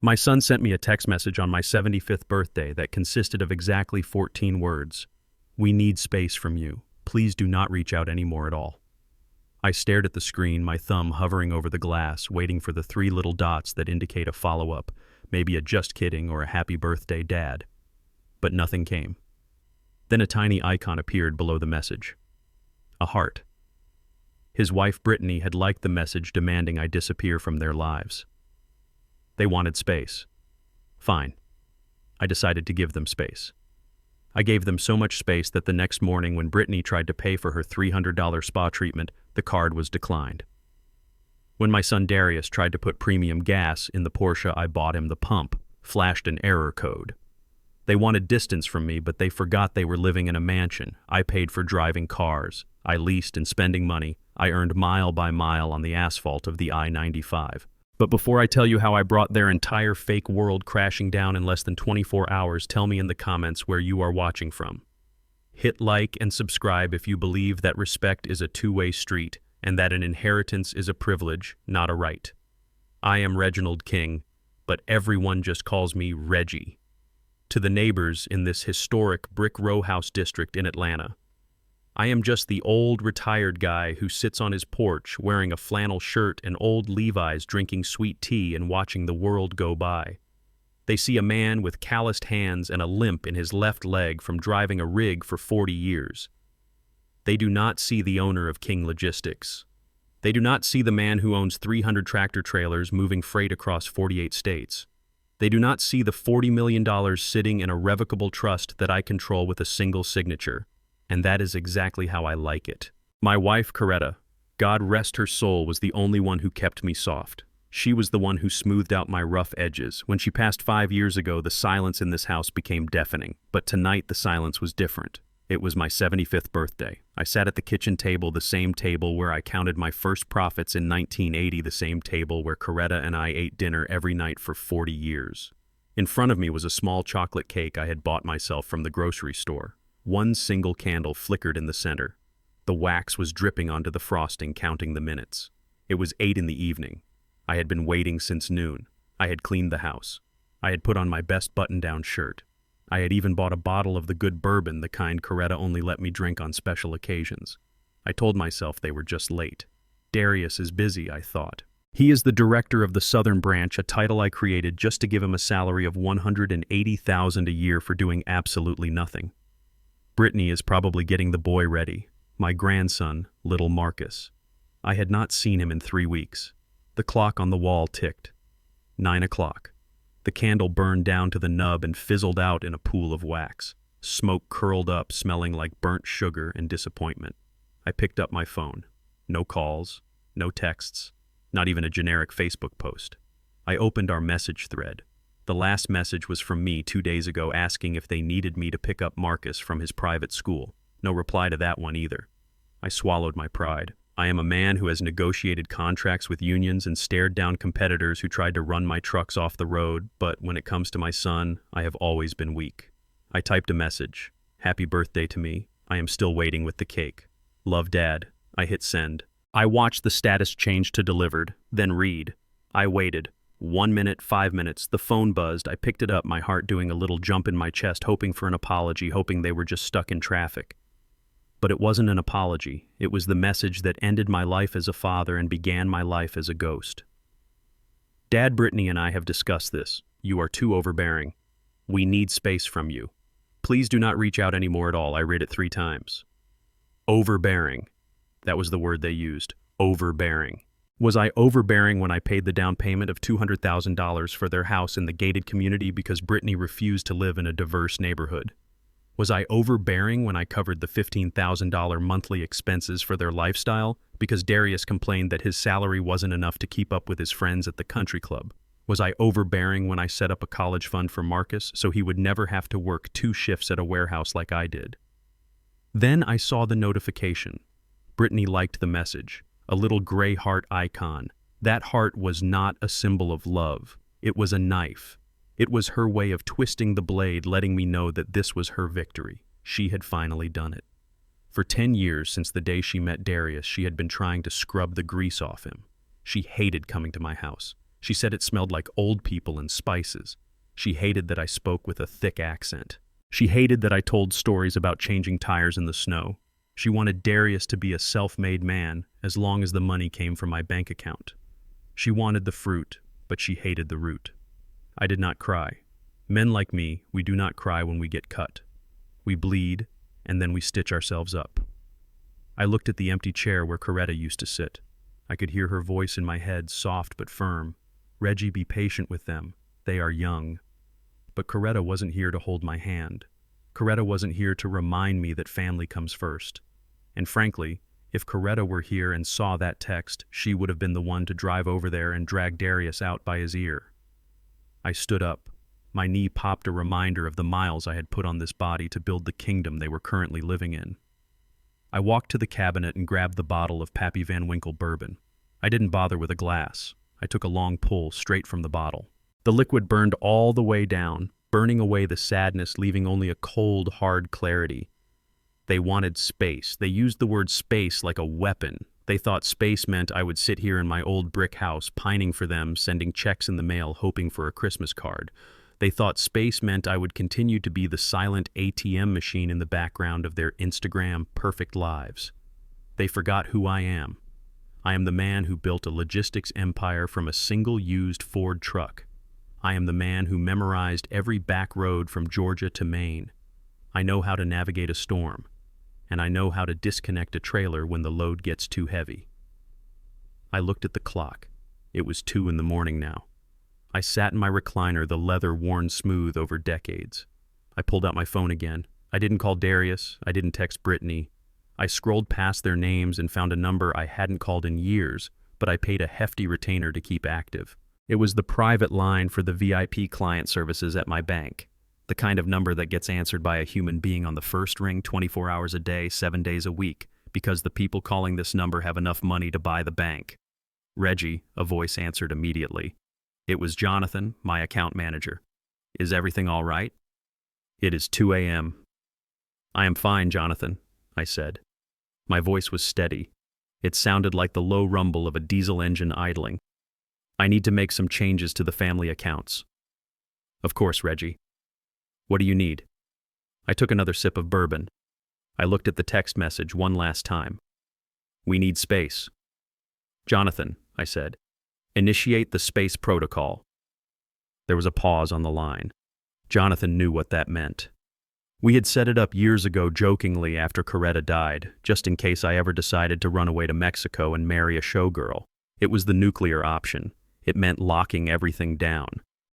My son sent me a text message on my 75th birthday that consisted of exactly 14 words. We need space from you. Please do not reach out anymore at all. I stared at the screen, my thumb hovering over the glass, waiting for the three little dots that indicate a follow-up, maybe a just kidding or a happy birthday, Dad. But nothing came. Then a tiny icon appeared below the message. A heart. His wife Brittany had liked the message demanding I disappear from their lives. They wanted space. Fine. I decided to give them space. I gave them so much space that the next morning when Brittany tried to pay for her $300 spa treatment, the card was declined. When my son Darius tried to put premium gas in the Porsche I bought him, the pump flashed an error code. They wanted distance from me, but they forgot they were living in a mansion. I paid for driving cars. I leased and spending money. I earned mile by mile on the asphalt of the I-95. But before I tell you how I brought their entire fake world crashing down in less than 24 hours, tell me in the comments where you are watching from. Hit like and subscribe if you believe that respect is a two-way street and that an inheritance is a privilege, not a right. I am Reginald King, but everyone just calls me Reggie. To the neighbors in this historic brick row house district in Atlanta, I am just the old retired guy who sits on his porch wearing a flannel shirt and old Levi's, drinking sweet tea and watching the world go by. They see a man with calloused hands and a limp in his left leg from driving a rig for 40 years. They do not see the owner of King Logistics. They do not see the man who owns 300 tractor trailers moving freight across 48 states. They do not see the $40 million sitting in a revocable trust that I control with a single signature. And that is exactly how I like it. My wife, Coretta, God rest her soul, was the only one who kept me soft. She was the one who smoothed out my rough edges. When she passed 5 years ago, the silence in this house became deafening. But tonight, the silence was different. It was my 75th birthday. I sat at the kitchen table, the same table where I counted my first profits in 1980, the same table where Coretta and I ate dinner every night for 40 years. In front of me was a small chocolate cake I had bought myself from the grocery store. One single candle flickered in the center. The wax was dripping onto the frosting, counting the minutes. It was 8 in the evening. I had been waiting since noon. I had cleaned the house. I had put on my best button-down shirt. I had even bought a bottle of the good bourbon, the kind Coretta only let me drink on special occasions. I told myself they were just late. Darius is busy, I thought. He is the director of the Southern Branch, a title I created just to give him a salary of $180,000 a year for doing absolutely nothing. Brittany is probably getting the boy ready, my grandson, little Marcus. I had not seen him in 3 weeks. The clock on the wall ticked. 9 o'clock. The candle burned down to the nub and fizzled out in a pool of wax. Smoke curled up, smelling like burnt sugar and disappointment. I picked up my phone. No calls, no texts, not even a generic Facebook post. I opened our message thread. The last message was from me 2 days ago asking if they needed me to pick up Marcus from his private school. No reply to that one either. I swallowed my pride. I am a man who has negotiated contracts with unions and stared down competitors who tried to run my trucks off the road, but when it comes to my son, I have always been weak. I typed a message. Happy birthday to me. I am still waiting with the cake. Love, Dad. I hit send. I watched the status change to delivered, then read. I waited. 1 minute, 5 minutes, the phone buzzed. I picked it up, my heart doing a little jump in my chest, hoping for an apology, hoping they were just stuck in traffic. But it wasn't an apology. It was the message that ended my life as a father and began my life as a ghost. Dad, Brittany, and I have discussed this. You are too overbearing. We need space from you. Please do not reach out anymore at all. I read it 3 times. Overbearing. That was the word they used. Overbearing. Was I overbearing when I paid the down payment of $200,000 for their house in the gated community because Brittany refused to live in a diverse neighborhood? Was I overbearing when I covered the $15,000 monthly expenses for their lifestyle because Darius complained that his salary wasn't enough to keep up with his friends at the country club? Was I overbearing when I set up a college fund for Marcus so he would never have to work 2 shifts at a warehouse like I did? Then I saw the notification. Brittany liked the message. A little gray heart icon. That heart was not a symbol of love. It was a knife. It was her way of twisting the blade, letting me know that this was her victory. She had finally done it. For 10 years since the day she met Darius, she had been trying to scrub the grease off him. She hated coming to my house. She said it smelled like old people and spices. She hated that I spoke with a thick accent. She hated that I told stories about changing tires in the snow. She wanted Darius to be a self-made man as long as the money came from my bank account. She wanted the fruit, but she hated the root. I did not cry. Men like me, we do not cry when we get cut. We bleed, and then we stitch ourselves up. I looked at the empty chair where Coretta used to sit. I could hear her voice in my head, soft but firm. Reggie, be patient with them. They are young. But Coretta wasn't here to hold my hand. Coretta wasn't here to remind me that family comes first. And frankly, if Coretta were here and saw that text, she would have been the one to drive over there and drag Darius out by his ear. I stood up. My knee popped a reminder of the miles I had put on this body to build the kingdom they were currently living in. I walked to the cabinet and grabbed the bottle of Pappy Van Winkle bourbon. I didn't bother with a glass. I took a long pull straight from the bottle. The liquid burned all the way down, burning away the sadness, leaving only a cold, hard clarity. They wanted space. They used the word space like a weapon. They thought space meant I would sit here in my old brick house, pining for them, sending checks in the mail, hoping for a Christmas card. They thought space meant I would continue to be the silent ATM machine in the background of their Instagram perfect lives. They forgot who I am. I am the man who built a logistics empire from a single used Ford truck. I am the man who memorized every back road from Georgia to Maine. I know how to navigate a storm, and I know how to disconnect a trailer when the load gets too heavy. I looked at the clock. It was 2 a.m. now. I sat in my recliner, the leather worn smooth over decades. I pulled out my phone again. I didn't call Darius. I didn't text Brittany. I scrolled past their names and found a number I hadn't called in years, but I paid a hefty retainer to keep active. It was the private line for the VIP client services at my bank, the kind of number that gets answered by a human being on the first ring 24 hours a day, 7 days a week, because the people calling this number have enough money to buy the bank. Reggie, a voice answered immediately. It was Jonathan, my account manager. Is everything all right? It is 2 a.m. I am fine, Jonathan, I said. My voice was steady. It sounded like the low rumble of a diesel engine idling. I need to make some changes to the family accounts. Of course, Reggie. What do you need? I took another sip of bourbon. I looked at the text message one last time. We need space. Jonathan, I said. Initiate the space protocol. There was a pause on the line. Jonathan knew what that meant. We had set it up years ago jokingly after Coretta died, just in case I ever decided to run away to Mexico and marry a showgirl. It was the nuclear option. It meant locking everything down.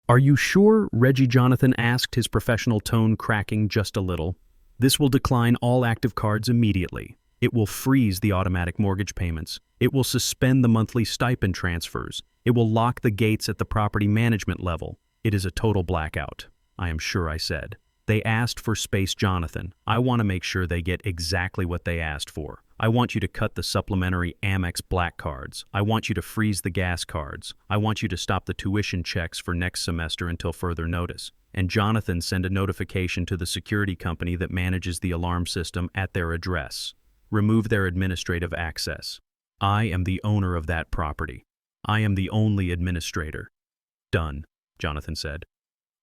Are you sure? Reggie Jonathan asked, his professional tone cracking just a little. This will decline all active cards immediately. It will freeze the automatic mortgage payments. It will suspend the monthly stipend transfers. It will lock the gates at the property management level. It is a total blackout, I am sure I said. They asked for space, Jonathan. I want to make sure they get exactly what they asked for. I want you to cut the supplementary Amex Black cards. I want you to freeze the gas cards. I want you to stop the tuition checks for next semester until further notice. And Jonathan, send a notification to the security company that manages the alarm system at their address. Remove their administrative access. I am the owner of that property. I am the only administrator. Done, Jonathan said.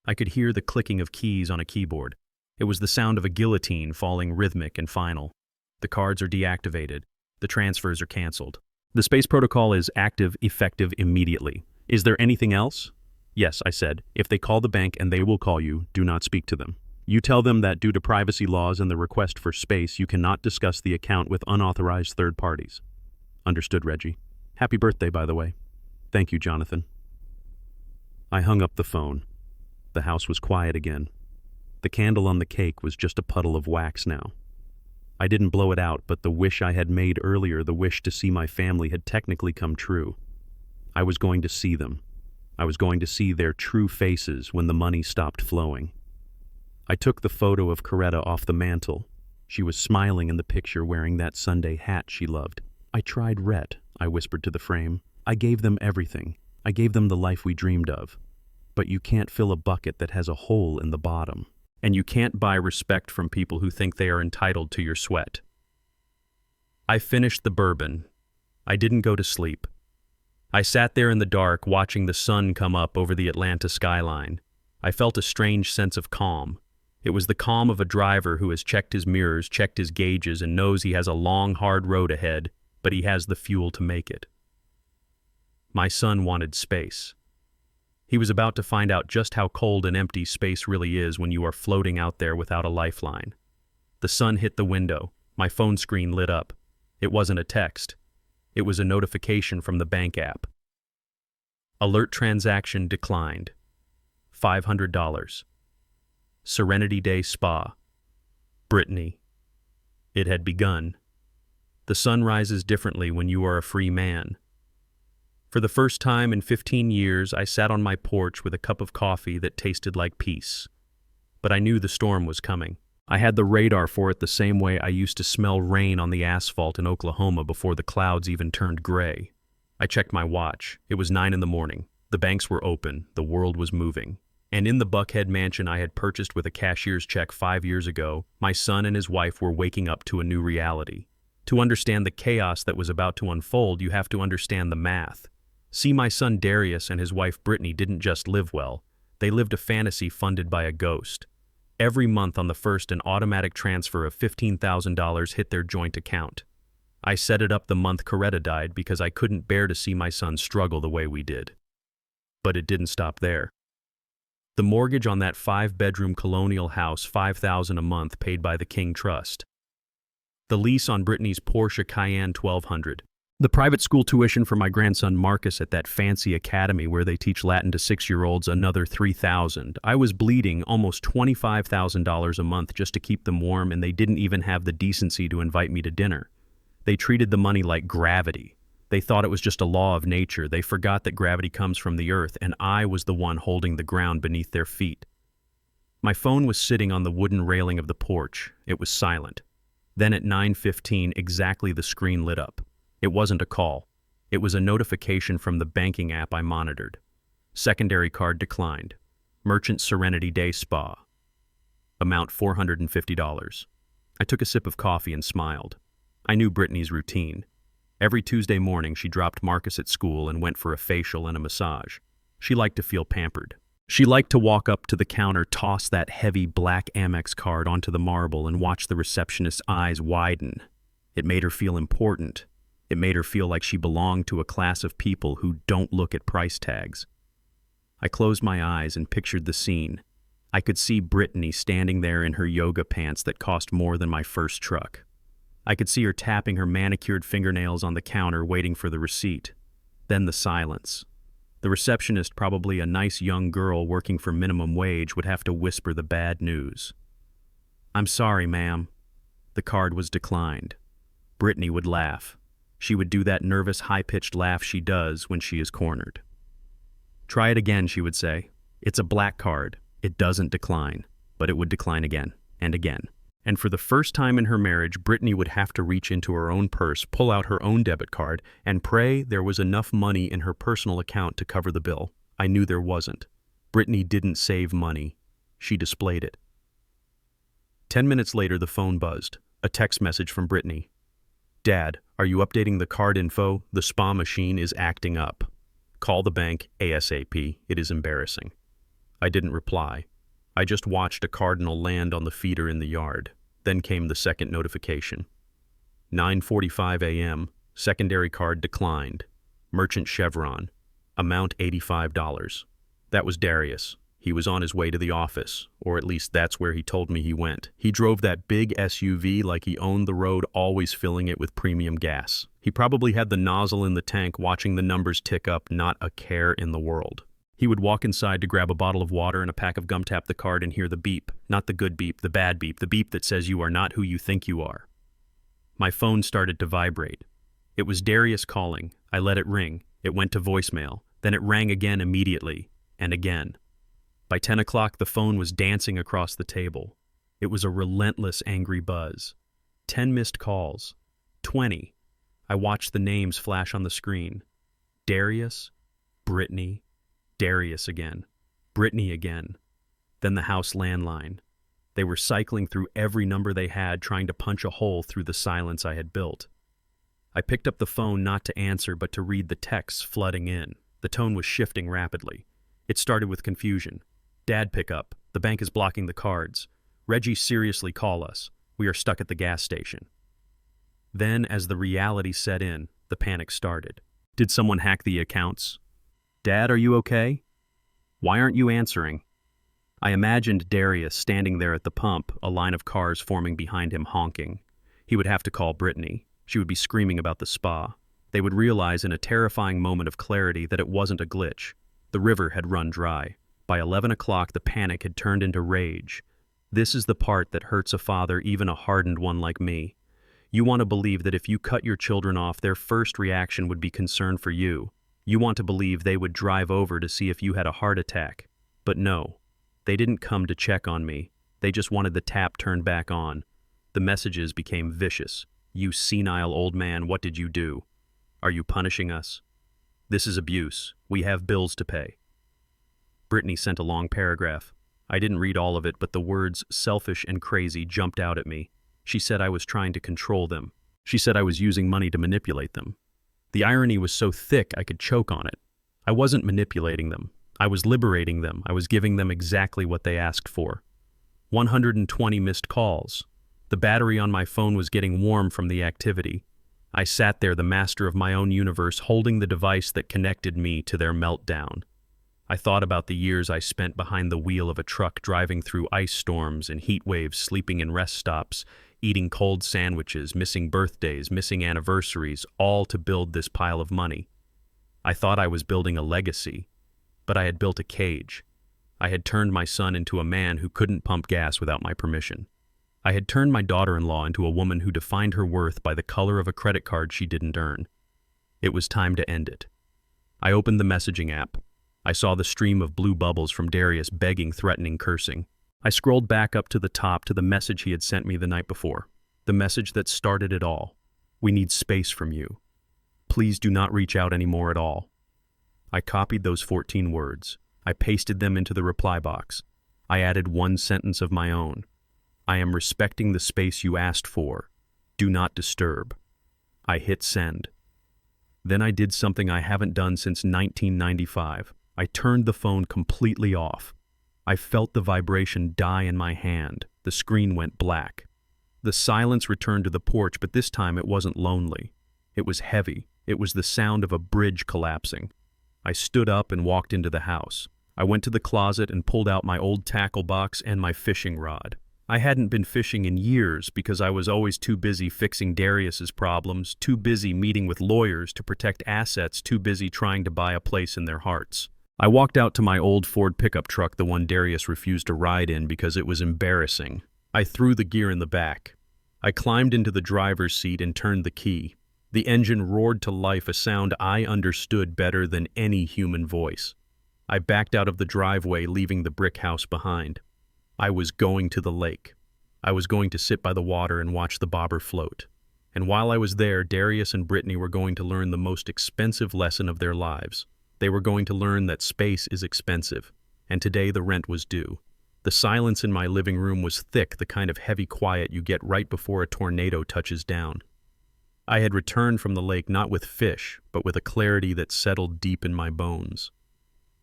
I could hear the clicking of keys on a keyboard. It was the sound of a guillotine falling rhythmic and final. The cards are deactivated. The transfers are canceled. The space protocol is active, effective immediately. Is there anything else? Yes, I said. If they call the bank and they will call you, do not speak to them. You tell them that due to privacy laws and the request for space, you cannot discuss the account with unauthorized third parties. Understood, Reggie. Happy birthday, by the way. Thank you, Jonathan. I hung up the phone. The house was quiet again. The candle on the cake was just a puddle of wax now. I didn't blow it out, but the wish I had made earlier, the wish to see my family, had technically come true. I was going to see them. I was going to see their true faces when the money stopped flowing. I took the photo of Coretta off the mantle. She was smiling in the picture, wearing that Sunday hat she loved. I tried Rhett, I whispered to the frame. I gave them everything. I gave them the life we dreamed of. But you can't fill a bucket that has a hole in the bottom. And you can't buy respect from people who think they are entitled to your sweat. I finished the bourbon. I didn't go to sleep. I sat there in the dark, watching the sun come up over the Atlanta skyline. I felt a strange sense of calm. It was the calm of a driver who has checked his mirrors, checked his gauges, and knows he has a long, hard road ahead, but he has the fuel to make it. My son wanted space. He was about to find out just how cold and empty space really is when you are floating out there without a lifeline. The sun hit the window. My phone screen lit up. It wasn't a text. It was a notification from the bank app. Alert transaction declined. $500. Serenity Day Spa. Brittany. It had begun. The sun rises differently when you are a free man. For the first time in 15 years, I sat on my porch with a cup of coffee that tasted like peace. But I knew the storm was coming. I had the radar for it the same way I used to smell rain on the asphalt in Oklahoma before the clouds even turned gray. I checked my watch. It was 9 in the morning. The banks were open. The world was moving. And in the Buckhead mansion I had purchased with a cashier's check 5 years ago, my son and his wife were waking up to a new reality. To understand the chaos that was about to unfold, you have to understand the math. See, my son Darius and his wife Brittany didn't just live well. They lived a fantasy funded by a ghost. Every month on the first, an automatic transfer of $15,000 hit their joint account. I set it up the month Coretta died because I couldn't bear to see my son struggle the way we did. But it didn't stop there. The mortgage on that 5-bedroom colonial house, $5,000 a month, paid by the King Trust. The lease on Brittany's Porsche Cayenne 1200. The private school tuition for my grandson Marcus at that fancy academy where they teach Latin to 6-year-olds, another $3,000. I was bleeding almost $25,000 a month just to keep them warm, and they didn't even have the decency to invite me to dinner. They treated the money like gravity. They thought it was just a law of nature. They forgot that gravity comes from the earth, and I was the one holding the ground beneath their feet. My phone was sitting on the wooden railing of the porch. It was silent. Then at 9:15, exactly, the screen lit up. It wasn't a call. It was a notification from the banking app I monitored. Secondary card declined. Merchant Serenity Day Spa. Amount $450. I took a sip of coffee and smiled. I knew Brittany's routine. Every Tuesday morning she dropped Marcus at school and went for a facial and a massage. She liked to feel pampered. She liked to walk up to the counter, toss that heavy black Amex card onto the marble, and watch the receptionist's eyes widen. It made her feel important. It made her feel like she belonged to a class of people who don't look at price tags. I closed my eyes and pictured the scene. I could see Brittany standing there in her yoga pants that cost more than my first truck. I could see her tapping her manicured fingernails on the counter, waiting for the receipt. Then the silence. The receptionist, probably a nice young girl working for minimum wage, would have to whisper the bad news. "I'm sorry, ma'am." The card was declined. Brittany would laugh. She would do that nervous, high-pitched laugh she does when she is cornered. "Try it again," she would say. "It's a black card. It doesn't decline." But it would decline again and again. And for the first time in her marriage, Brittany would have to reach into her own purse, pull out her own debit card, and pray there was enough money in her personal account to cover the bill. I knew there wasn't. Brittany didn't save money. She displayed it. 10 minutes later, the phone buzzed. A text message from Brittany. "Dad, are you updating the card info? The spa machine is acting up. Call the bank ASAP. It is embarrassing." I didn't reply. I just watched a cardinal land on the feeder in the yard. Then came the second notification. 9:45 a.m. Secondary card declined. Merchant Chevron. Amount $85. That was Darius. He was on his way to the office, or at least that's where he told me he went. He drove that big SUV like he owned the road, always filling it with premium gas. He probably had the nozzle in the tank, watching the numbers tick up, not a care in the world. He would walk inside to grab a bottle of water and a pack of gum, tap the card, and hear the beep. Not the good beep, the bad beep, the beep that says you are not who you think you are. My phone started to vibrate. It was Darius calling. I let it ring. It went to voicemail. Then it rang again immediately, and again. By 10 o'clock, the phone was dancing across the table. It was a relentless, angry buzz. 10 missed calls. 20. I watched the names flash on the screen. Darius, Brittany, Darius again, Brittany again. Then the house landline. They were cycling through every number they had, trying to punch a hole through the silence I had built. I picked up the phone not to answer but to read the texts flooding in. The tone was shifting rapidly. It started with confusion. Dad, pick up. The bank is blocking the cards. Reggie, seriously, call us. We are stuck at the gas station. Then, as the reality set in, the panic started. Did someone hack the accounts? Dad, are you okay? Why aren't you answering? I imagined Darius standing there at the pump, a line of cars forming behind him honking. He would have to call Brittany. She would be screaming about the spa. They would realize in a terrifying moment of clarity that it wasn't a glitch. The river had run dry. By 11 o'clock, the panic had turned into rage. This is the part that hurts a father, even a hardened one like me. You want to believe that if you cut your children off, their first reaction would be concern for you. You want to believe they would drive over to see if you had a heart attack. But no, they didn't come to check on me. They just wanted the tap turned back on. The messages became vicious. You senile old man, what did you do? Are you punishing us? This is abuse. We have bills to pay. Brittany sent a long paragraph. I didn't read all of it, but the words selfish and crazy jumped out at me. She said I was trying to control them. She said I was using money to manipulate them. The irony was so thick I could choke on it. I wasn't manipulating them. I was liberating them. I was giving them exactly what they asked for. 120 missed calls. The battery on my phone was getting warm from the activity. I sat there, the master of my own universe, holding the device that connected me to their meltdown. I thought about the years I spent behind the wheel of a truck, driving through ice storms and heat waves, sleeping in rest stops, eating cold sandwiches, missing birthdays, missing anniversaries, all to build this pile of money. I thought I was building a legacy, but I had built a cage. I had turned my son into a man who couldn't pump gas without my permission. I had turned my daughter-in-law into a woman who defined her worth by the color of a credit card she didn't earn. It was time to end it. I opened the messaging app. I saw the stream of blue bubbles from Darius begging, threatening, cursing. I scrolled back up to the top to the message he had sent me the night before. The message that started it all. We need space from you. Please do not reach out anymore at all. I copied those 14 words. I pasted them into the reply box. I added one sentence of my own. I am respecting the space you asked for. Do not disturb. I hit send. Then I did something I haven't done since 1995. I turned the phone completely off. I felt the vibration die in my hand. The screen went black. The silence returned to the porch, but this time it wasn't lonely. It was heavy. It was the sound of a bridge collapsing. I stood up and walked into the house. I went to the closet and pulled out my old tackle box and my fishing rod. I hadn't been fishing in years because I was always too busy fixing Darius's problems, too busy meeting with lawyers to protect assets, too busy trying to buy a place in their hearts. I walked out to my old Ford pickup truck, the one Darius refused to ride in because it was embarrassing. I threw the gear in the back. I climbed into the driver's seat and turned the key. The engine roared to life, a sound I understood better than any human voice. I backed out of the driveway, leaving the brick house behind. I was going to the lake. I was going to sit by the water and watch the bobber float. And while I was there, Darius and Brittany were going to learn the most expensive lesson of their lives. They were going to learn that space is expensive, and today the rent was due. The silence in my living room was thick, the kind of heavy quiet you get right before a tornado touches down. I had returned from the lake not with fish, but with a clarity that settled deep in my bones.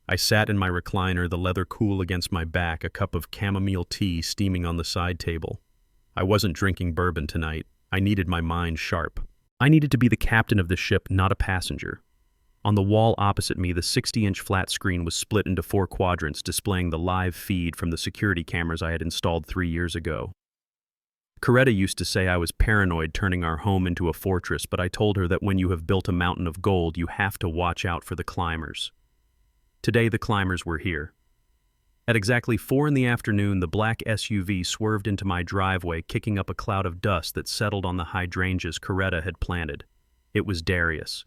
I sat in my recliner, the leather cool against my back, a cup of chamomile tea steaming on the side table. I wasn't drinking bourbon tonight. I needed my mind sharp. I needed to be the captain of the ship, not a passenger. On the wall opposite me, the 60-inch flat screen was split into 4 quadrants, displaying the live feed from the security cameras I had installed 3 years ago. Coretta used to say I was paranoid turning our home into a fortress, but I told her that when you have built a mountain of gold, you have to watch out for the climbers. Today, the climbers were here. At exactly 4 p.m, the black SUV swerved into my driveway, kicking up a cloud of dust that settled on the hydrangeas Coretta had planted. It was Darius.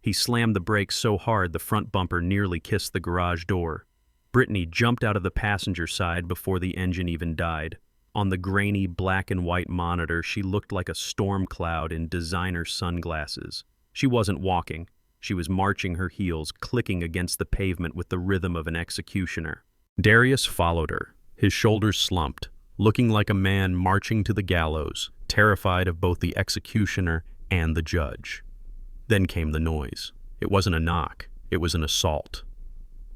He slammed the brakes so hard the front bumper nearly kissed the garage door. Brittany jumped out of the passenger side before the engine even died. On the grainy black and white monitor, she looked like a storm cloud in designer sunglasses. She wasn't walking. She was marching her heels, clicking against the pavement with the rhythm of an executioner. Darius followed her, his shoulders slumped, looking like a man marching to the gallows, terrified of both the executioner and the judge. Then came the noise. It wasn't a knock. It was an assault.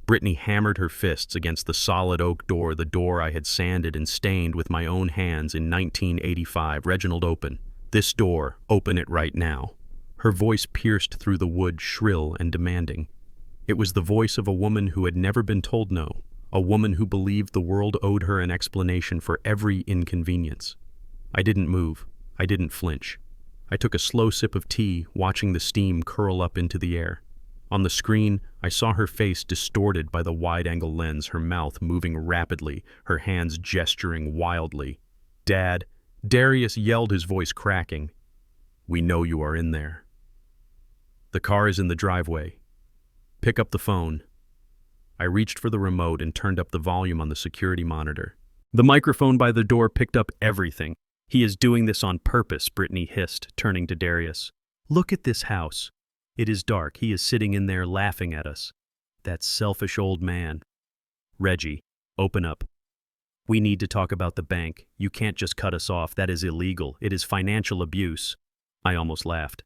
Brittany hammered her fists against the solid oak door, the door I had sanded and stained with my own hands in 1985. Reginald, open. This door, open it right now. Her voice pierced through the wood, shrill and demanding. It was the voice of a woman who had never been told no, a woman who believed the world owed her an explanation for every inconvenience. I didn't move. I didn't flinch. I took a slow sip of tea, watching the steam curl up into the air. On the screen, I saw her face distorted by the wide-angle lens, her mouth moving rapidly, her hands gesturing wildly. "Dad," Darius yelled, his voice cracking. "We know you are in there. The car is in the driveway. Pick up the phone." I reached for the remote and turned up the volume on the security monitor. The microphone by the door picked up everything. "He is doing this on purpose," Brittany hissed, turning to Darius. "Look at this house. It is dark. He is sitting in there laughing at us. That selfish old man. Reggie, open up. We need to talk about the bank. You can't just cut us off. That is illegal. It is financial abuse." I almost laughed.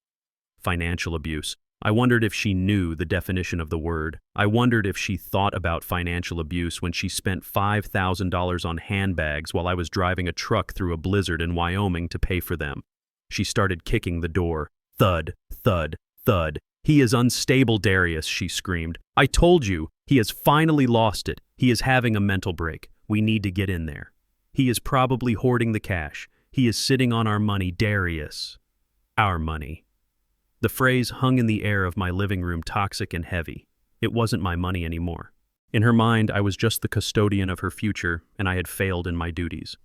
Financial abuse. I wondered if she knew the definition of the word. I wondered if she thought about financial abuse when she spent $5,000 on handbags while I was driving a truck through a blizzard in Wyoming to pay for them. She started kicking the door. Thud, thud, thud. "He is unstable, Darius," she screamed. "I told you, he has finally lost it. He is having a mental break. We need to get in there. He is probably hoarding the cash. He is sitting on our money, Darius. Our money." The phrase hung in the air of my living room, toxic and heavy. It wasn't my money anymore. In her mind, I was just the custodian of her future, and I had failed in my duties.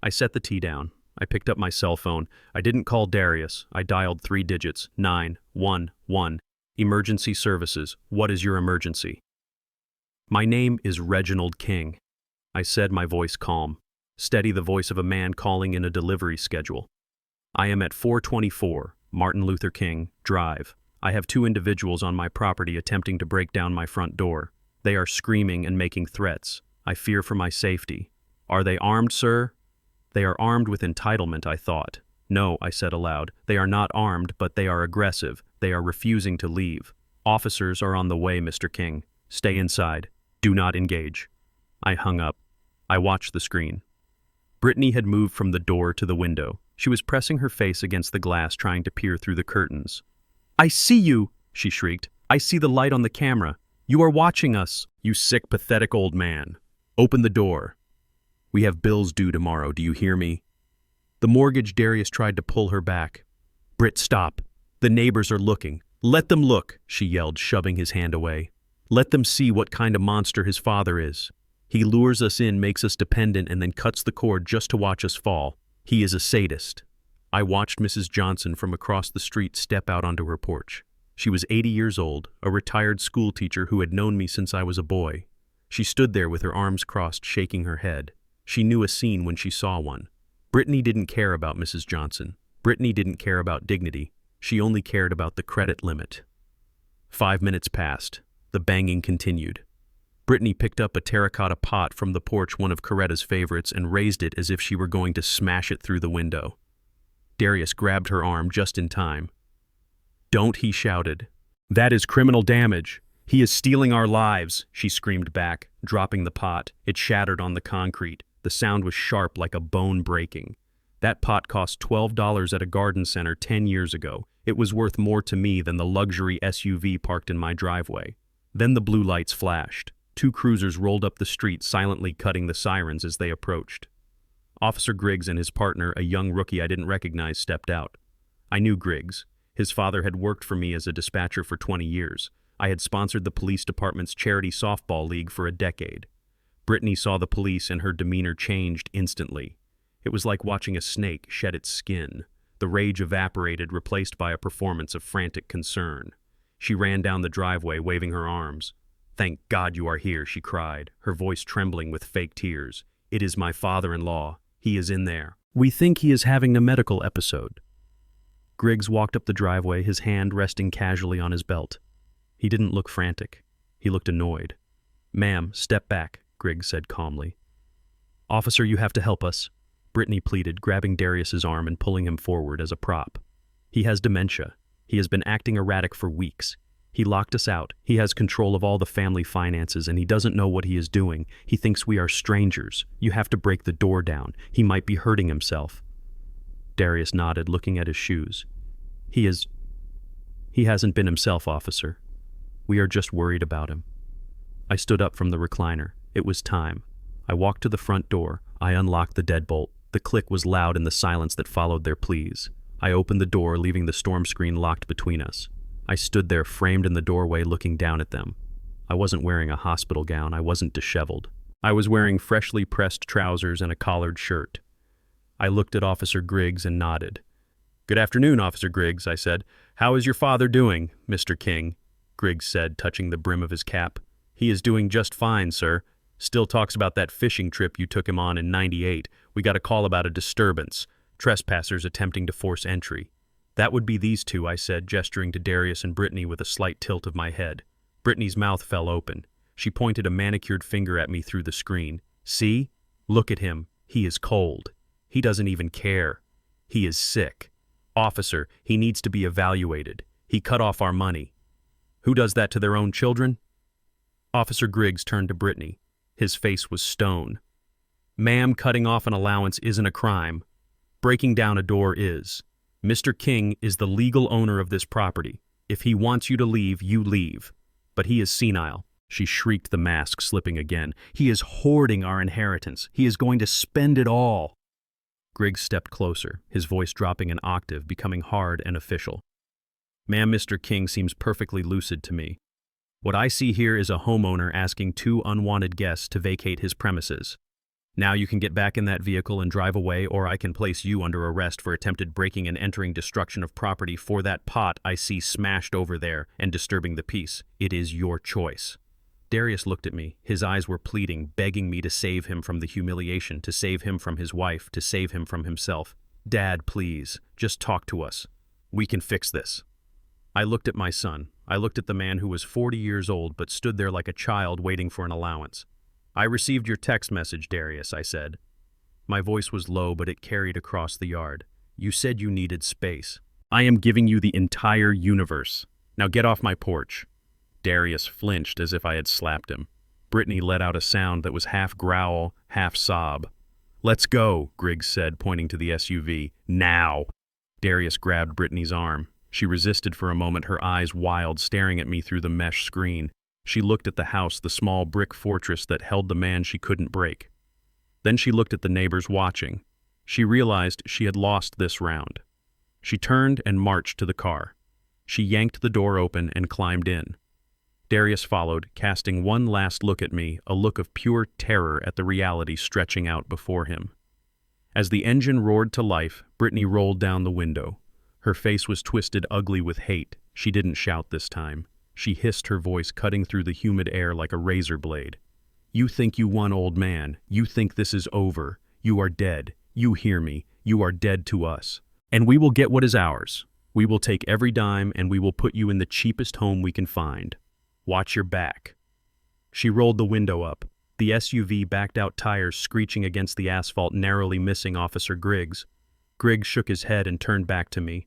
I set the tea down. I picked up my cell phone. I didn't call Darius. I dialed 3 digits, 911. Emergency services. What is your emergency? "My name is Reginald King," I said, my voice calm, steady, the voice of a man calling in a delivery schedule. "I am at 424 Martin Luther King Drive. I have 2 individuals on my property attempting to break down my front door. They are screaming and making threats. I fear for my safety. Are they armed, sir?" "They are armed with entitlement," I thought. "No," I said aloud. "They are not armed, but they are aggressive. They are refusing to leave. Officers are on the way, Mr. King. Stay inside. Do not engage." I hung up. I watched the screen. Brittany had moved from the door to the window. She was pressing her face against the glass, trying to peer through the curtains. "I see you!" she shrieked. "I see the light on the camera. You are watching us." "You sick, pathetic old man. Open the door. We have bills due tomorrow, do you hear me?" The mortgage. Darius tried to pull her back. "Britt, stop. The neighbors are looking. Let them look," she yelled, shoving his hand away. "Let them see what kind of monster his father is. He lures us in, makes us dependent, and then cuts the cord just to watch us fall. He is a sadist." I watched Mrs. Johnson from across the street step out onto her porch. She was 80 years old, a retired school teacher who had known me since I was a boy. She stood there with her arms crossed, shaking her head. She knew a scene when she saw one. Brittany didn't care about Mrs. Johnson. Brittany didn't care about dignity. She only cared about the credit limit. 5 minutes passed. The banging continued. Brittany picked up a terracotta pot from the porch, one of Coretta's favorites, and raised it as if she were going to smash it through the window. Darius grabbed her arm just in time. "Don't," he shouted. "That is criminal damage. He is stealing our lives," she screamed back, dropping the pot. It shattered on the concrete. The sound was sharp, like a bone breaking. That pot cost $12 at a garden center 10 years ago. It was worth more to me than the luxury SUV parked in my driveway. Then the blue lights flashed. 2 cruisers rolled up the street, silently cutting the sirens as they approached. Officer Griggs and his partner, a young rookie I didn't recognize, stepped out. I knew Griggs. His father had worked for me as a dispatcher for 20 years. I had sponsored the police department's charity softball league for a decade. Brittany saw the police and her demeanor changed instantly. It was like watching a snake shed its skin. The rage evaporated, replaced by a performance of frantic concern. She ran down the driveway, waving her arms. "Thank God you are here," she cried, her voice trembling with fake tears. "It is my father-in-law. He is in there. We think he is having a medical episode." Griggs walked up the driveway, his hand resting casually on his belt. He didn't look frantic. He looked annoyed. "Ma'am, step back," Griggs said calmly. "Officer, you have to help us," Brittany pleaded, grabbing Darius's arm and pulling him forward as a prop. He has dementia. He has been acting erratic for weeks. He locked us out. He has control of all the family finances, and he doesn't know what he is doing. He thinks we are strangers. You have to break the door down. He might be hurting himself." Darius nodded, looking at his shoes. He hasn't been himself, officer. We are just worried about him." I stood up from the recliner. It was time. I walked to the front door. I unlocked the deadbolt. The click was loud in the silence that followed their pleas. I opened the door, leaving the storm screen locked between us. I stood there, framed in the doorway, looking down at them. I wasn't wearing a hospital gown. I wasn't disheveled. I was wearing freshly pressed trousers and a collared shirt. I looked at Officer Griggs and nodded. "Good afternoon, Officer Griggs," I said. "How is your father doing, Mr. King?" Griggs said, touching the brim of his cap. "He is doing just fine, sir. Still talks about that fishing trip you took him on in '98. We got a call about a disturbance. Trespassers attempting to force entry." "That would be these two," I said, gesturing to Darius and Brittany with a slight tilt of my head. Brittany's mouth fell open. She pointed a manicured finger at me through the screen. "See? Look at him. He is cold. He doesn't even care. He is sick. Officer, he needs to be evaluated. He cut off our money." "Who does that to their own children?" Officer Griggs turned to Brittany. His face was stone. "Ma'am, cutting off an allowance isn't a crime. Breaking down a door is. Mr. King is the legal owner of this property. If he wants you to leave, you leave. But he is senile." She shrieked, the mask slipping again. "He is hoarding our inheritance. He is going to spend it all." Griggs stepped closer, his voice dropping an octave, becoming hard and official. "Ma'am, Mr. King seems perfectly lucid to me. What I see here is a homeowner asking two unwanted guests to vacate his premises. Now you can get back in that vehicle and drive away, or I can place you under arrest for attempted breaking and entering destruction of property for that pot I see smashed over there and disturbing the peace. It is your choice." Darius looked at me. His eyes were pleading, begging me to save him from the humiliation, to save him from his wife, to save him from himself. "Dad, please, just talk to us. We can fix this." I looked at my son. I looked at the man who was 40 years old but stood there like a child waiting for an allowance. "I received your text message, Darius," I said. My voice was low, but it carried across the yard. "You said you needed space. I am giving you the entire universe. Now get off my porch." Darius flinched as if I had slapped him. Brittany let out a sound that was half growl, half sob. "Let's go," Griggs said, pointing to the SUV. "Now!" Darius grabbed Brittany's arm. She resisted for a moment, her eyes wild, staring at me through the mesh screen. She looked at the house, the small brick fortress that held the man she couldn't break. Then she looked at the neighbors watching. She realized she had lost this round. She turned and marched to the car. She yanked the door open and climbed in. Darius followed, casting one last look at me, a look of pure terror at the reality stretching out before him. As the engine roared to life, Brittany rolled down the window. Her face was twisted ugly with hate. She didn't shout this time. She hissed, her voice cutting through the humid air like a razor blade. "You think you won, old man. You think this is over. You are dead. You hear me. You are dead to us. And we will get what is ours. We will take every dime and we will put you in the cheapest home we can find. Watch your back." She rolled the window up. The SUV backed out, tires screeching against the asphalt, narrowly missing Officer Griggs. Griggs shook his head and turned back to me.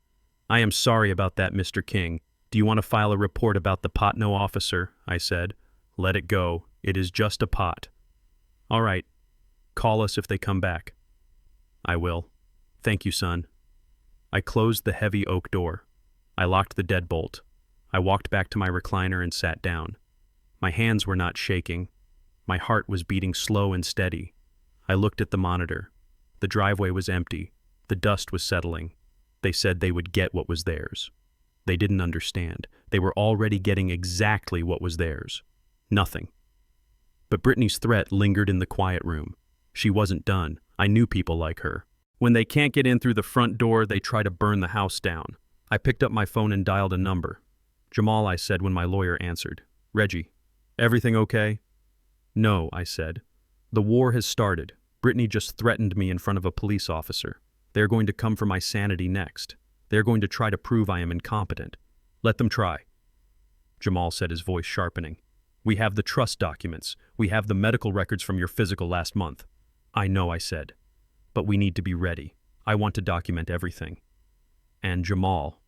"I am sorry about that, Mr. King. Do you want to file a report about the pot?" "No, officer," I said. "Let it go. It is just a pot." "All right. Call us if they come back." "I will. Thank you, son." I closed the heavy oak door. I locked the deadbolt. I walked back to my recliner and sat down. My hands were not shaking. My heart was beating slow and steady. I looked at the monitor. The driveway was empty. The dust was settling. They said they would get what was theirs. They didn't understand. They were already getting exactly what was theirs. Nothing. But Brittany's threat lingered in the quiet room. She wasn't done. I knew people like her. When they can't get in through the front door, they try to burn the house down. I picked up my phone and dialed a number. "Jamal," I said when my lawyer answered. "Reggie, everything okay?" "No," I said. "The war has started. Brittany just threatened me in front of a police officer. They're going to come for my sanity next. They're going to try to prove I am incompetent. Let them try." Jamal said, his voice sharpening. "We have the trust documents. We have the medical records from your physical last month." "I know," I said. "But we need to be ready. I want to document everything." And Jamal.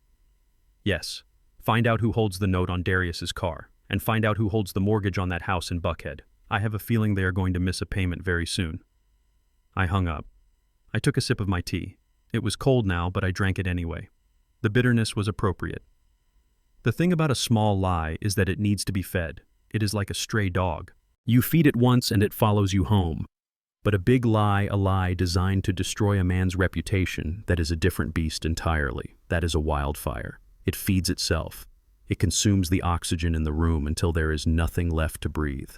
Yes. Find out who holds the note on Darius's car, and find out who holds the mortgage on that house in Buckhead. I have a feeling they are going to miss a payment very soon. I hung up. I took a sip of my tea. It was cold now, but I drank it anyway. The bitterness was appropriate. The thing about a small lie is that it needs to be fed. It is like a stray dog. You feed it once and it follows you home. But a big lie, a lie designed to destroy a man's reputation, that is a different beast entirely. That is a wildfire. It feeds itself. It consumes the oxygen in the room until there is nothing left to breathe.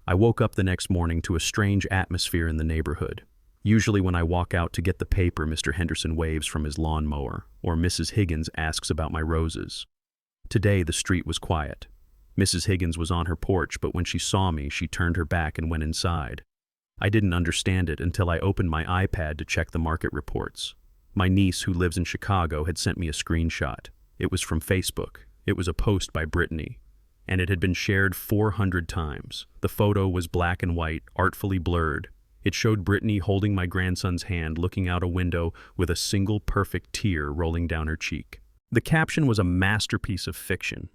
I woke up the next morning to a strange atmosphere in the neighborhood. Usually when I walk out to get the paper, Mr. Henderson waves from his lawnmower, or Mrs. Higgins asks about my roses. Today the street was quiet. Mrs. Higgins was on her porch, but when she saw me, she turned her back and went inside. I didn't understand it until I opened my iPad to check the market reports. My niece, who lives in Chicago, had sent me a screenshot. It was from Facebook. It was a post by Brittany, and it had been shared 400 times. The photo was black and white, artfully blurred. It showed Brittany holding my grandson's hand, looking out a window with a single perfect tear rolling down her cheek. The caption was a masterpiece of fiction.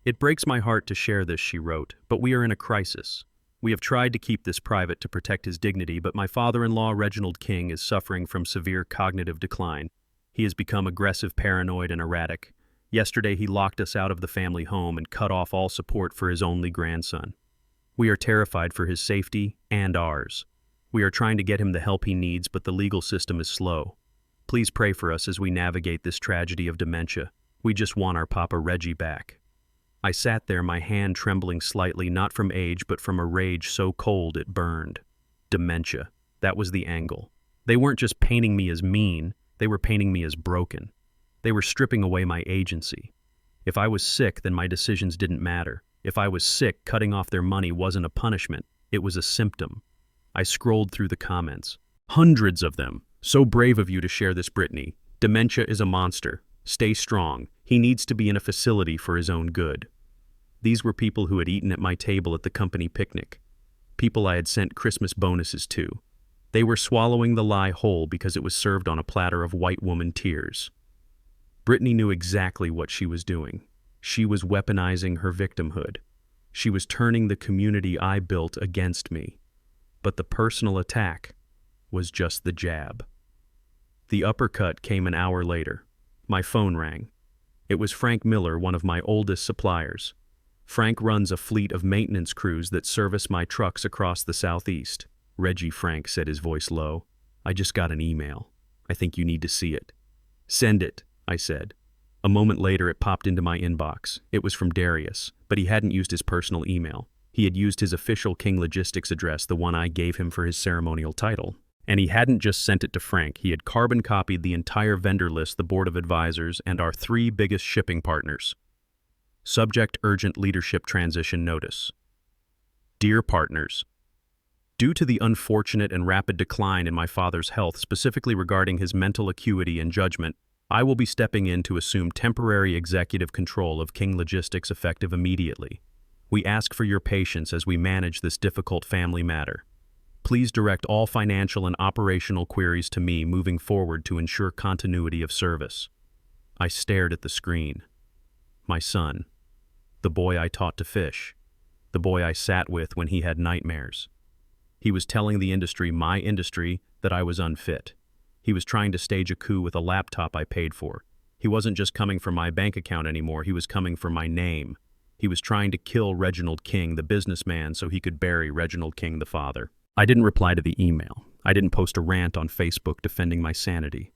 It breaks my heart to share this, she wrote, but we are in a crisis. We have tried to keep this private to protect his dignity, but my father-in-law, Reginald King, is suffering from severe cognitive decline. He has become aggressive, paranoid, and erratic. Yesterday, he locked us out of the family home and cut off all support for his only grandson. We are terrified for his safety and ours. We are trying to get him the help he needs, but the legal system is slow. Please pray for us as we navigate this tragedy of dementia. We just want our Papa Reggie back. I sat there, my hand trembling slightly, not from age, but from a rage so cold it burned. Dementia. That was the angle. They weren't just painting me as mean, they were painting me as broken. They were stripping away my agency. If I was sick, then my decisions didn't matter. If I was sick, cutting off their money wasn't a punishment, it was a symptom. I scrolled through the comments. Hundreds of them. So brave of you to share this, Brittany. Dementia is a monster. Stay strong. He needs to be in a facility for his own good. These were people who had eaten at my table at the company picnic. People I had sent Christmas bonuses to. They were swallowing the lie whole because it was served on a platter of white woman tears. Brittany knew exactly what she was doing. She was weaponizing her victimhood. She was turning the community I built against me. But the personal attack was just the jab. The uppercut came an hour later. My phone rang. It was Frank Miller, one of my oldest suppliers. Frank runs a fleet of maintenance crews that service my trucks across the Southeast. Reggie, Frank said, his voice low. I just got an email. I think you need to see it. Send it, I said. A moment later, it popped into my inbox. It was from Darius, but he hadn't used his personal email. He had used his official King Logistics address, the one I gave him for his ceremonial title. And he hadn't just sent it to Frank, he had carbon copied the entire vendor list, the board of advisors, and our 3 biggest shipping partners. Subject: urgent leadership transition notice. Dear partners, due to the unfortunate and rapid decline in my father's health, specifically regarding his mental acuity and judgment, I will be stepping in to assume temporary executive control of King Logistics effective immediately. We ask for your patience as we manage this difficult family matter. Please direct all financial and operational queries to me moving forward to ensure continuity of service. I stared at the screen. My son. The boy I taught to fish. The boy I sat with when he had nightmares. He was telling the industry, my industry, that I was unfit. He was trying to stage a coup with a laptop I paid for. He wasn't just coming for my bank account anymore, he was coming for my name. He was trying to kill Reginald King, the businessman, so he could bury Reginald King, the father. I didn't reply to the email. I didn't post a rant on Facebook defending my sanity.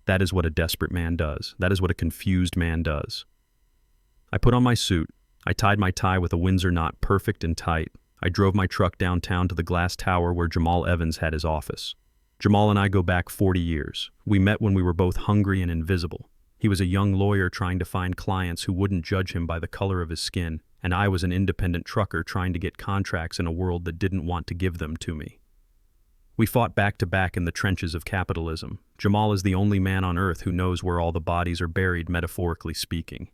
That is what a desperate man does. That is what a confused man does. I put on my suit. I tied my tie with a Windsor knot perfect and tight. I drove my truck downtown to the glass tower where Jamal Evans had his office. Jamal and I go back 40 years. We met when we were both hungry and invisible. He was a young lawyer trying to find clients who wouldn't judge him by the color of his skin, and I was an independent trucker trying to get contracts in a world that didn't want to give them to me. We fought back to back in the trenches of capitalism. Jamal is the only man on earth who knows where all the bodies are buried, metaphorically speaking.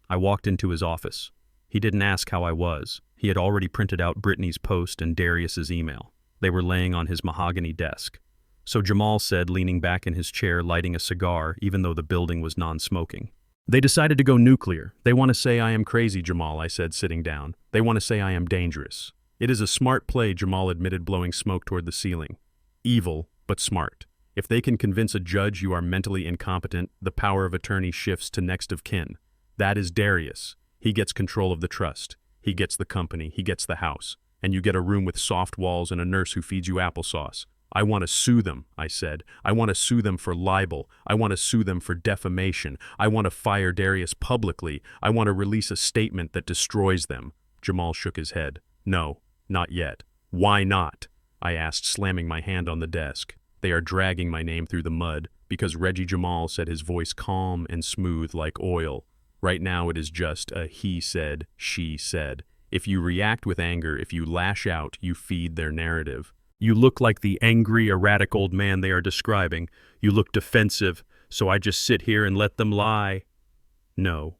I walked into his office. He didn't ask how I was. He had already printed out Brittany's post and Darius's email. They were laying on his mahogany desk. So Jamal said, leaning back in his chair, lighting a cigar, even though the building was non-smoking. They decided to go nuclear. They want to say I am crazy, Jamal, I said, sitting down. They want to say I am dangerous. It is a smart play, Jamal admitted, blowing smoke toward the ceiling. Evil, but smart. If they can convince a judge you are mentally incompetent, the power of attorney shifts to next of kin. That is Darius. He gets control of the trust. He gets the company. He gets the house. And you get a room with soft walls and a nurse who feeds you applesauce. I want to sue them, I said. I want to sue them for libel. I want to sue them for defamation. I want to fire Darius publicly. I want to release a statement that destroys them. Jamal shook his head. No, not yet. Why not? I asked, slamming my hand on the desk. They are dragging my name through the mud, because Reggie Jamal said, his voice calm and smooth like oil. Right now it is just a he said, she said. If you react with anger, if you lash out, you feed their narrative. You look like the angry, erratic old man they are describing. You look defensive, so I just sit here and let them lie. No.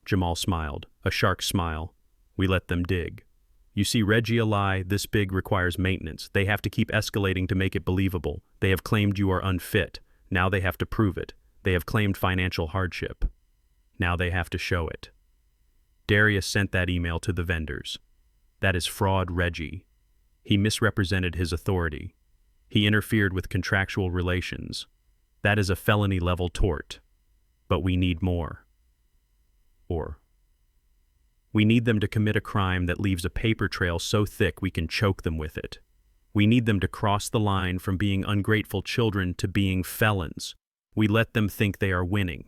Jamal smiled, a shark smile. We let them dig. You see, Reggie, a lie this big requires maintenance. They have to keep escalating to make it believable. They have claimed you are unfit. Now they have to prove it. They have claimed financial hardship. Now they have to show it. Darius sent that email to the vendors. That is fraud, Reggie. He misrepresented his authority. He interfered with contractual relations. That is a felony-level tort. But we need more. We need them to commit a crime that leaves a paper trail so thick we can choke them with it. We need them to cross the line from being ungrateful children to being felons. We let them think they are winning.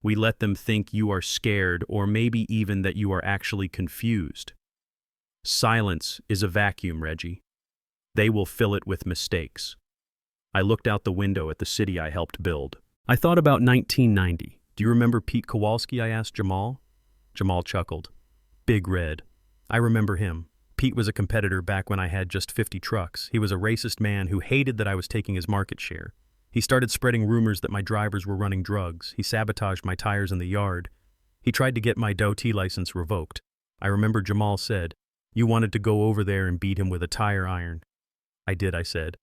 We let them think you are scared, or maybe even that you are actually confused. Silence is a vacuum, Reggie. They will fill it with mistakes. I looked out the window at the city I helped build. I thought about 1990. Do you remember Pete Kowalski? I asked Jamal. Jamal chuckled. Big Red. I remember him. Pete was a competitor back when I had just 50 trucks. He was a racist man who hated that I was taking his market share. He started spreading rumors that my drivers were running drugs. He sabotaged my tires in the yard. He tried to get my DOT license revoked. I remember Jamal said, "You wanted to go over there and beat him with a tire iron." I did, I said.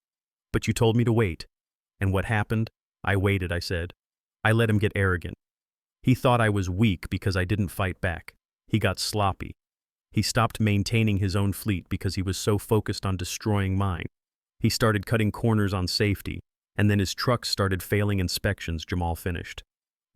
But you told me to wait. And what happened? I waited, I said. I let him get arrogant. He thought I was weak because I didn't fight back. He got sloppy. He stopped maintaining his own fleet because he was so focused on destroying mine. He started cutting corners on safety, and then his trucks started failing inspections, Jamal finished.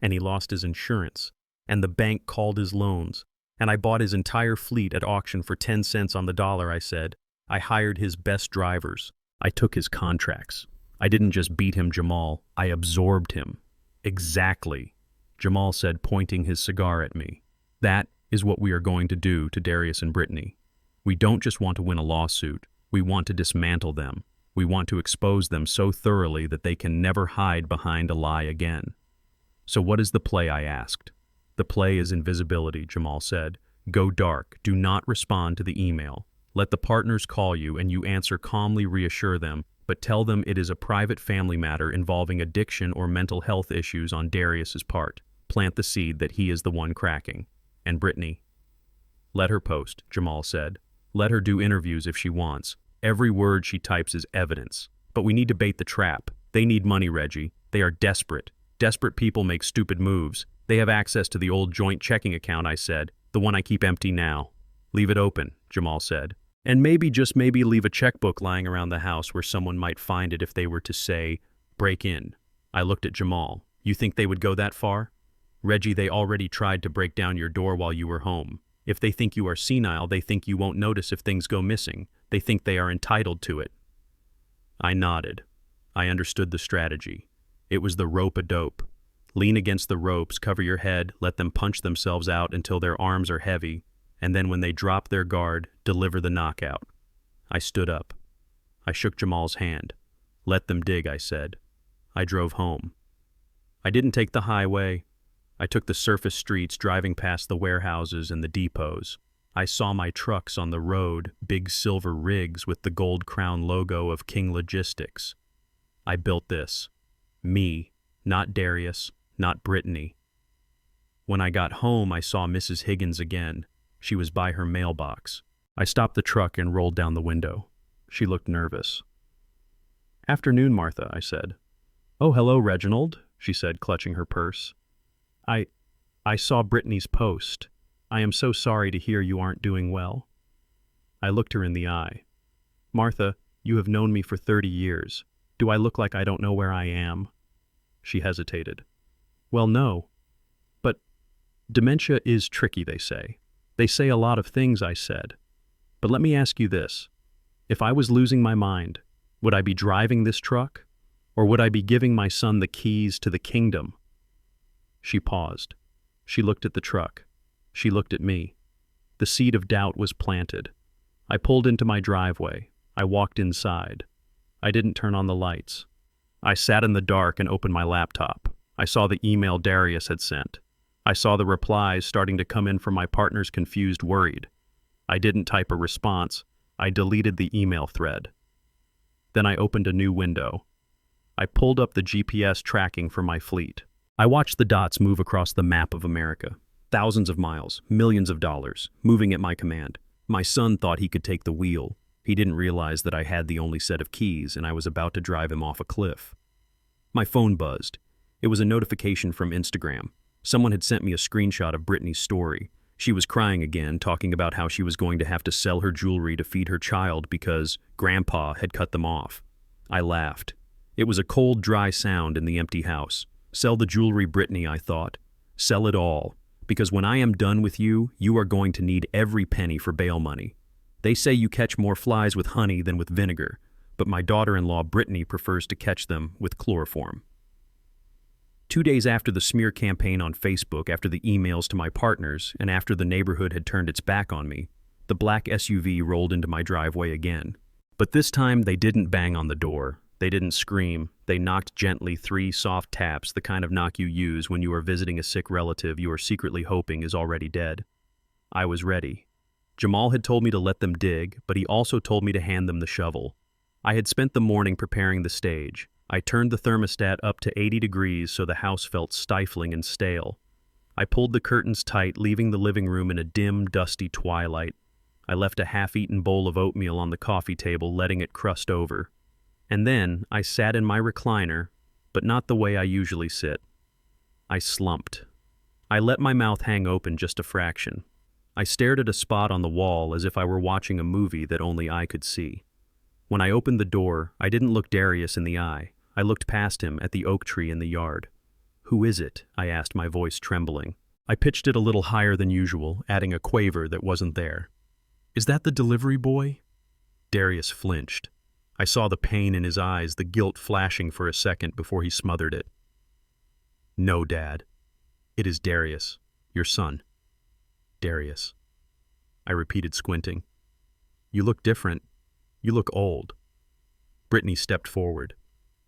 And he lost his insurance, and the bank called his loans, and I bought his entire fleet at auction for 10 cents on the dollar, I said. I hired his best drivers. I took his contracts. I didn't just beat him, Jamal. I absorbed him. Exactly, Jamal said, pointing his cigar at me. That is what we are going to do to Darius and Brittany. We don't just want to win a lawsuit. We want to dismantle them. We want to expose them so thoroughly that they can never hide behind a lie again. So what is the play, I asked. The play is invisibility, Jamal said. Go dark. Do not respond to the email. Let the partners call you and you answer calmly, reassure them, but tell them it is a private family matter involving addiction or mental health issues on Darius's part. Plant the seed that he is the one cracking. And Brittany. Let her post, Jamal said. Let her do interviews if she wants. Every word she types is evidence. But we need to bait the trap. They need money, Reggie. They are desperate. Desperate people make stupid moves. They have access to the old joint checking account, I said. The one I keep empty now. Leave it open, Jamal said. And maybe, just maybe, leave a checkbook lying around the house where someone might find it if they were to say, break in. I looked at Jamal. You think they would go that far? Reggie, they already tried to break down your door while you were home. If they think you are senile, they think you won't notice if things go missing. They think they are entitled to it. I nodded. I understood the strategy. It was the rope-a-dope. Lean against the ropes, cover your head, let them punch themselves out until their arms are heavy, and then when they drop their guard, deliver the knockout. I stood up. I shook Jamal's hand. Let them dig, I said. I drove home. I didn't take the highway. I took the surface streets, driving past the warehouses and the depots. I saw my trucks on the road, big silver rigs with the gold crown logo of King Logistics. I built this. Me, not Darius, not Brittany. When I got home, I saw Mrs. Higgins again. She was by her mailbox. I stopped the truck and rolled down the window. She looked nervous. "Afternoon, Martha," I said. "Oh, hello, Reginald," she said, clutching her purse. I I saw Brittany's post. I am so sorry to hear you aren't doing well." I looked her in the eye. "Martha, you have known me for 30 years. Do I look like I don't know where I am?" She hesitated. "Well, no. But dementia is tricky, they say. They say a lot of things," I said. "But let me ask you this. If I was losing my mind, would I be driving this truck? Or would I be giving my son the keys to the kingdom?" She paused. She looked at the truck. She looked at me. The seed of doubt was planted. I pulled into my driveway. I walked inside. I didn't turn on the lights. I sat in the dark and opened my laptop. I saw the email Darius had sent. I saw the replies starting to come in from my partner's confused worried. I didn't type a response. I deleted the email thread. Then I opened a new window. I pulled up the GPS tracking for my fleet. I watched the dots move across the map of America. Thousands of miles, millions of dollars, moving at my command. My son thought he could take the wheel. He didn't realize that I had the only set of keys and I was about to drive him off a cliff. My phone buzzed. It was a notification from Instagram. Someone had sent me a screenshot of Brittany's story. She was crying again, talking about how she was going to have to sell her jewelry to feed her child because Grandpa had cut them off. I laughed. It was a cold, dry sound in the empty house. Sell the jewelry, Brittany, I thought. Sell it all. Because when I am done with you, you are going to need every penny for bail money. They say you catch more flies with honey than with vinegar, but my daughter-in-law Brittany prefers to catch them with chloroform. 2 days after the smear campaign on Facebook, after the emails to my partners, and after the neighborhood had turned its back on me, the black SUV rolled into my driveway again. But this time they didn't bang on the door. They didn't scream. They knocked gently, 3 soft taps, the kind of knock you use when you are visiting a sick relative you are secretly hoping is already dead. I was ready. Jamal had told me to let them dig, but he also told me to hand them the shovel. I had spent the morning preparing the stage. I turned the thermostat up to 80 degrees so the house felt stifling and stale. I pulled the curtains tight, leaving the living room in a dim, dusty twilight. I left a half-eaten bowl of oatmeal on the coffee table, letting it crust over. And then I sat in my recliner, but not the way I usually sit. I slumped. I let my mouth hang open just a fraction. I stared at a spot on the wall as if I were watching a movie that only I could see. When I opened the door, I didn't look Darius in the eye. I looked past him at the oak tree in the yard. "Who is it?" I asked, my voice trembling. I pitched it a little higher than usual, adding a quaver that wasn't there. "Is that the delivery boy?" Darius flinched. I saw the pain in his eyes, the guilt flashing for a second before he smothered it. "No, Dad. It is Darius, your son." "Darius," I repeated, squinting. "You look different. You look old." Brittany stepped forward.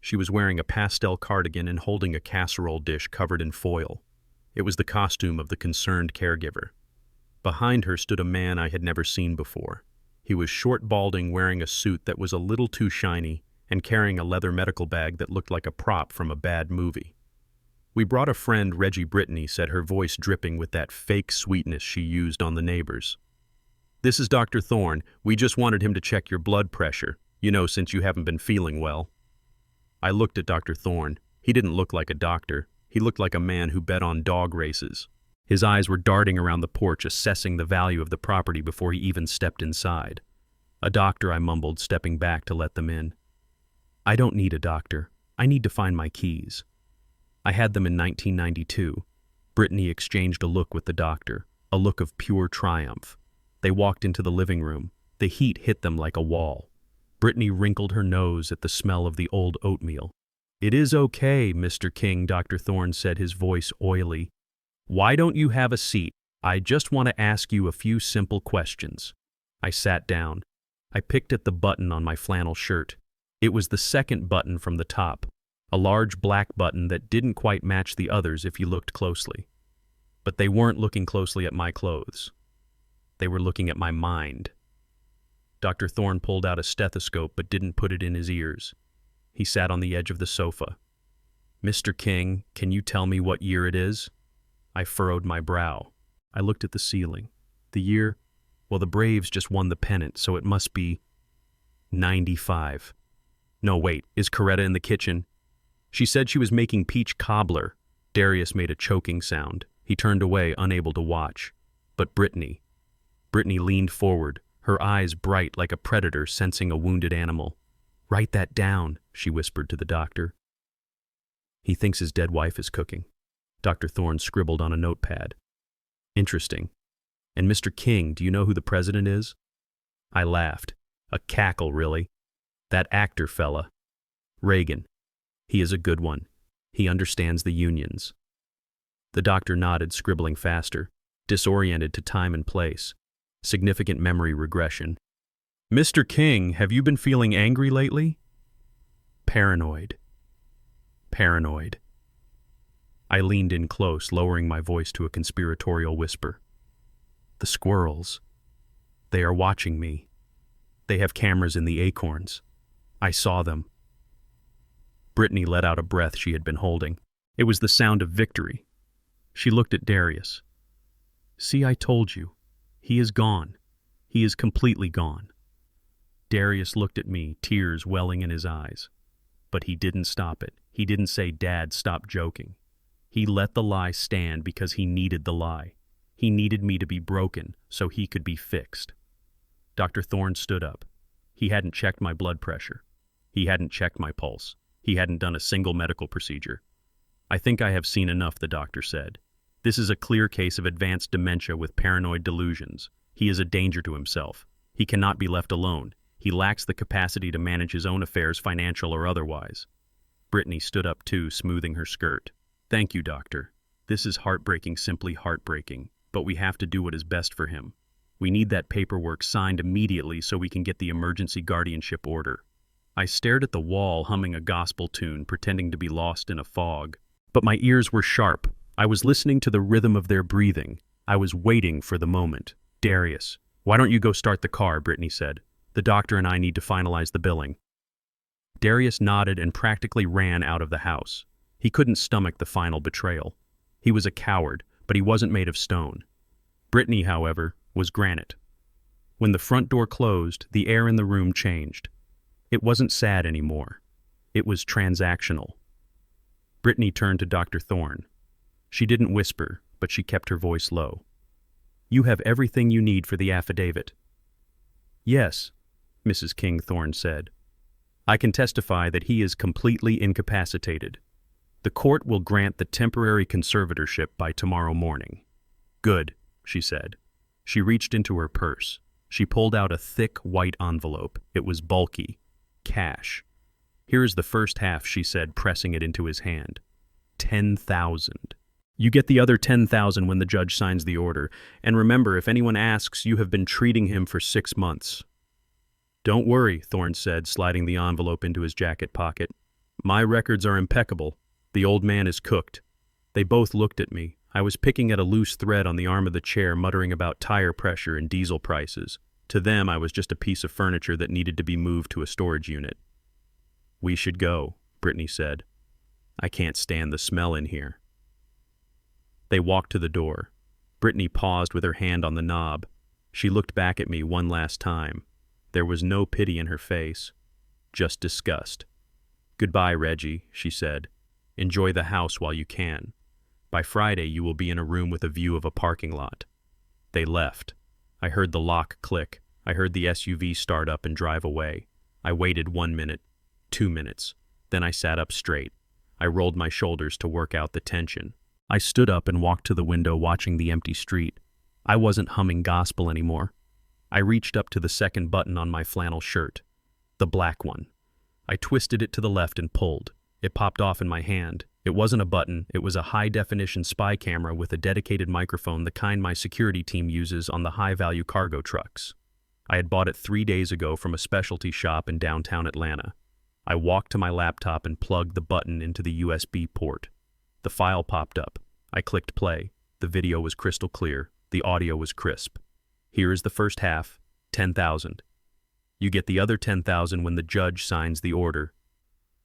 She was wearing a pastel cardigan and holding a casserole dish covered in foil. It was the costume of the concerned caregiver. Behind her stood a man I had never seen before. He was short, balding, wearing a suit that was a little too shiny, and carrying a leather medical bag that looked like a prop from a bad movie. "We brought a friend, Reggie," Brittany said, her voice dripping with that fake sweetness she used on the neighbors. "This is Dr. Thorne. We just wanted him to check your blood pressure, since you haven't been feeling well." I looked at Dr. Thorne. He didn't look like a doctor. He looked like a man who bet on dog races. His eyes were darting around the porch, assessing the value of the property before he even stepped inside. "A doctor," I mumbled, stepping back to let them in. "I don't need a doctor. I need to find my keys." I had them in 1992. Brittany exchanged a look with the doctor, a look of pure triumph. They walked into the living room. The heat hit them like a wall. Brittany wrinkled her nose at the smell of the old oatmeal. "It is okay, Mr. King," Dr. Thorne said, his voice oily. "Why don't you have a seat? I just want to ask you a few simple questions." I sat down. I picked at the button on my flannel shirt. It was the second button from the top, a large black button that didn't quite match the others if you looked closely. But they weren't looking closely at my clothes. They were looking at my mind. Dr. Thorne pulled out a stethoscope but didn't put it in his ears. He sat on the edge of the sofa. "Mr. King, can you tell me what year it is?" I furrowed my brow. I looked at the ceiling. The year? Well, the Braves just won the pennant, so it must be 95. No, wait, is Coretta in the kitchen? She said she was making peach cobbler. Darius made a choking sound. He turned away, unable to watch. But Brittany. Brittany leaned forward, her eyes bright like a predator sensing a wounded animal. Write that down, she whispered to the doctor. He thinks his dead wife is cooking. Dr. Thorne scribbled on a notepad. Interesting. And Mr. King, do you know who the president is? I laughed. A cackle, really. That actor fella. Reagan. He is a good one. He understands the unions. The doctor nodded, scribbling faster, disoriented to time and place. Significant memory regression. Mr. King, have you been feeling angry lately? Paranoid. Paranoid. I leaned in close, lowering my voice to a conspiratorial whisper. The squirrels. They are watching me. They have cameras in the acorns. I saw them. Brittany let out a breath she had been holding. It was the sound of victory. She looked at Darius. See, I told you. He is gone. He is completely gone. Darius looked at me, tears welling in his eyes. But he didn't stop it. He didn't say, Dad, stop joking. He let the lie stand because he needed the lie. He needed me to be broken so he could be fixed. Dr. Thorne stood up. He hadn't checked my blood pressure. He hadn't checked my pulse. He hadn't done a single medical procedure. I think I have seen enough, the doctor said. This is a clear case of advanced dementia with paranoid delusions. He is a danger to himself. He cannot be left alone. He lacks the capacity to manage his own affairs, financial or otherwise. Brittany stood up too, smoothing her skirt. Thank you, doctor. This is heartbreaking, simply heartbreaking. But we have to do what is best for him. We need that paperwork signed immediately so we can get the emergency guardianship order. I stared at the wall, humming a gospel tune, pretending to be lost in a fog. But my ears were sharp. I was listening to the rhythm of their breathing. I was waiting for the moment. Darius, why don't you go start the car, Brittany said. The doctor and I need to finalize the billing. Darius nodded and practically ran out of the house. He couldn't stomach the final betrayal. He was a coward, but he wasn't made of stone. Brittany, however, was granite. When the front door closed, the air in the room changed. It wasn't sad anymore. It was transactional. Brittany turned to Dr. Thorne. She didn't whisper, but she kept her voice low. You have everything you need for the affidavit. Yes, Mrs. King Thorne said. I can testify that he is completely incapacitated. The court will grant the temporary conservatorship by tomorrow morning. Good, she said. She reached into her purse. She pulled out a thick white envelope. It was bulky. Cash. Here is the first half, she said, pressing it into his hand. 10,000. You get the other 10,000 when the judge signs the order. And remember, if anyone asks, you have been treating him for 6 months. Don't worry, Thorne said, sliding the envelope into his jacket pocket. My records are impeccable. The old man is cooked. They both looked at me. I was picking at a loose thread on the arm of the chair, muttering about tire pressure and diesel prices. To them, I was just a piece of furniture that needed to be moved to a storage unit. We should go, Brittany said. I can't stand the smell in here. They walked to the door. Brittany paused with her hand on the knob. She looked back at me one last time. There was no pity in her face, just disgust. Goodbye, Reggie, she said. Enjoy the house while you can. By Friday, you will be in a room with a view of a parking lot. They left. I heard the lock click. I heard the SUV start up and drive away. I waited 1 minute, 2 minutes. Then I sat up straight. I rolled my shoulders to work out the tension. I stood up and walked to the window, watching the empty street. I wasn't humming gospel anymore. I reached up to the second button on my flannel shirt, the black one. I twisted it to the left and pulled. It popped off in my hand. It wasn't a button, it was a high-definition spy camera with a dedicated microphone, the kind my security team uses on the high-value cargo trucks. I had bought it 3 days ago from a specialty shop in downtown Atlanta. I walked to my laptop and plugged the button into the USB port. The file popped up. I clicked play. The video was crystal clear. The audio was crisp. Here is the first half, 10,000. You get the other 10,000 when the judge signs the order.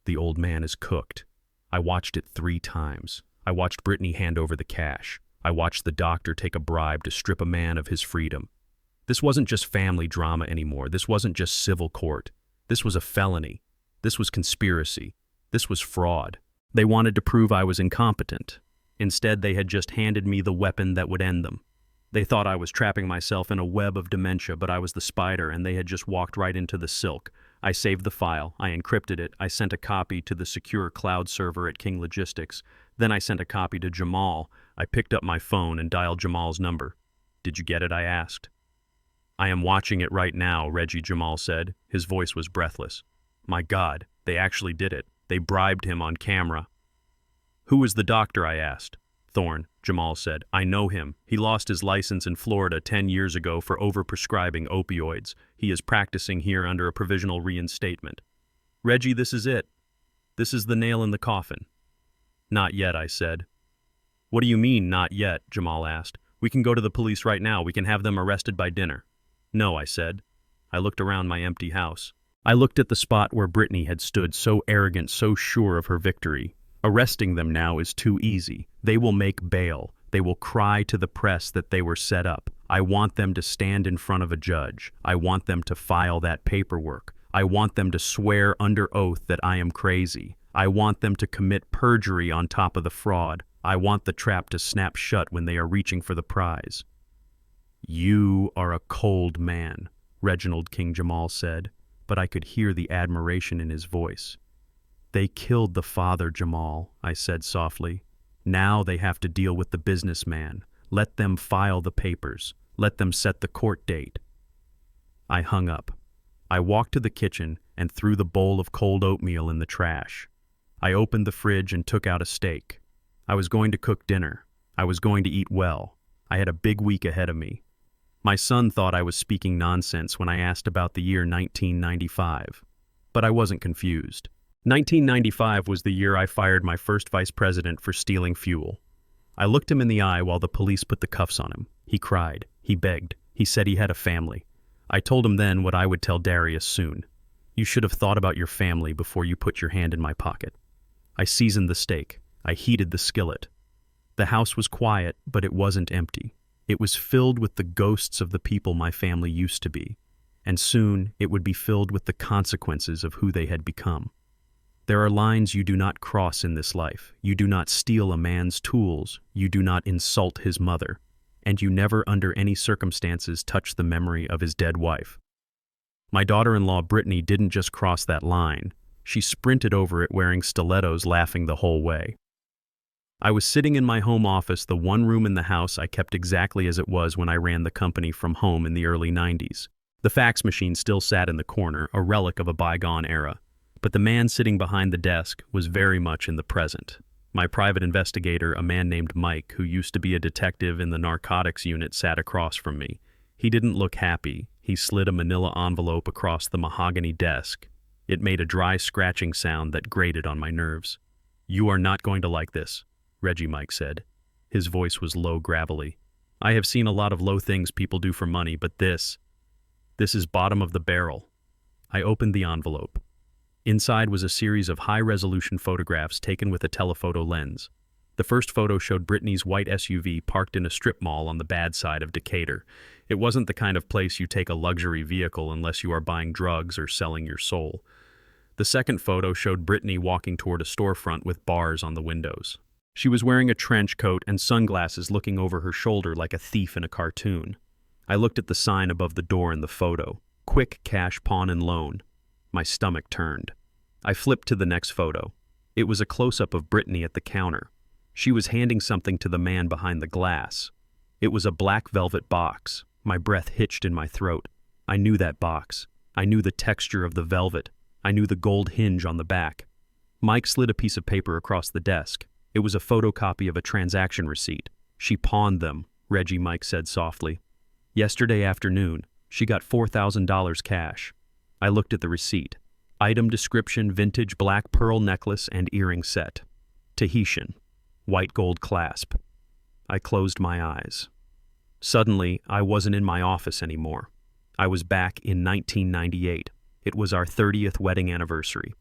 The old man is cooked. I watched it 3 times. I watched Brittany hand over the cash. I watched the doctor take a bribe to strip a man of his freedom. This wasn't just family drama anymore. This wasn't just civil court. This was a felony. This was conspiracy. This was fraud. They wanted to prove I was incompetent. Instead, they had just handed me the weapon that would end them. They thought I was trapping myself in a web of dementia, but I was the spider, and they had just walked right into the silk. I saved the file. I encrypted it. I sent a copy to the secure cloud server at King Logistics. Then I sent a copy to Jamal. I picked up my phone and dialed Jamal's number. "Did you get it?" I asked. "I am watching it right now," Reggie Jamal said. His voice was breathless. "My God, they actually did it. They bribed him on camera." "Who is the doctor?" I asked. "Thorne," Jamal said. "I know him. He lost his license in Florida 10 years ago for overprescribing opioids. He is practicing here under a provisional reinstatement." "Reggie, this is it. This is the nail in the coffin." "Not yet," I said. "What do you mean, not yet?" Jamal asked. "We can go to the police right now. We can have them arrested by dinner." "No," I said. I looked around my empty house. I looked at the spot where Brittany had stood, so arrogant, so sure of her victory. Arresting them now is too easy. They will make bail. They will cry to the press that they were set up. I want them to stand in front of a judge. I want them to file that paperwork. I want them to swear under oath that I am crazy. I want them to commit perjury on top of the fraud. I want the trap to snap shut when they are reaching for the prize. "You are a cold man," Reginald King Jamal said, but I could hear the admiration in his voice. "They killed the father, Jamal," I said softly. "Now they have to deal with the businessman. Let them file the papers. Let them set the court date." I hung up. I walked to the kitchen and threw the bowl of cold oatmeal in the trash. I opened the fridge and took out a steak. I was going to cook dinner. I was going to eat well. I had a big week ahead of me. My son thought I was speaking nonsense when I asked about the year 1995. But I wasn't confused. 1995 was the year I fired my first vice president for stealing fuel. I looked him in the eye while the police put the cuffs on him. He cried. He begged. He said he had a family. I told him then what I would tell Darius soon. "You should have thought about your family before you put your hand in my pocket." I seasoned the steak. I heated the skillet. The house was quiet, but it wasn't empty. It was filled with the ghosts of the people my family used to be, and soon it would be filled with the consequences of who they had become. There are lines you do not cross in this life. You do not steal a man's tools. You do not insult his mother. And you never under any circumstances touch the memory of his dead wife. My daughter-in-law Brittany didn't just cross that line. She sprinted over it wearing stilettos, laughing the whole way. I was sitting in my home office, the one room in the house I kept exactly as it was when I ran the company from home in the early 90s. The fax machine still sat in the corner, a relic of a bygone era. But the man sitting behind the desk was very much in the present. My private investigator, a man named Mike, who used to be a detective in the narcotics unit, sat across from me. He didn't look happy. He slid a manila envelope across the mahogany desk. It made a dry scratching sound that grated on my nerves. "You are not going to like this," Reggie Mike said. His voice was low, gravelly. "I have seen a lot of low things people do for money, but this is bottom of the barrel." I opened the envelope. Inside was a series of high-resolution photographs taken with a telephoto lens. The first photo showed Brittany's white SUV parked in a strip mall on the bad side of Decatur. It wasn't the kind of place you take a luxury vehicle unless you are buying drugs or selling your soul. The second photo showed Brittany walking toward a storefront with bars on the windows. She was wearing a trench coat and sunglasses, looking over her shoulder like a thief in a cartoon. I looked at the sign above the door in the photo. Quick Cash Pawn and Loan. My stomach turned. I flipped to the next photo. It was a close-up of Brittany at the counter. She was handing something to the man behind the glass. It was a black velvet box. My breath hitched in my throat. I knew that box. I knew the texture of the velvet. I knew the gold hinge on the back. Mike slid a piece of paper across the desk. It was a photocopy of a transaction receipt. "She pawned them," Reggie Mike said softly. "Yesterday afternoon, she got $4,000 cash." I looked at the receipt. Item description: vintage black pearl necklace and earring set. Tahitian. White gold clasp. I closed my eyes. Suddenly, I wasn't in my office anymore. I was back in 1998. It was our 30th wedding anniversary.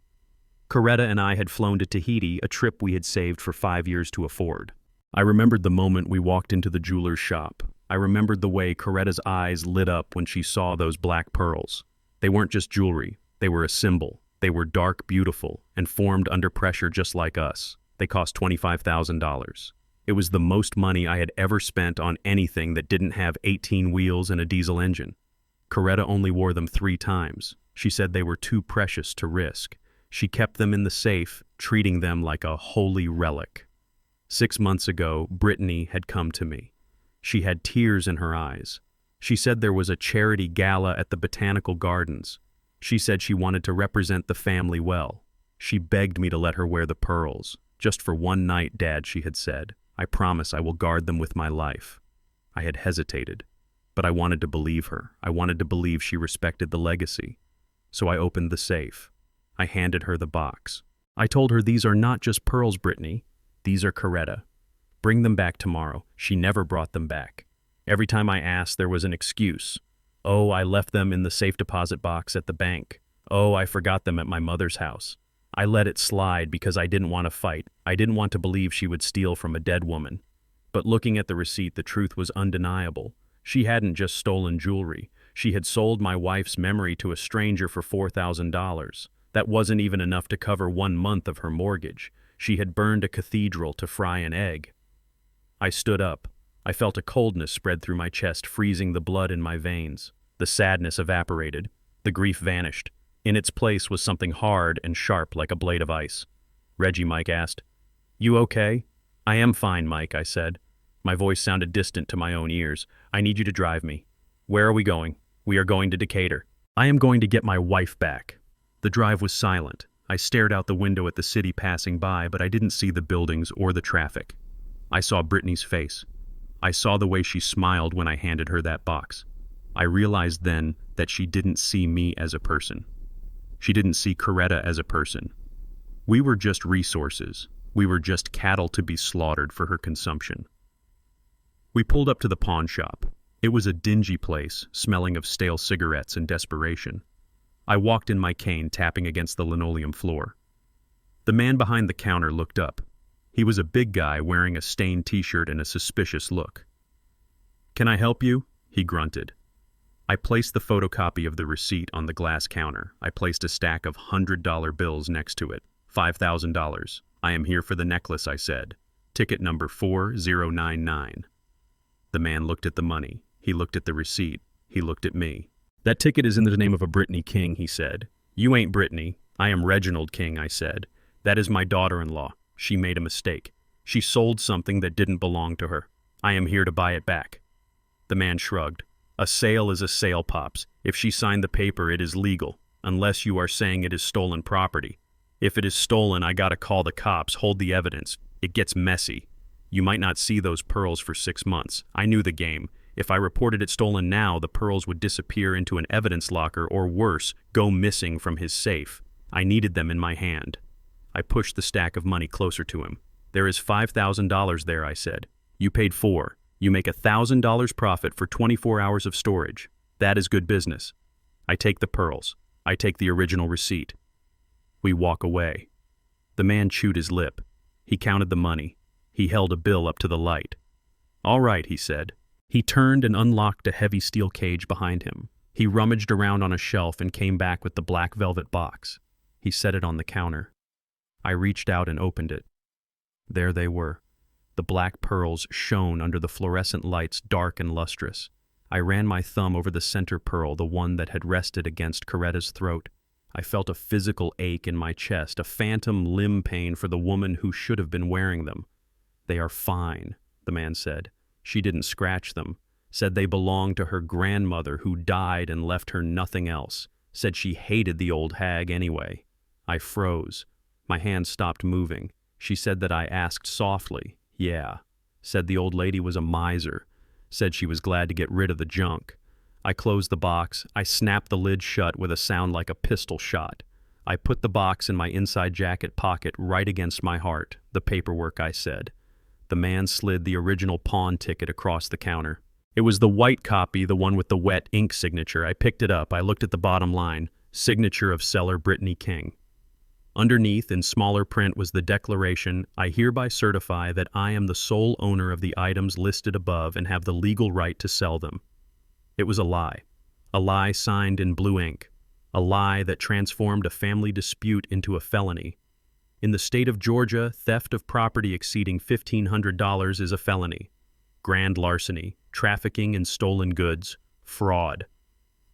Coretta and I had flown to Tahiti, a trip we had saved for 5 years to afford. I remembered the moment we walked into the jeweler's shop. I remembered the way Coretta's eyes lit up when she saw those black pearls. They weren't just jewelry. They were a symbol. They were dark, beautiful, and formed under pressure just like us. They cost $25,000. It was the most money I had ever spent on anything that didn't have 18 wheels and a diesel engine. Coretta only wore them 3 times. She said they were too precious to risk. She kept them in the safe, treating them like a holy relic. 6 months ago, Brittany had come to me. She had tears in her eyes. She said there was a charity gala at the Botanical Gardens. She said she wanted to represent the family well. She begged me to let her wear the pearls. Just for one night, Dad, she had said. I promise I will guard them with my life. I had hesitated, but I wanted to believe her. I wanted to believe she respected the legacy. So I opened the safe. I handed her the box. I told her, these are not just pearls, Brittany. These are Coretta. Bring them back tomorrow. She never brought them back. Every time I asked, there was an excuse. Oh, I left them in the safe deposit box at the bank. Oh, I forgot them at my mother's house. I let it slide because I didn't want to fight. I didn't want to believe she would steal from a dead woman. But looking at the receipt, the truth was undeniable. She hadn't just stolen jewelry. She had sold my wife's memory to a stranger for $4,000. That wasn't even enough to cover 1 month of her mortgage. She had burned a cathedral to fry an egg. I stood up. I felt a coldness spread through my chest, freezing the blood in my veins. The sadness evaporated. The grief vanished. In its place was something hard and sharp like a blade of ice. Reggie, Mike asked. You okay? I am fine, Mike, I said. My voice sounded distant to my own ears. I need you to drive me. Where are we going? We are going to Decatur. I am going to get my wife back. The drive was silent. I stared out the window at the city passing by, but I didn't see the buildings or the traffic. I saw Brittany's face. I saw the way she smiled when I handed her that box. I realized then that she didn't see me as a person. She didn't see Coretta as a person. We were just resources. We were just cattle to be slaughtered for her consumption. We pulled up to the pawn shop. It was a dingy place, smelling of stale cigarettes and desperation. I walked in my cane, tapping against the linoleum floor. The man behind the counter looked up. He was a big guy wearing a stained t-shirt and a suspicious look. Can I help you? He grunted. I placed the photocopy of the receipt on the glass counter. I placed a stack of $100 bills next to it. $5,000. I am here for the necklace, I said. Ticket number 4099. The man looked at the money. He looked at the receipt. He looked at me. That ticket is in the name of a Brittany King, he said. You ain't Brittany. I am Reginald King, I said. That is my daughter-in-law. She made a mistake. She sold something that didn't belong to her. I am here to buy it back. The man shrugged. A sale is a sale, Pops. If she signed the paper, it is legal, unless you are saying it is stolen property. If it is stolen, I gotta call the cops, hold the evidence. It gets messy. You might not see those pearls for 6 months. I knew the game. If I reported it stolen now, the pearls would disappear into an evidence locker or worse, go missing from his safe. I needed them in my hand. I pushed the stack of money closer to him. There is $5,000 there, I said. You paid $4,000. You make $1,000 profit for 24 hours of storage. That is good business. I take the pearls. I take the original receipt. We walk away. The man chewed his lip. He counted the money. He held a bill up to the light. All right, he said. He turned and unlocked a heavy steel cage behind him. He rummaged around on a shelf and came back with the black velvet box. He set it on the counter. I reached out and opened it. There they were. The black pearls shone under the fluorescent lights, dark and lustrous. I ran my thumb over the center pearl, the one that had rested against Coretta's throat. I felt a physical ache in my chest, a phantom limb pain for the woman who should have been wearing them. They are fine, the man said. She didn't scratch them. Said they belonged to her grandmother who died and left her nothing else. Said she hated the old hag anyway. I froze. My hand stopped moving. She said that I asked softly. Yeah. Said the old lady was a miser. Said she was glad to get rid of the junk. I closed the box. I snapped the lid shut with a sound like a pistol shot. I put the box in my inside jacket pocket right against my heart. The paperwork, I said. The man slid the original pawn ticket across the counter. It was the white copy, the one with the wet ink signature. I picked it up. I looked at the bottom line. Signature of seller Brittany King. Underneath, in smaller print, was the declaration, I hereby certify that I am the sole owner of the items listed above and have the legal right to sell them. It was a lie signed in blue ink, a lie that transformed a family dispute into a felony. In the state of Georgia, theft of property exceeding $1,500 is a felony. Grand larceny, trafficking in stolen goods, fraud.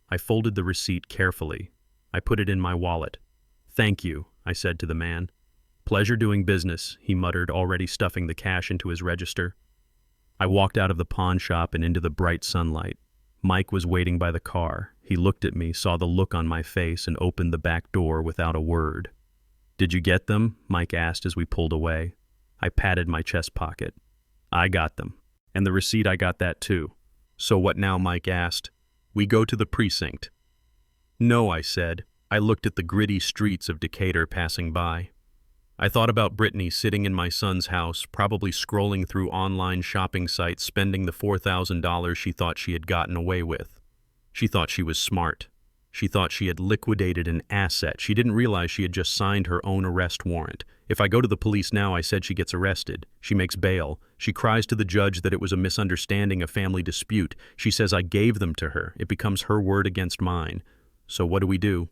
I folded the receipt carefully. I put it in my wallet. "Thank you," I said to the man. "Pleasure doing business," he muttered, already stuffing the cash into his register. I walked out of the pawn shop and into the bright sunlight. Mike was waiting by the car. He looked at me, saw the look on my face, and opened the back door without a word. "Did you get them?" Mike asked as we pulled away. I patted my chest pocket. "I got them. And the receipt, I got that too." "So what now?" Mike asked. "We go to the precinct." "No," I said. I looked at the gritty streets of Decatur passing by. I thought about Brittany sitting in my son's house, probably scrolling through online shopping sites, spending the $4,000 she thought she had gotten away with. She thought she was smart. She thought she had liquidated an asset. She didn't realize she had just signed her own arrest warrant. If I go to the police now, I said, she gets arrested. She makes bail. She cries to the judge that it was a misunderstanding, a family dispute. She says I gave them to her. It becomes her word against mine. So what do?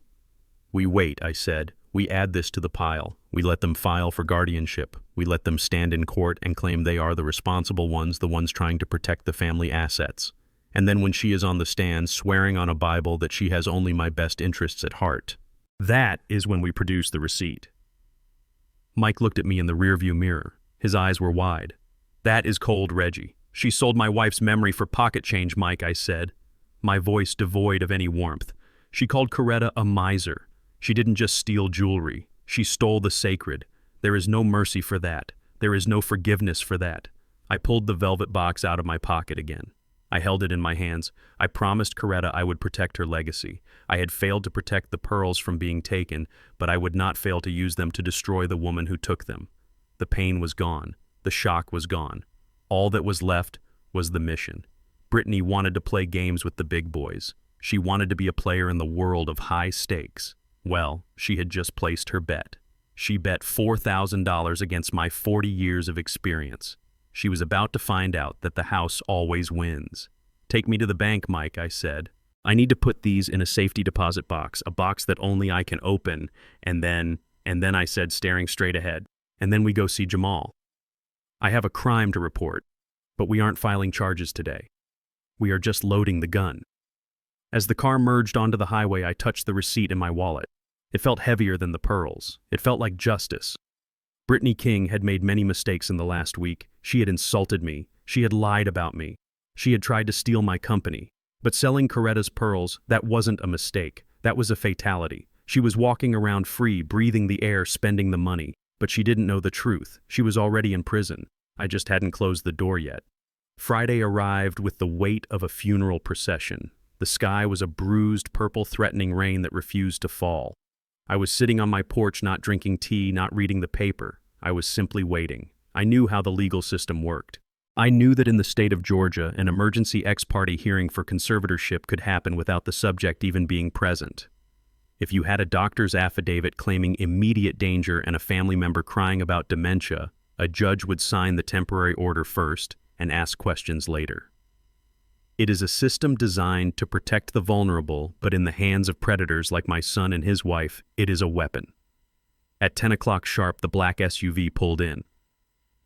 "We wait," I said. "We add this to the pile. We let them file for guardianship. We let them stand in court and claim they are the responsible ones, the ones trying to protect the family assets. And then when she is on the stand, swearing on a Bible that she has only my best interests at heart, that is when we produce the receipt." Mike looked at me in the rearview mirror. His eyes were wide. "That is cold, Reggie. She sold my wife's memory for pocket change, Mike," I said, my voice devoid of any warmth. "She called Coretta a miser. She didn't just steal jewelry. She stole the sacred. There is no mercy for that. There is no forgiveness for that." I pulled the velvet box out of my pocket again. I held it in my hands. I promised Coretta I would protect her legacy. I had failed to protect the pearls from being taken, but I would not fail to use them to destroy the woman who took them. The pain was gone. The shock was gone. All that was left was the mission. Brittany wanted to play games with the big boys. She wanted to be a player in the world of high stakes. Well, she had just placed her bet. She bet $4,000 against my 40 years of experience. She was about to find out that the house always wins. "Take me to the bank, Mike," I said. "I need to put these in a safety deposit box, a box that only I can open, and then I said, staring straight ahead, "And then we go see Jamal. I have a crime to report, but we aren't filing charges today. We are just loading the gun." As the car merged onto the highway, I touched the receipt in my wallet. It felt heavier than the pearls. It felt like justice. Brittany King had made many mistakes in the last week. She had insulted me. She had lied about me. She had tried to steal my company. But selling Coretta's pearls, that wasn't a mistake. That was a fatality. She was walking around free, breathing the air, spending the money. But she didn't know the truth. She was already in prison. I just hadn't closed the door yet. Friday arrived with the weight of a funeral procession. The sky was a bruised, purple, threatening rain that refused to fall. I was sitting on my porch, not drinking tea, not reading the paper. I was simply waiting. I knew how the legal system worked. I knew that in the state of Georgia, an emergency ex-parte hearing for conservatorship could happen without the subject even being present. If you had a doctor's affidavit claiming immediate danger and a family member crying about dementia, a judge would sign the temporary order first and ask questions later. It is a system designed to protect the vulnerable, but in the hands of predators like my son and his wife, it is a weapon. At 10 o'clock sharp, the black SUV pulled in.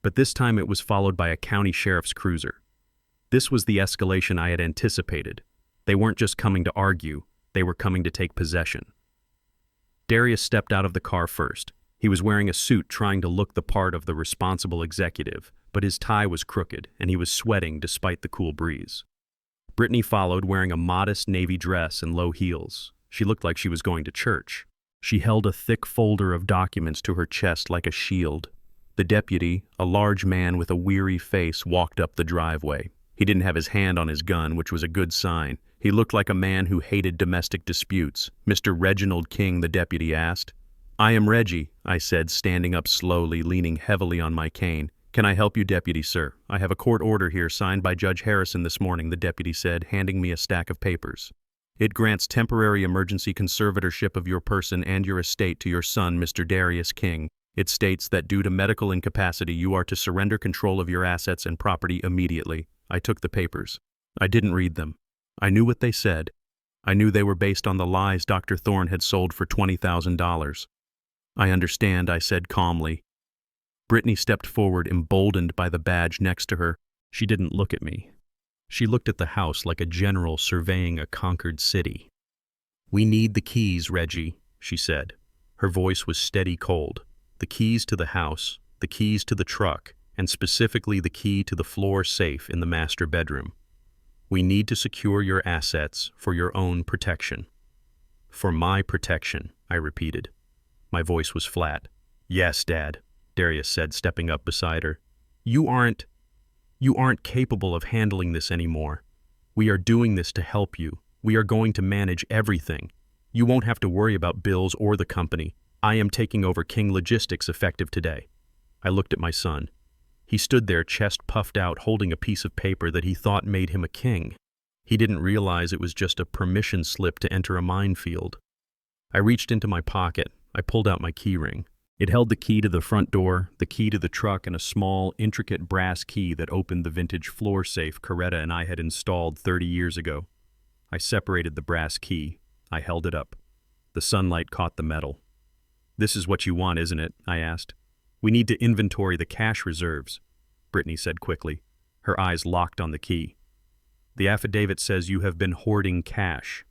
But this time it was followed by a county sheriff's cruiser. This was the escalation I had anticipated. They weren't just coming to argue, they were coming to take possession. Darius stepped out of the car first. He was wearing a suit, trying to look the part of the responsible executive, but his tie was crooked and he was sweating despite the cool breeze. Brittany followed, wearing a modest navy dress and low heels. She looked like she was going to church. She held a thick folder of documents to her chest like a shield. The deputy, a large man with a weary face, walked up the driveway. He didn't have his hand on his gun, which was a good sign. He looked like a man who hated domestic disputes. "Mr. Reginald King," the deputy asked. "I am Reggie," I said, standing up slowly, leaning heavily on my cane. "Can I help you, deputy, sir? I have a court order here signed by Judge Harrison this morning," the deputy said, handing me a stack of papers. "It grants temporary emergency conservatorship of your person and your estate to your son, Mr. Darius King. It states that due to medical incapacity, you are to surrender control of your assets and property immediately." I took the papers. I didn't read them. I knew what they said. I knew they were based on the lies Dr. Thorne had sold for $20,000. I understand, I said calmly. Brittany stepped forward, emboldened by the badge next to her. She didn't look at me. She looked at the house like a general surveying a conquered city. "We need the keys, Reggie," she said. Her voice was steady cold. "The keys to the house, the keys to the truck, and specifically the key to the floor safe in the master bedroom. We need to secure your assets for your own protection." "For my protection," I repeated. My voice was flat. "Yes, Dad," Darius said, stepping up beside her. You aren't capable of handling this anymore. We are doing this to help you. We are going to manage everything. You won't have to worry about bills or the company. I am taking over King Logistics effective today." I looked at my son. He stood there, chest puffed out, holding a piece of paper that he thought made him a king. He didn't realize it was just a permission slip to enter a minefield. I reached into my pocket. I pulled out my key ring. It held the key to the front door, the key to the truck, and a small, intricate brass key that opened the vintage floor safe Coretta and I had installed 30 years ago. I separated the brass key. I held it up. The sunlight caught the metal. "This is what you want, isn't it?" I asked. "We need to inventory the cash reserves," Brittany said quickly. Her eyes locked on the key. "The affidavit says you have been hoarding cash.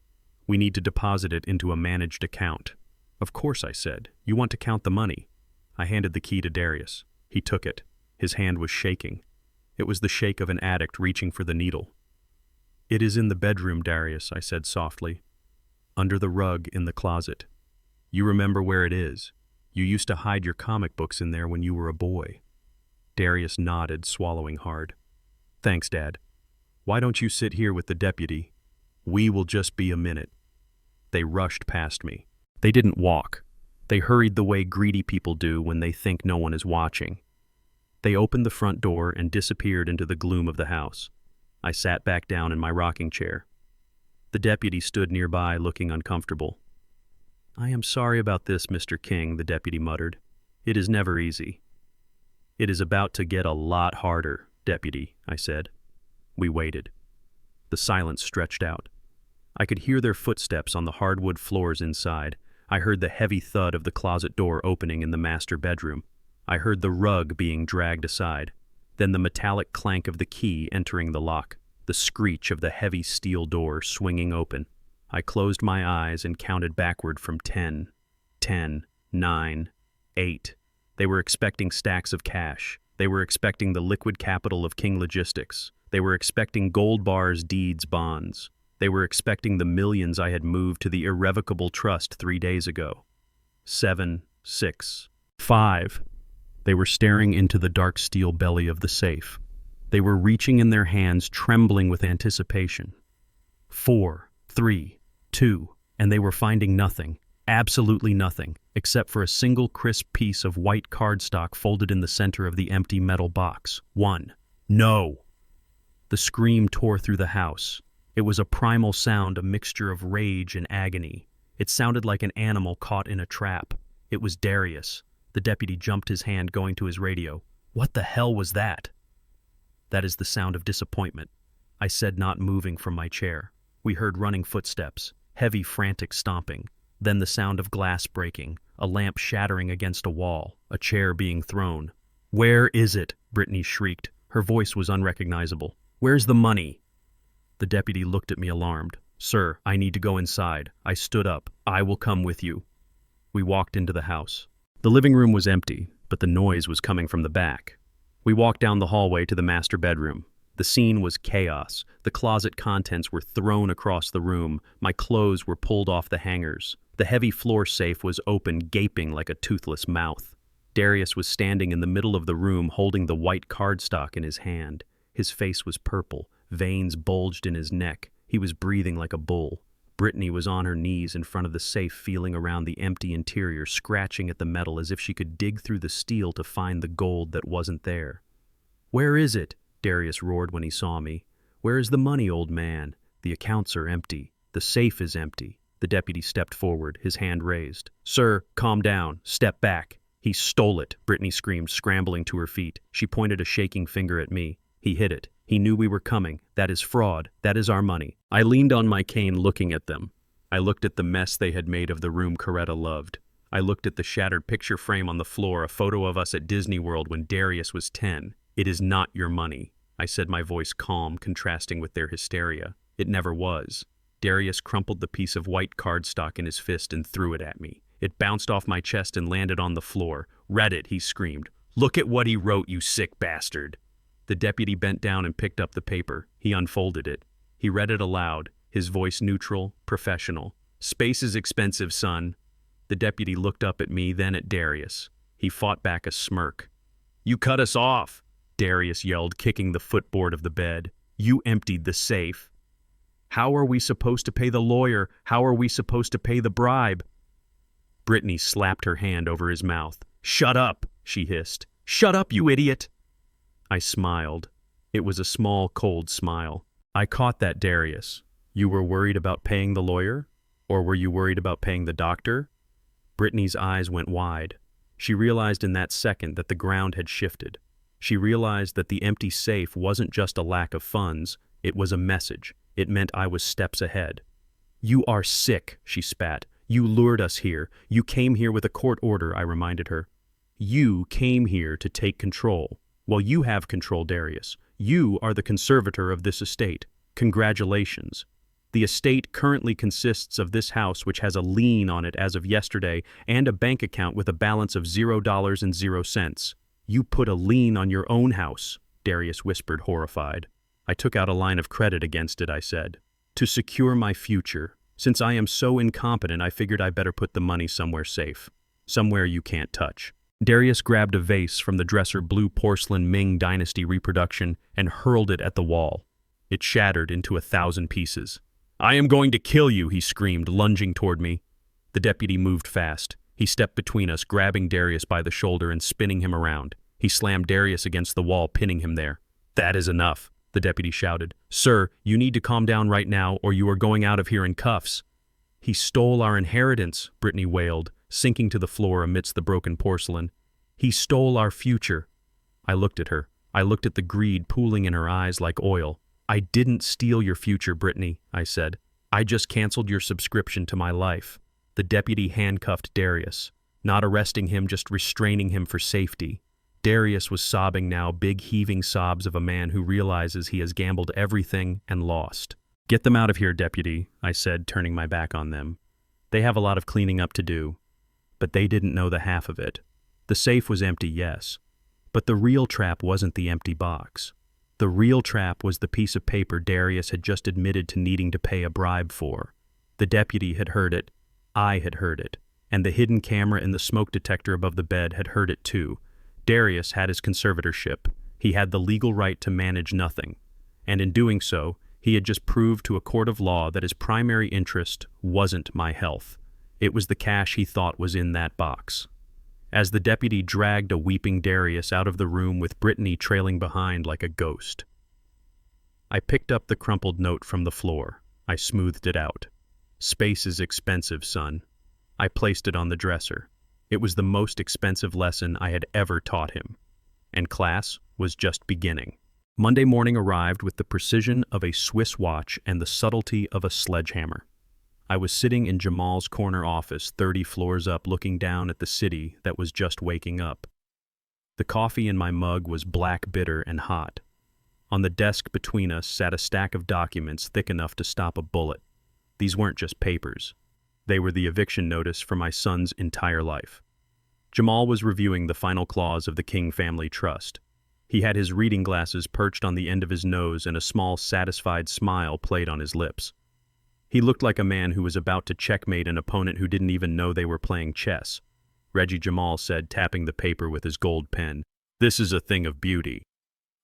We need to deposit it into a managed account." "Of course," I said. "You want to count the money." I handed the key to Darius. He took it. His hand was shaking. It was the shake of an addict reaching for the needle. "It is in the bedroom, Darius," I said softly. "Under the rug in the closet. You remember where it is. You used to hide your comic books in there when you were a boy." Darius nodded, swallowing hard. "Thanks, Dad. Why don't you sit here with the deputy? We will just be a minute." They rushed past me. They didn't walk. They hurried the way greedy people do when they think no one is watching. They opened the front door and disappeared into the gloom of the house. I sat back down in my rocking chair. The deputy stood nearby, looking uncomfortable. "I am sorry about this, Mr. King," the deputy muttered. "It is never easy." "It is about to get a lot harder, Deputy," I said. We waited. The silence stretched out. I could hear their footsteps on the hardwood floors inside. I heard the heavy thud of the closet door opening in the master bedroom. I heard the rug being dragged aside. Then the metallic clank of the key entering the lock. The screech of the heavy steel door swinging open. I closed my eyes and counted backward from 10, 9, 8. They were expecting stacks of cash. They were expecting the liquid capital of King Logistics. They were expecting gold bars, deeds, bonds. They were expecting the millions I had moved to the irrevocable trust 3 days ago. 7, 6, 5. They were staring into the dark steel belly of the safe. They were reaching in their hands, trembling with anticipation. 4, 3, 2, and they were finding nothing, absolutely nothing, except for a single crisp piece of white cardstock folded in the center of the empty metal box. 1. No! The scream tore through the house. It was a primal sound, a mixture of rage and agony. It sounded like an animal caught in a trap. It was Darius. The deputy jumped his hand, going to his radio. "What the hell was that?" "That is the sound of disappointment," I said, not moving from my chair. We heard running footsteps, heavy, frantic stomping. Then the sound of glass breaking, a lamp shattering against a wall, a chair being thrown. "Where is it?" Brittany shrieked. Her voice was unrecognizable. "Where's the money?" The deputy looked at me alarmed. "Sir, I need to go inside." I stood up. "I will come with you." We walked into the house. The living room was empty, but the noise was coming from the back. We walked down the hallway to the master bedroom. The scene was chaos. The closet contents were thrown across the room. My clothes were pulled off the hangers. The heavy floor safe was open, gaping like a toothless mouth. Darius was standing in the middle of the room, holding the white cardstock in his hand. His face was purple. Veins bulged in his neck. He was breathing like a bull. Brittany was on her knees in front of the safe, feeling around the empty interior, scratching at the metal as if she could dig through the steel to find the gold that wasn't there. "Where is it?" Darius roared when he saw me. "Where is the money, old man? The accounts are empty. The safe is empty." The deputy stepped forward, his hand raised. "Sir, calm down. Step back." "He stole it," Brittany screamed, scrambling to her feet. She pointed a shaking finger at me. "He hid it. He knew we were coming. That is fraud. That is our money. I leaned on my cane looking at them. I looked at the mess they had made of the room Coretta loved. I looked at the shattered picture frame on the floor, a photo of us at Disney World when Darius was 10. It is not your money, I said, my voice calm, contrasting with their hysteria. It never was. Darius crumpled the piece of white cardstock in his fist and threw it at me. It bounced off my chest and landed on the floor. "Read it," he screamed. "Look at what he wrote, you sick bastard." The deputy bent down and picked up the paper. He unfolded it. He read it aloud, his voice neutral, professional. "Space is expensive, son." The deputy looked up at me, then at Darius. He fought back a smirk. "You cut us off," Darius yelled, kicking the footboard of the bed. "You emptied the safe. How are we supposed to pay the lawyer? How are we supposed to pay the bribe?" Brittany slapped her hand over his mouth. "Shut up," she hissed. "Shut up, you idiot." I smiled. It was a small, cold smile. "I caught that, Darius. You were worried about paying the lawyer? Or were you worried about paying the doctor?" Brittany's eyes went wide. She realized in that second that the ground had shifted. She realized that the empty safe wasn't just a lack of funds, it was a message. It meant I was steps ahead. "You are sick," she spat. "You lured us here. You came here with a court order," I reminded her. "You came here to take control. Well, you have control, Darius. You are the conservator of this estate. Congratulations. The estate currently consists of this house, which has a lien on it as of yesterday, and a bank account with a balance of $0.00. You put a lien on your own house," Darius whispered, horrified. "I took out a line of credit against it," I said, "to secure my future. Since I am so incompetent, I figured I better put the money somewhere safe. Somewhere you can't touch." Darius grabbed a vase from the dresser, blue porcelain Ming Dynasty reproduction, and hurled it at the wall. It shattered into 1,000 pieces. "I am going to kill you," he screamed, lunging toward me. The deputy moved fast. He stepped between us, grabbing Darius by the shoulder and spinning him around. He slammed Darius against the wall, pinning him there. "That is enough," the deputy shouted. "Sir, you need to calm down right now, or you are going out of here in cuffs." "He stole our inheritance," Brittany wailed, sinking to the floor amidst the broken porcelain. "He stole our future." I looked at her. I looked at the greed pooling in her eyes like oil. "I didn't steal your future, Brittany," I said. "I just canceled your subscription to my life." The deputy handcuffed Darius, not arresting him, just restraining him for safety. Darius was sobbing now, big heaving sobs of a man who realizes he has gambled everything and lost. "Get them out of here, deputy," I said, turning my back on them. "They have a lot of cleaning up to do." But they didn't know the half of it. The safe was empty, yes, but the real trap wasn't the empty box. The real trap was the piece of paper Darius had just admitted to needing to pay a bribe for. The deputy had heard it, I had heard it, and the hidden camera in the smoke detector above the bed had heard it too. Darius had his conservatorship. He had the legal right to manage nothing, and in doing so, he had just proved to a court of law that his primary interest wasn't my health. It was the cash he thought was in that box. As the deputy dragged a weeping Darius out of the room with Brittany trailing behind like a ghost, I picked up the crumpled note from the floor. I smoothed it out. "Space is expensive, son." I placed it on the dresser. It was the most expensive lesson I had ever taught him. And class was just beginning. Monday morning arrived with the precision of a Swiss watch and the subtlety of a sledgehammer. I was sitting in Jamal's corner office, 30 floors up, looking down at the city that was just waking up. The coffee in my mug was black, bitter, and hot. On the desk between us sat a stack of documents thick enough to stop a bullet. These weren't just papers. They were the eviction notice for my son's entire life. Jamal was reviewing the final clause of the King Family Trust. He had his reading glasses perched on the end of his nose, and a small, satisfied smile played on his lips. He looked like a man who was about to checkmate an opponent who didn't even know they were playing chess. Reggie Jamal said, tapping the paper with his gold pen, "This is a thing of beauty.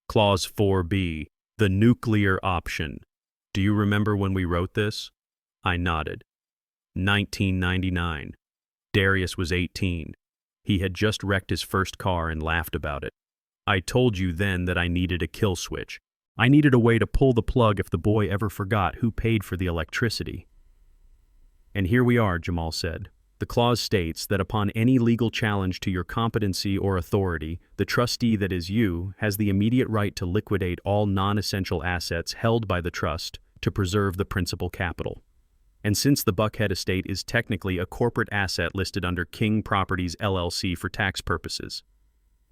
Clause 4B, the nuclear option. Do you remember when we wrote this?" I nodded. 1999. Darius was 18. He had just wrecked his first car and laughed about it. "I told you then that I needed a kill switch. I needed a way to pull the plug if the boy ever forgot who paid for the electricity." "And here we are," Jamal said. "The clause states that upon any legal challenge to your competency or authority, the trustee, that is you, has the immediate right to liquidate all non-essential assets held by the trust to preserve the principal capital. And since the Buckhead estate is technically a corporate asset listed under King Properties LLC for tax purposes.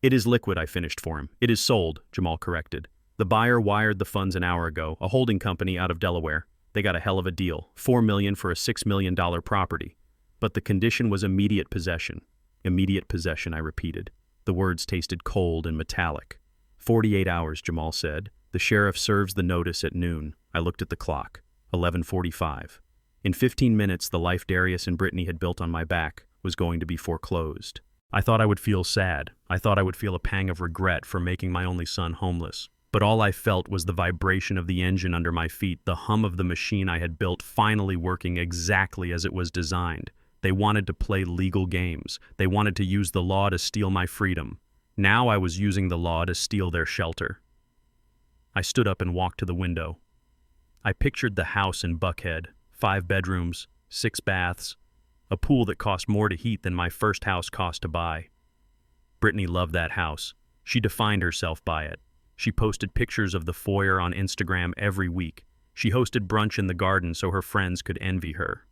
It is liquid, I finished for him. It is sold, Jamal corrected. The buyer wired the funds an hour ago, a holding company out of Delaware. They got a hell of a deal, $4 million for a $6 million property. But the condition was immediate possession. Immediate possession, I repeated. The words tasted cold and metallic. 48 hours, Jamal said. The sheriff serves the notice at noon. I looked at the clock. 11:45. In 15 minutes, the life Darius and Brittany had built on my back was going to be foreclosed. I thought I would feel sad. I thought I would feel a pang of regret for making my only son homeless. But all I felt was the vibration of the engine under my feet, the hum of the machine I had built finally working exactly as it was designed. They wanted to play legal games. They wanted to use the law to steal my freedom. Now I was using the law to steal their shelter. I stood up and walked to the window. I pictured the house in Buckhead, 5 bedrooms, 6 baths, a pool that cost more to heat than my first house cost to buy. Brittany loved that house. She defined herself by it. She posted pictures of the foyer on Instagram every week. She hosted brunch in the garden so her friends could envy her.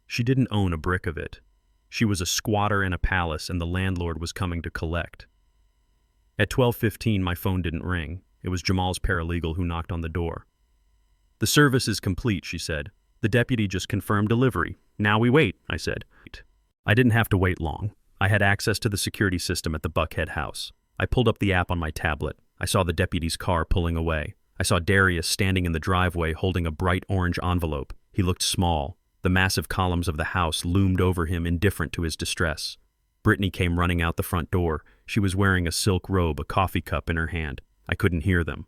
She didn't own a brick of it. She was a squatter in a palace and the landlord was coming to collect. At 12:15, my phone didn't ring. It was Jamal's paralegal who knocked on the door. "The service is complete," she said. "The deputy just confirmed delivery. Now we wait," I said. I didn't have to wait long. I had access to the security system at the Buckhead house. I pulled up the app on my tablet. I saw the deputy's car pulling away. I saw Darius standing in the driveway holding a bright orange envelope. He looked small. The massive columns of the house loomed over him, indifferent to his distress. Brittany came running out the front door. She was wearing a silk robe, a coffee cup in her hand. I couldn't hear them.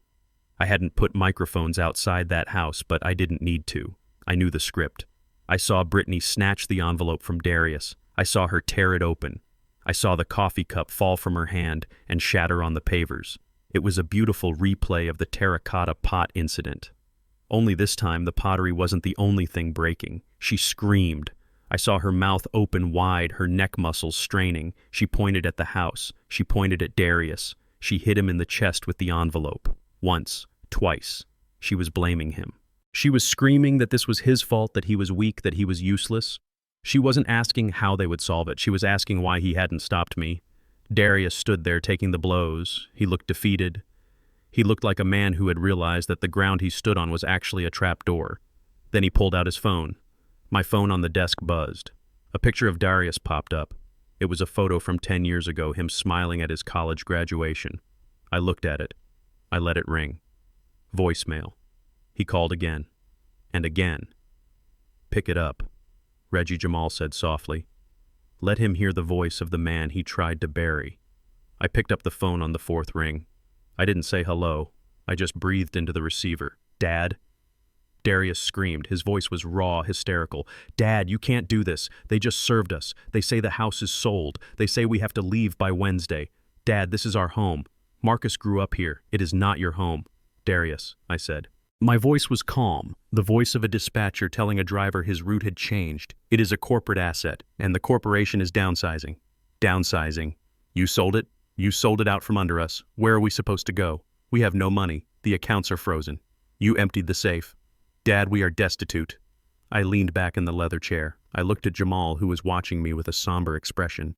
I hadn't put microphones outside that house, but I didn't need to. I knew the script. I saw Brittany snatch the envelope from Darius. I saw her tear it open. I saw the coffee cup fall from her hand and shatter on the pavers. It was a beautiful replay of the terracotta pot incident. Only this time the pottery wasn't the only thing breaking. She screamed. I saw her mouth open wide, her neck muscles straining. She pointed at the house. She pointed at Darius. She hit him in the chest with the envelope. Once, twice. She was blaming him. She was screaming that this was his fault, that he was weak, that he was useless. She wasn't asking how they would solve it. She was asking why he hadn't stopped me. Darius stood there taking the blows. He looked defeated. He looked like a man who had realized that the ground he stood on was actually a trap door. Then he pulled out his phone. My phone on the desk buzzed. A picture of Darius popped up. It was a photo from 10 years ago, him smiling at his college graduation. I looked at it. I let it ring. Voicemail. He called again. And again. "Pick it up," Reggie Jamal said softly. Let him hear the voice of the man he tried to bury. I picked up the phone on the 4th ring. I didn't say hello. I just breathed into the receiver. "Dad?" Darius screamed. His voice was raw, hysterical. "Dad, you can't do this. They just served us. They say the house is sold. They say we have to leave by Wednesday. Dad, this is our home. Marcus grew up here. It is not your home." "Darius," I said. My voice was calm, the voice of a dispatcher telling a driver his route had changed. "It is a corporate asset, and the corporation is downsizing." "Downsizing? You sold it? You sold it out from under us. Where are we supposed to go? We have no money. The accounts are frozen. You emptied the safe. Dad, we are destitute." I leaned back in the leather chair. I looked at Jamal, who was watching me with a somber expression.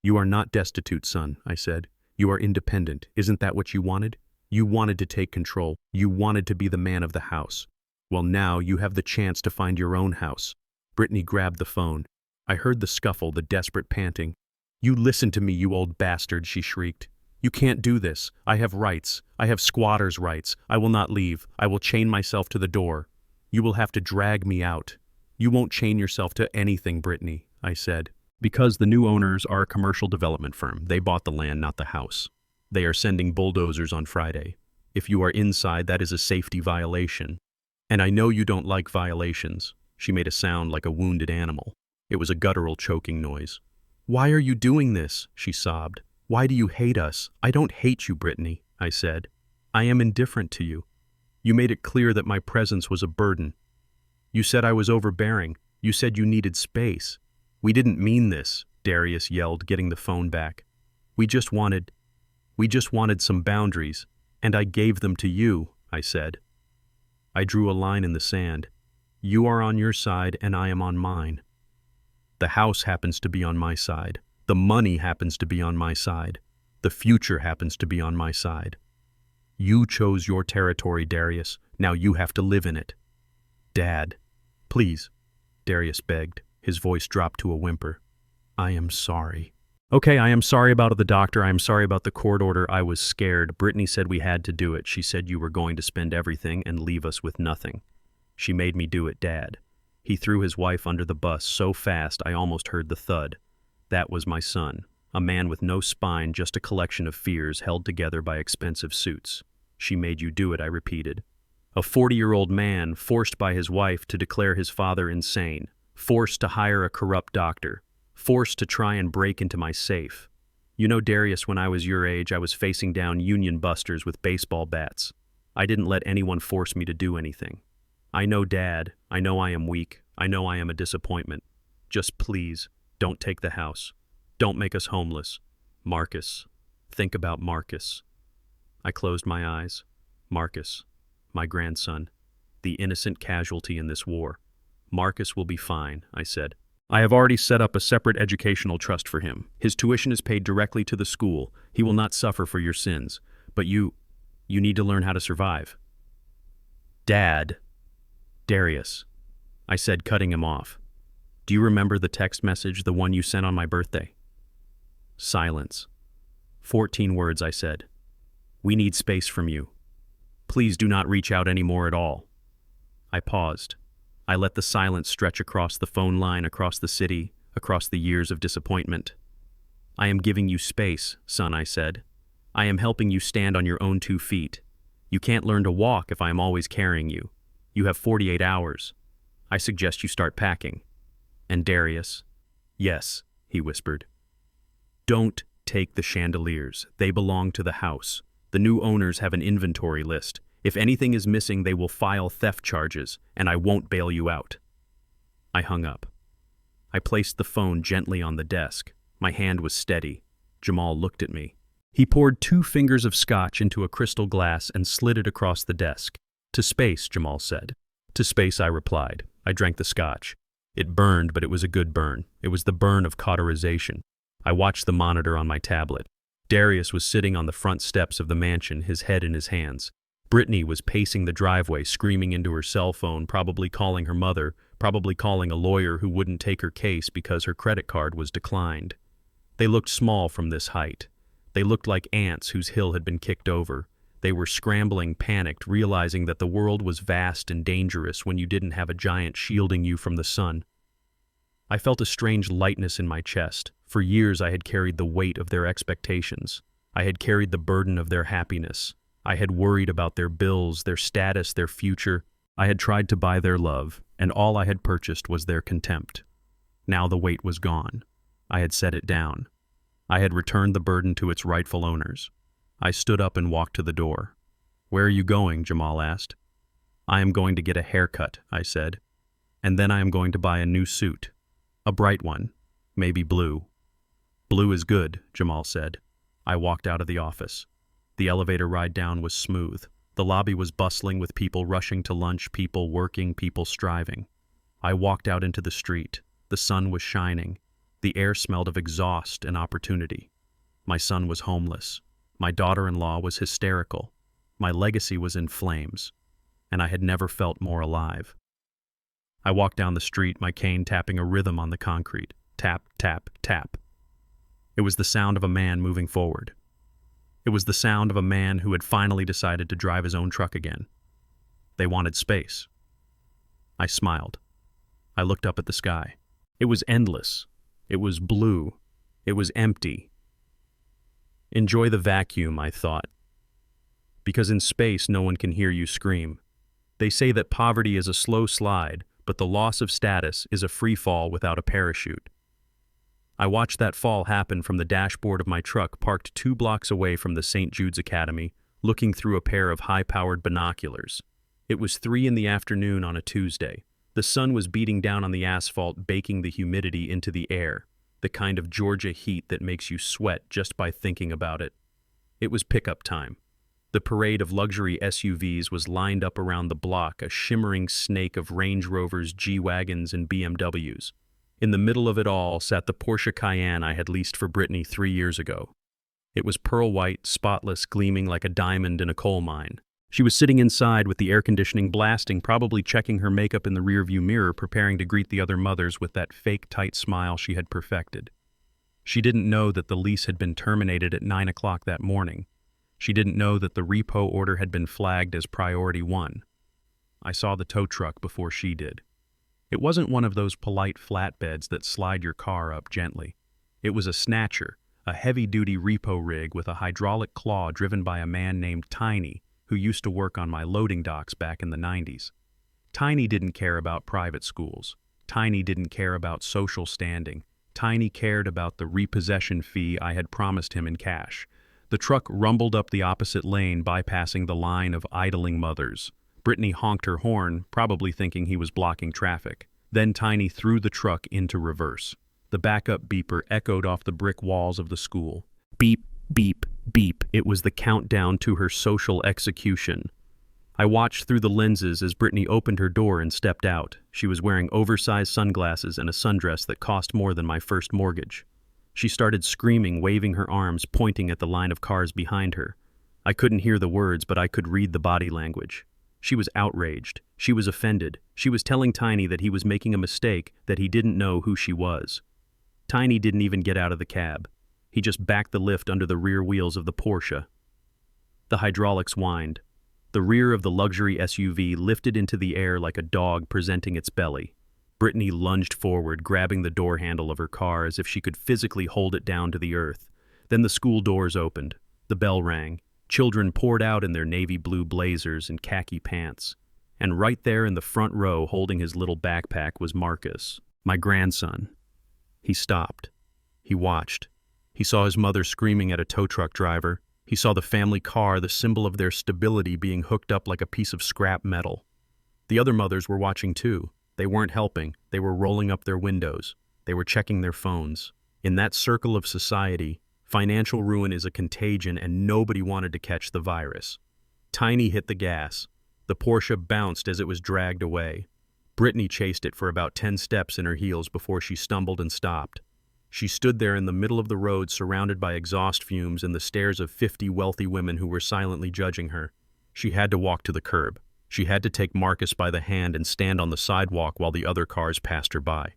"You are not destitute, son," I said. "You are independent. Isn't that what you wanted? You wanted to take control. You wanted to be the man of the house. Well, now you have the chance to find your own house." Brittany grabbed the phone. I heard the scuffle, the desperate panting. "You listen to me, you old bastard," she shrieked. "You can't do this. I have rights. I have squatter's rights. I will not leave. I will chain myself to the door. You will have to drag me out." "You won't chain yourself to anything, Brittany," I said. "Because the new owners are a commercial development firm. They bought the land, not the house. They are sending bulldozers on Friday. If you are inside, that is a safety violation. And I know you don't like violations." She made a sound like a wounded animal. It was a guttural choking noise. "Why are you doing this?" she sobbed. "Why do you hate us?" "I don't hate you, Brittany," I said. "I am indifferent to you. You made it clear that my presence was a burden. You said I was overbearing. You said you needed space." "We didn't mean this," Darius yelled, getting the phone back. We just wanted some boundaries, and I gave them to you," I said. I drew a line in the sand. You are on your side and I am on mine. The house happens to be on my side. The money happens to be on my side. The future happens to be on my side. You chose your territory, Darius. Now you have to live in it. Dad, please, Darius begged. His voice dropped to a whimper. I am sorry. Okay, I am sorry about the doctor. I am sorry about the court order. I was scared. Brittany said we had to do it. She said you were going to spend everything and leave us with nothing. She made me do it, Dad. He threw his wife under the bus so fast I almost heard the thud. That was my son, a man with no spine, just a collection of fears held together by expensive suits. She made you do it, I repeated. A 40-year-old man forced by his wife to declare his father insane, forced to hire a corrupt doctor, forced to try and break into my safe. You know, Darius, when I was your age, I was facing down union busters with baseball bats. I didn't let anyone force me to do anything. I know, Dad. I know I am weak. I know I am a disappointment. Just please, don't take the house. Don't make us homeless. Marcus. Think about Marcus. I closed my eyes. Marcus, my grandson, the innocent casualty in this war. Marcus will be fine, I said. I have already set up a separate educational trust for him. His tuition is paid directly to the school. He will not suffer for your sins. But you need to learn how to survive. Dad. Darius, I said, cutting him off. Do you remember the text message, the one you sent on my birthday? Silence. 14 words, I said. We need space from you. Please do not reach out anymore at all. I paused. I let the silence stretch across the phone line, across the city, across the years of disappointment. I am giving you space, son, I said. I am helping you stand on your own 2 feet. You can't learn to walk if I am always carrying you. You have 48 hours. I suggest you start packing. And Darius? Yes, he whispered. Don't take the chandeliers. They belong to the house. The new owners have an inventory list. If anything is missing, they will file theft charges, and I won't bail you out. I hung up. I placed the phone gently on the desk. My hand was steady. Jamal looked at me. He poured 2 fingers of scotch into a crystal glass and slid it across the desk. To space, Jamal said. To space, I replied. I drank the scotch. It burned, but it was a good burn. It was the burn of cauterization. I watched the monitor on my tablet. Darius was sitting on the front steps of the mansion, his head in his hands. Brittany was pacing the driveway, screaming into her cell phone, probably calling her mother, probably calling a lawyer who wouldn't take her case because her credit card was declined. They looked small from this height. They looked like ants whose hill had been kicked over. They were scrambling, panicked, realizing that the world was vast and dangerous when you didn't have a giant shielding you from the sun. I felt a strange lightness in my chest. For years I had carried the weight of their expectations. I had carried the burden of their happiness. I had worried about their bills, their status, their future. I had tried to buy their love, and all I had purchased was their contempt. Now the weight was gone. I had set it down. I had returned the burden to its rightful owners. I stood up and walked to the door. Where are you going? Jamal asked. I am going to get a haircut, I said. And then I am going to buy a new suit. A bright one. Maybe blue. Blue is good, Jamal said. I walked out of the office. The elevator ride down was smooth. The lobby was bustling with people rushing to lunch, people working, people striving. I walked out into the street. The sun was shining. The air smelled of exhaust and opportunity. My son was homeless. My daughter-in-law was hysterical. My legacy was in flames, and I had never felt more alive. I walked down the street, my cane tapping a rhythm on the concrete. Tap, tap, tap. It was the sound of a man moving forward. It was the sound of a man who had finally decided to drive his own truck again. They wanted space. I smiled. I looked up at the sky. It was endless. It was blue. It was empty. Enjoy the vacuum, I thought. Because in space, no one can hear you scream. They say that poverty is a slow slide, but the loss of status is a free fall without a parachute. I watched that fall happen from the dashboard of my truck parked 2 blocks away from the St. Jude's Academy, looking through a pair of high-powered binoculars. It was 3 in the afternoon on a Tuesday. The sun was beating down on the asphalt, baking the humidity into the air, the kind of Georgia heat that makes you sweat just by thinking about it. It was pickup time. The parade of luxury SUVs was lined up around the block, a shimmering snake of Range Rovers, G-Wagons, and BMWs. In the middle of it all sat the Porsche Cayenne I had leased for Brittany 3 years ago. It was pearl white, spotless, gleaming like a diamond in a coal mine. She was sitting inside with the air conditioning blasting, probably checking her makeup in the rearview mirror, preparing to greet the other mothers with that fake tight smile she had perfected. She didn't know that the lease had been terminated at 9 o'clock that morning. She didn't know that the repo order had been flagged as priority 1. I saw the tow truck before she did. It wasn't one of those polite flatbeds that slide your car up gently. It was a snatcher, a heavy-duty repo rig with a hydraulic claw driven by a man named Tiny, who used to work on my loading docks back in the 90s. Tiny didn't care about private schools. Tiny didn't care about social standing. Tiny cared about the repossession fee I had promised him in cash. The truck rumbled up the opposite lane, bypassing the line of idling mothers. Brittany honked her horn, probably thinking he was blocking traffic. Then Tiny threw the truck into reverse. The backup beeper echoed off the brick walls of the school. Beep, beep, beep. It was the countdown to her social execution. I watched through the lenses as Brittany opened her door and stepped out. She was wearing oversized sunglasses and a sundress that cost more than my first mortgage. She started screaming, waving her arms, pointing at the line of cars behind her. I couldn't hear the words, but I could read the body language. She was outraged. She was offended. She was telling Tiny that he was making a mistake, that he didn't know who she was. Tiny didn't even get out of the cab. He just backed the lift under the rear wheels of the Porsche. The hydraulics whined. The rear of the luxury SUV lifted into the air like a dog presenting its belly. Brittany lunged forward, grabbing the door handle of her car as if she could physically hold it down to the earth. Then the school doors opened. The bell rang. Children poured out in their navy blue blazers and khaki pants. And right there in the front row, holding his little backpack, was Marcus, my grandson. He stopped. He watched. He saw his mother screaming at a tow truck driver. He saw the family car, the symbol of their stability, being hooked up like a piece of scrap metal. The other mothers were watching too. They weren't helping. They were rolling up their windows. They were checking their phones. In that circle of society, financial ruin is a contagion, and nobody wanted to catch the virus. Tiny hit the gas. The Porsche bounced as it was dragged away. Brittany chased it for about 10 steps in her heels before she stumbled and stopped. She stood there in the middle of the road, surrounded by exhaust fumes and the stares of 50 wealthy women who were silently judging her. She had to walk to the curb. She had to take Marcus by the hand and stand on the sidewalk while the other cars passed her by.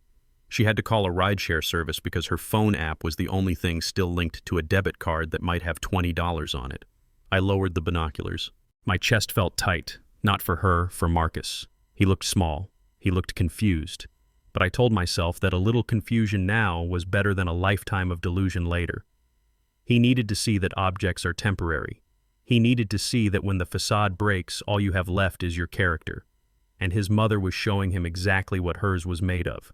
She had to call a rideshare service because her phone app was the only thing still linked to a debit card that might have $20 on it. I lowered the binoculars. My chest felt tight, not for her, for Marcus. He looked small. He looked confused. But I told myself that a little confusion now was better than a lifetime of delusion later. He needed to see that objects are temporary. He needed to see that when the facade breaks, all you have left is your character. And his mother was showing him exactly what hers was made of.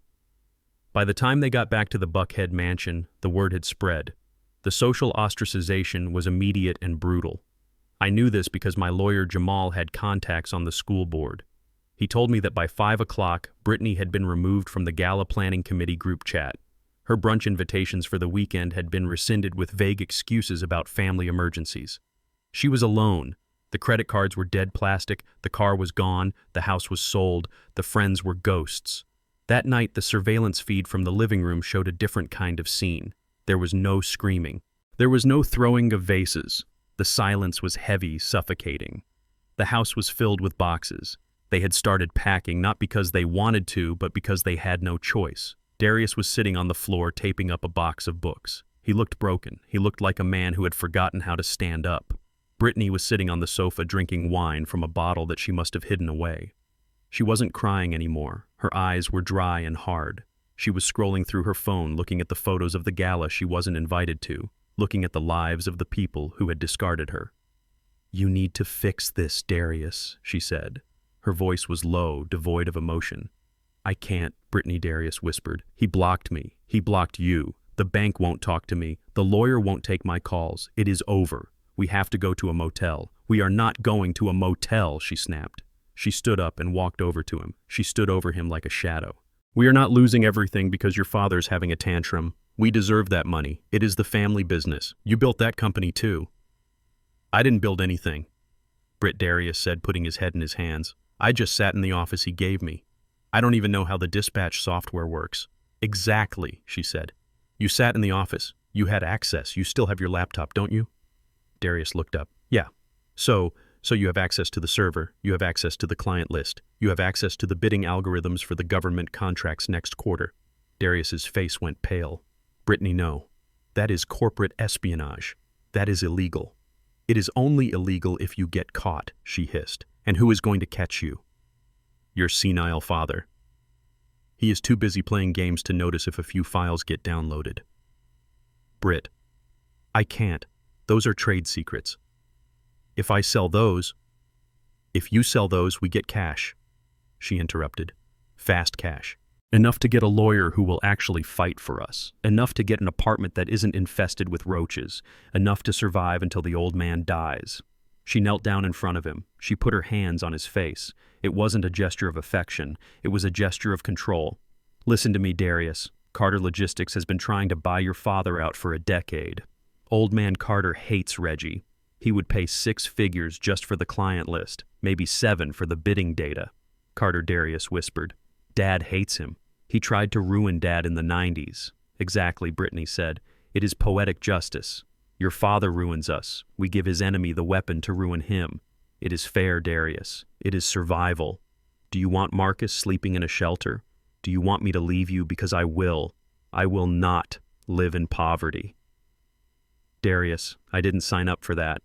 By the time they got back to the Buckhead mansion, the word had spread. The social ostracization was immediate and brutal. I knew this because my lawyer Jamal had contacts on the school board. He told me that by 5 o'clock, Brittany had been removed from the Gala Planning Committee group chat. Her brunch invitations for the weekend had been rescinded with vague excuses about family emergencies. She was alone. The credit cards were dead plastic, the car was gone, the house was sold, the friends were ghosts. That night, the surveillance feed from the living room showed a different kind of scene. There was no screaming. There was no throwing of vases. The silence was heavy, suffocating. The house was filled with boxes. They had started packing, not because they wanted to, but because they had no choice. Darius was sitting on the floor, taping up a box of books. He looked broken. He looked like a man who had forgotten how to stand up. Brittany was sitting on the sofa drinking wine from a bottle that she must have hidden away. She wasn't crying anymore. Her eyes were dry and hard. She was scrolling through her phone, looking at the photos of the gala she wasn't invited to, looking at the lives of the people who had discarded her. "You need to fix this, Darius," she said. Her voice was low, devoid of emotion. "I can't," Brittany Darius whispered. "He blocked me. He blocked you. The bank won't talk to me. The lawyer won't take my calls. It is over. We have to go to a motel." "We are not going to a motel," she snapped. She stood up and walked over to him. She stood over him like a shadow. "We are not losing everything because your father's having a tantrum. We deserve that money. It is the family business. You built that company too." "I didn't build anything. Darius said, putting his head in his hands. I just sat in the office he gave me. I don't even know how the dispatch software works. Exactly, she said. You sat in the office. You had access. You still have your laptop, don't you? Darius looked up. Yeah. So you have access to the server. You have access to the client list. You have access to the bidding algorithms for the government contracts next quarter. Darius's face went pale. Brittany, no. That is corporate espionage. That is illegal. It is only illegal if you get caught, she hissed. And who is going to catch you? Your senile father. He is too busy playing games to notice if a few files get downloaded. Britt, I can't. Those are trade secrets. If you sell those, we get cash, she interrupted. Fast cash. Enough to get a lawyer who will actually fight for us. Enough to get an apartment that isn't infested with roaches. Enough to survive until the old man dies. She knelt down in front of him. She put her hands on his face. It wasn't a gesture of affection. It was a gesture of control. Listen to me, Darius. Carter Logistics has been trying to buy your father out for a decade. Old man Carter hates Reggie. He would pay 6 figures just for the client list, maybe 7 for the bidding data. Carter, Darius whispered. Dad hates him. He tried to ruin Dad in the 90s. Exactly, Brittany said. It is poetic justice. Your father ruins us. We give his enemy the weapon to ruin him. It is fair, Darius. It is survival. Do you want Marcus sleeping in a shelter? Do you want me to leave you? Because I will. I will not live in poverty. Darius, I didn't sign up for that.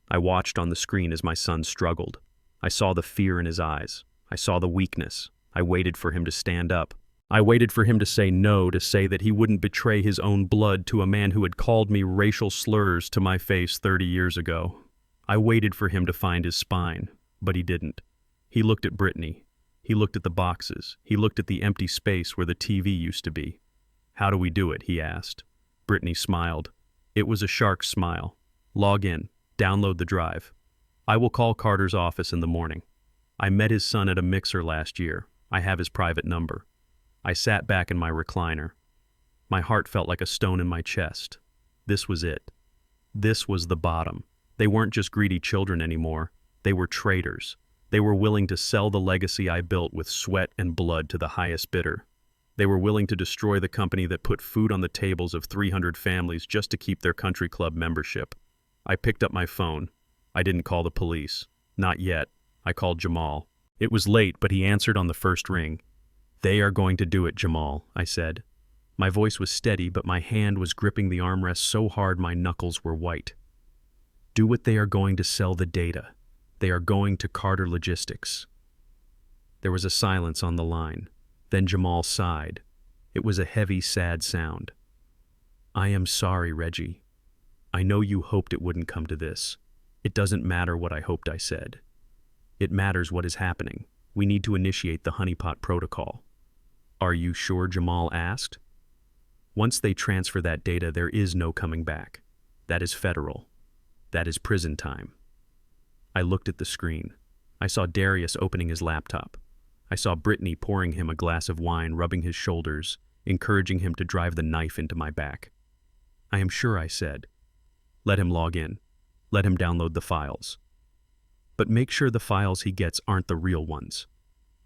I watched on the screen as my son struggled. I saw the fear in his eyes. I saw the weakness. I waited for him to stand up. I waited for him to say no, to say that he wouldn't betray his own blood to a man who had called me racial slurs to my face 30 years ago. I waited for him to find his spine, but he didn't. He looked at Brittany. He looked at the boxes. He looked at the empty space where the TV used to be. How do we do it? He asked. Brittany smiled. It was a shark smile. Log in. Download the drive. I will call Carter's office in the morning. I met his son at a mixer last year. I have his private number. I sat back in my recliner. My heart felt like a stone in my chest. This was it. This was the bottom. They weren't just greedy children anymore. They were traitors. They were willing to sell the legacy I built with sweat and blood to the highest bidder. They were willing to destroy the company that put food on the tables of 300 families just to keep their country club membership. I picked up my phone. I didn't call the police. Not yet. I called Jamal. It was late, but he answered on the first ring. They are going to do it, Jamal, I said. My voice was steady, but my hand was gripping the armrest so hard my knuckles were white. Do what they are going to sell the data. They are going to Carter Logistics. There was a silence on the line. Then Jamal sighed. It was a heavy, sad sound. I am sorry, Reggie. I know you hoped it wouldn't come to this. It doesn't matter what I hoped, I said. It matters what is happening. We need to initiate the honeypot protocol. Are you sure? Jamal asked. Once they transfer that data, there is no coming back. That is federal. That is prison time. I looked at the screen. I saw Darius opening his laptop. I saw Brittany pouring him a glass of wine, rubbing his shoulders, encouraging him to drive the knife into my back. I am sure, I said. Let him log in. Let him download the files. But make sure the files he gets aren't the real ones.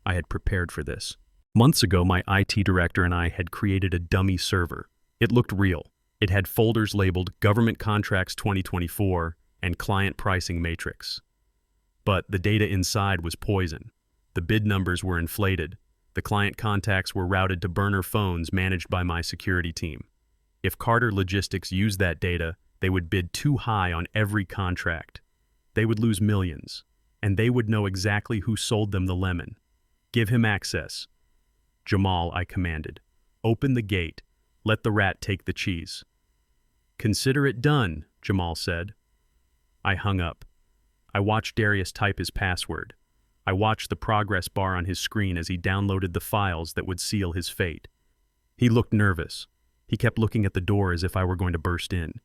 I had prepared for this. Months ago, my IT director and I had created a dummy server. It looked real. It had folders labeled Government Contracts 2024 and Client Pricing Matrix. But the data inside was poison. The bid numbers were inflated. The client contacts were routed to burner phones managed by my security team. If Carter Logistics used that data, they would bid too high on every contract. They would lose millions, and they would know exactly who sold them the lemon. Give him access. Jamal, I commanded. Open the gate. Let the rat take the cheese. Consider it done, Jamal said. I hung up. I watched Darius type his password. I watched the progress bar on his screen as he downloaded the files that would seal his fate. He looked nervous. He kept looking at the door as if I were going to burst in.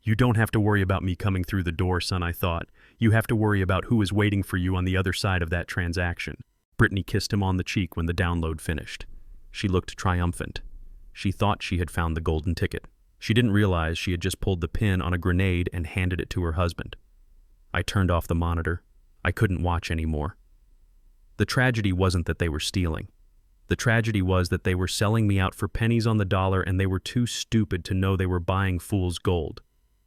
You don't have to worry about me coming through the door, son, I thought. You have to worry about who is waiting for you on the other side of that transaction. Brittany kissed him on the cheek when the download finished. She looked triumphant. She thought she had found the golden ticket. She didn't realize she had just pulled the pin on a grenade and handed it to her husband. I turned off the monitor. I couldn't watch anymore. The tragedy wasn't that they were stealing. The tragedy was that they were selling me out for pennies on the dollar, and they were too stupid to know they were buying fool's gold.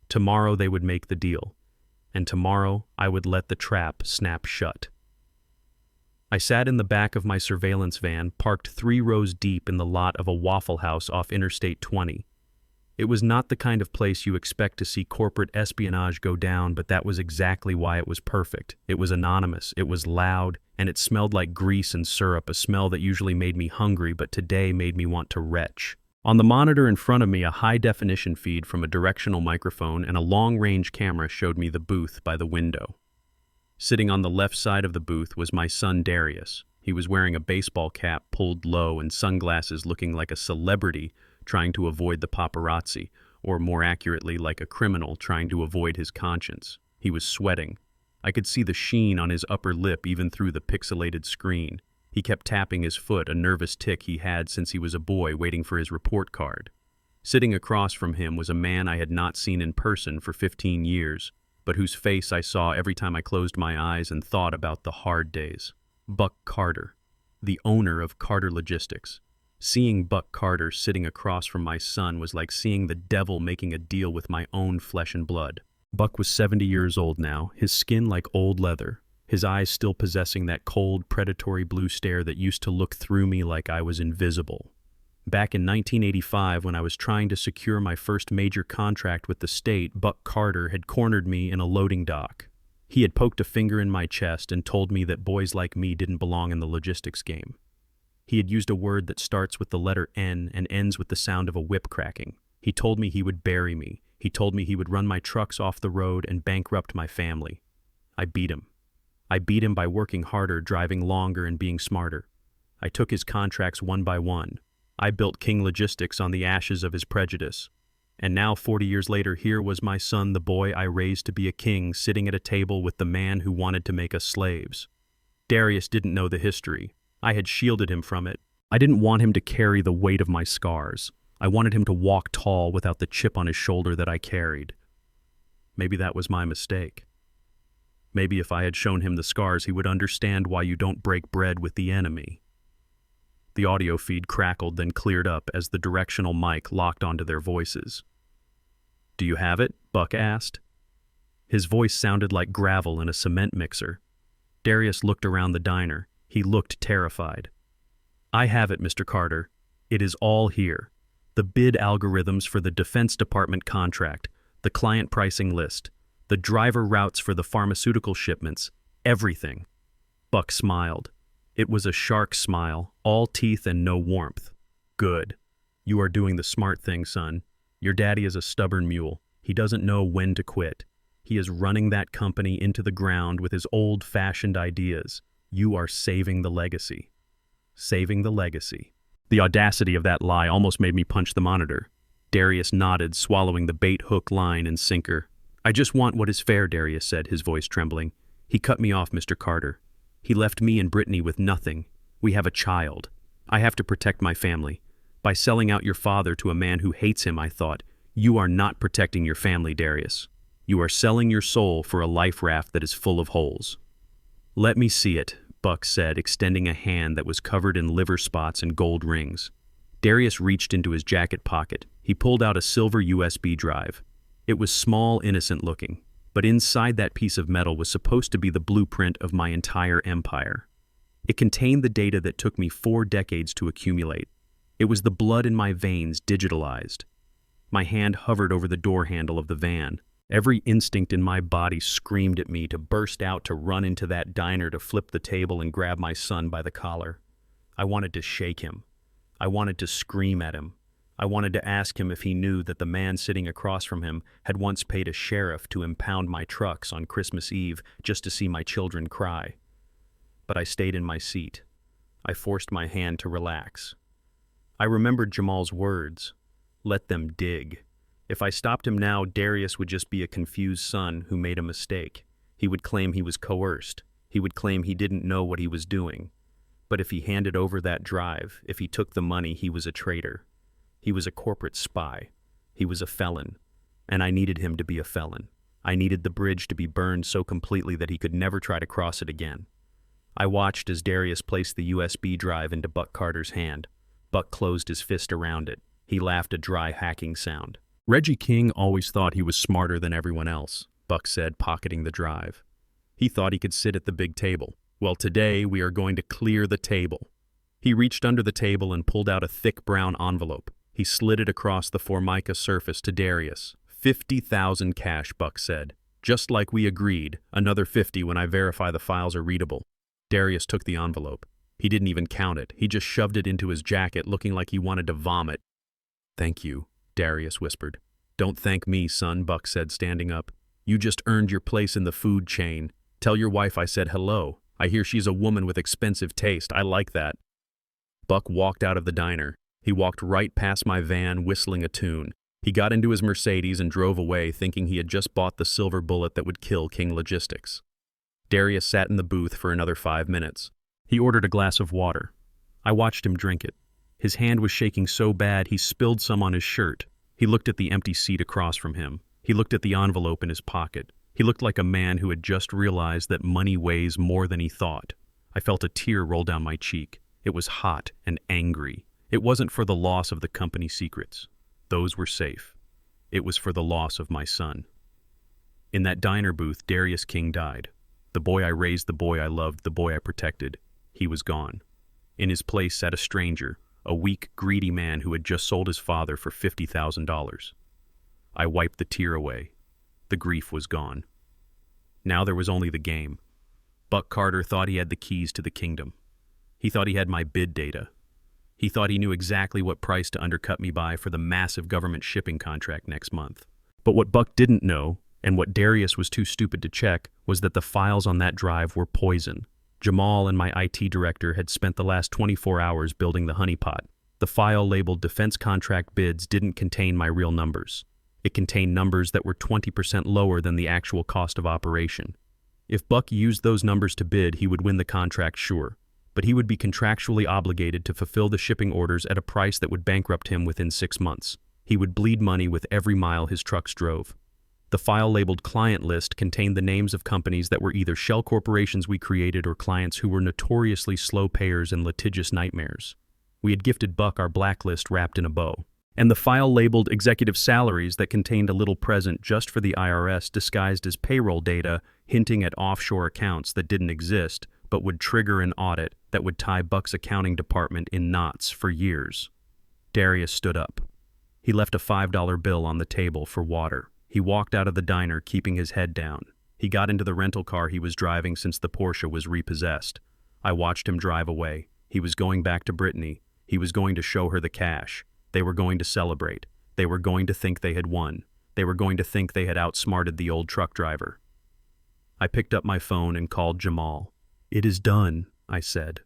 Tomorrow they would make the deal, and tomorrow I would let the trap snap shut. I sat in the back of my surveillance van, parked 3 rows deep in the lot of a Waffle House off Interstate 20. It was not the kind of place you expect to see corporate espionage go down, but that was exactly why it was perfect. It was anonymous, it was loud, and it smelled like grease and syrup, a smell that usually made me hungry but today made me want to retch. On the monitor in front of me, a high-definition feed from a directional microphone and a long-range camera showed me the booth by the window. Sitting on the left side of the booth was my son Darius. He was wearing a baseball cap pulled low and sunglasses, looking like a celebrity trying to avoid the paparazzi, or more accurately, like a criminal trying to avoid his conscience. He was sweating. I could see the sheen on his upper lip even through the pixelated screen. He kept tapping his foot, a nervous tic he had since he was a boy waiting for his report card. Sitting across from him was a man I had not seen in person for 15 years, but whose face I saw every time I closed my eyes and thought about the hard days. Buck Carter, the owner of Carter Logistics. Seeing Buck Carter sitting across from my son was like seeing the devil making a deal with my own flesh and blood. Buck was 70 years old now, his skin like old leather, his eyes still possessing that cold, predatory blue stare that used to look through me like I was invisible. Back in 1985, when I was trying to secure my first major contract with the state, Buck Carter had cornered me in a loading dock. He had poked a finger in my chest and told me that boys like me didn't belong in the logistics game. He had used a word that starts with the letter N and ends with the sound of a whip cracking. He told me he would bury me. He told me he would run my trucks off the road and bankrupt my family. I beat him. I beat him by working harder, driving longer, and being smarter. I took his contracts one by one. I built King Logistics on the ashes of his prejudice. And now, 40 years later, here was my son, the boy I raised to be a king, sitting at a table with the man who wanted to make us slaves. Darius didn't know the history. I had shielded him from it. I didn't want him to carry the weight of my scars. I wanted him to walk tall without the chip on his shoulder that I carried. Maybe that was my mistake. Maybe if I had shown him the scars, he would understand why you don't break bread with the enemy. The audio feed crackled, then cleared up as the directional mic locked onto their voices. "Do you have it?" Buck asked. His voice sounded like gravel in a cement mixer. Darius looked around the diner. He looked terrified. "I have it, Mr. Carter. It is all here. The bid algorithms for the Defense Department contract, the client pricing list, the driver routes for the pharmaceutical shipments, everything." Buck smiled. It was a shark smile, all teeth and no warmth. "Good. You are doing the smart thing, son. Your daddy is a stubborn mule. He doesn't know when to quit. He is running that company into the ground with his old-fashioned ideas. You are saving the legacy." Saving the legacy. The audacity of that lie almost made me punch the monitor. Darius nodded, swallowing the bait, hook, line, and sinker. "I just want what is fair," Darius said, his voice trembling. "He cut me off, Mr. Carter. He left me and Brittany with nothing. We have a child. I have to protect my family. By selling out your father to a man who hates him, I thought, you are not protecting your family, Darius. You are selling your soul for a life raft that is full of holes." "Let me see it," Buck said, extending a hand that was covered in liver spots and gold rings. Darius reached into his jacket pocket. He pulled out a silver USB drive. It was small, innocent looking, but inside that piece of metal was supposed to be the blueprint of my entire empire. It contained the data that took me 4 decades to accumulate. It was the blood in my veins digitalized. My hand hovered over the door handle of the van. Every instinct in my body screamed at me to burst out, to run into that diner, to flip the table and grab my son by the collar. I wanted to shake him. I wanted to scream at him. I wanted to ask him if he knew that the man sitting across from him had once paid a sheriff to impound my trucks on Christmas Eve just to see my children cry. But I stayed in my seat. I forced my hand to relax. I remembered Jamal's words. Let them dig. If I stopped him now, Darius would just be a confused son who made a mistake. He would claim he was coerced. He would claim he didn't know what he was doing. But if he handed over that drive, if he took the money, he was a traitor. He was a corporate spy. He was a felon. And I needed him to be a felon. I needed the bridge to be burned so completely that he could never try to cross it again. I watched as Darius placed the USB drive into Buck Carter's hand. Buck closed his fist around it. He laughed a dry hacking sound. Reggie King always thought he was smarter than everyone else, Buck said, pocketing the drive. He thought he could sit at the big table. Well, today we are going to clear the table. He reached under the table and pulled out a thick brown envelope. He slid it across the Formica surface to Darius. 50,000 cash, Buck said. Just like we agreed, another 50 when I verify the files are readable. Darius took the envelope. He didn't even count it. He just shoved it into his jacket, looking like he wanted to vomit. Thank you, Darius whispered. Don't thank me, son, Buck said, standing up. You just earned your place in the food chain. Tell your wife I said hello. I hear she's a woman with expensive taste. I like that. Buck walked out of the diner. He walked right past my van, whistling a tune. He got into his Mercedes and drove away, thinking he had just bought the silver bullet that would kill King Logistics. Darius sat in the booth for another 5 minutes. He ordered a glass of water. I watched him drink it. His hand was shaking so bad he spilled some on his shirt. He looked at the empty seat across from him. He looked at the envelope in his pocket. He looked like a man who had just realized that money weighs more than he thought. I felt a tear roll down my cheek. It was hot and angry. It wasn't for the loss of the company secrets. Those were safe. It was for the loss of my son. In that diner booth, Darius King died. The boy I raised, the boy I loved, the boy I protected. He was gone. In his place sat a stranger, a weak, greedy man who had just sold his father for $50,000. I wiped the tear away. The grief was gone. Now there was only the game. Buck Carter thought he had the keys to the kingdom. He thought he had my bid data. He thought he knew exactly what price to undercut me by for the massive government shipping contract next month. But what Buck didn't know, and what Darius was too stupid to check, was that the files on that drive were poison. Jamal and my IT director had spent the last 24 hours building the honeypot. The file labeled defense contract bids didn't contain my real numbers. It contained numbers that were 20% lower than the actual cost of operation. If Buck used those numbers to bid, he would win the contract, sure. But he would be contractually obligated to fulfill the shipping orders at a price that would bankrupt him within 6 months. He would bleed money with every mile his trucks drove. The file labeled client list contained the names of companies that were either shell corporations we created or clients who were notoriously slow payers and litigious nightmares. We had gifted Buck our blacklist wrapped in a bow. And the file labeled executive salaries that contained a little present just for the IRS disguised as payroll data, hinting at offshore accounts that didn't exist, but would trigger an audit that would tie Buck's accounting department in knots for years. Darius stood up. He left a $5 bill on the table for water. He walked out of the diner, keeping his head down. He got into the rental car he was driving since the Porsche was repossessed. I watched him drive away. He was going back to Brittany. He was going to show her the cash. They were going to celebrate. They were going to think they had won. They were going to think they had outsmarted the old truck driver. I picked up my phone and called Jamal. "It is done," I said.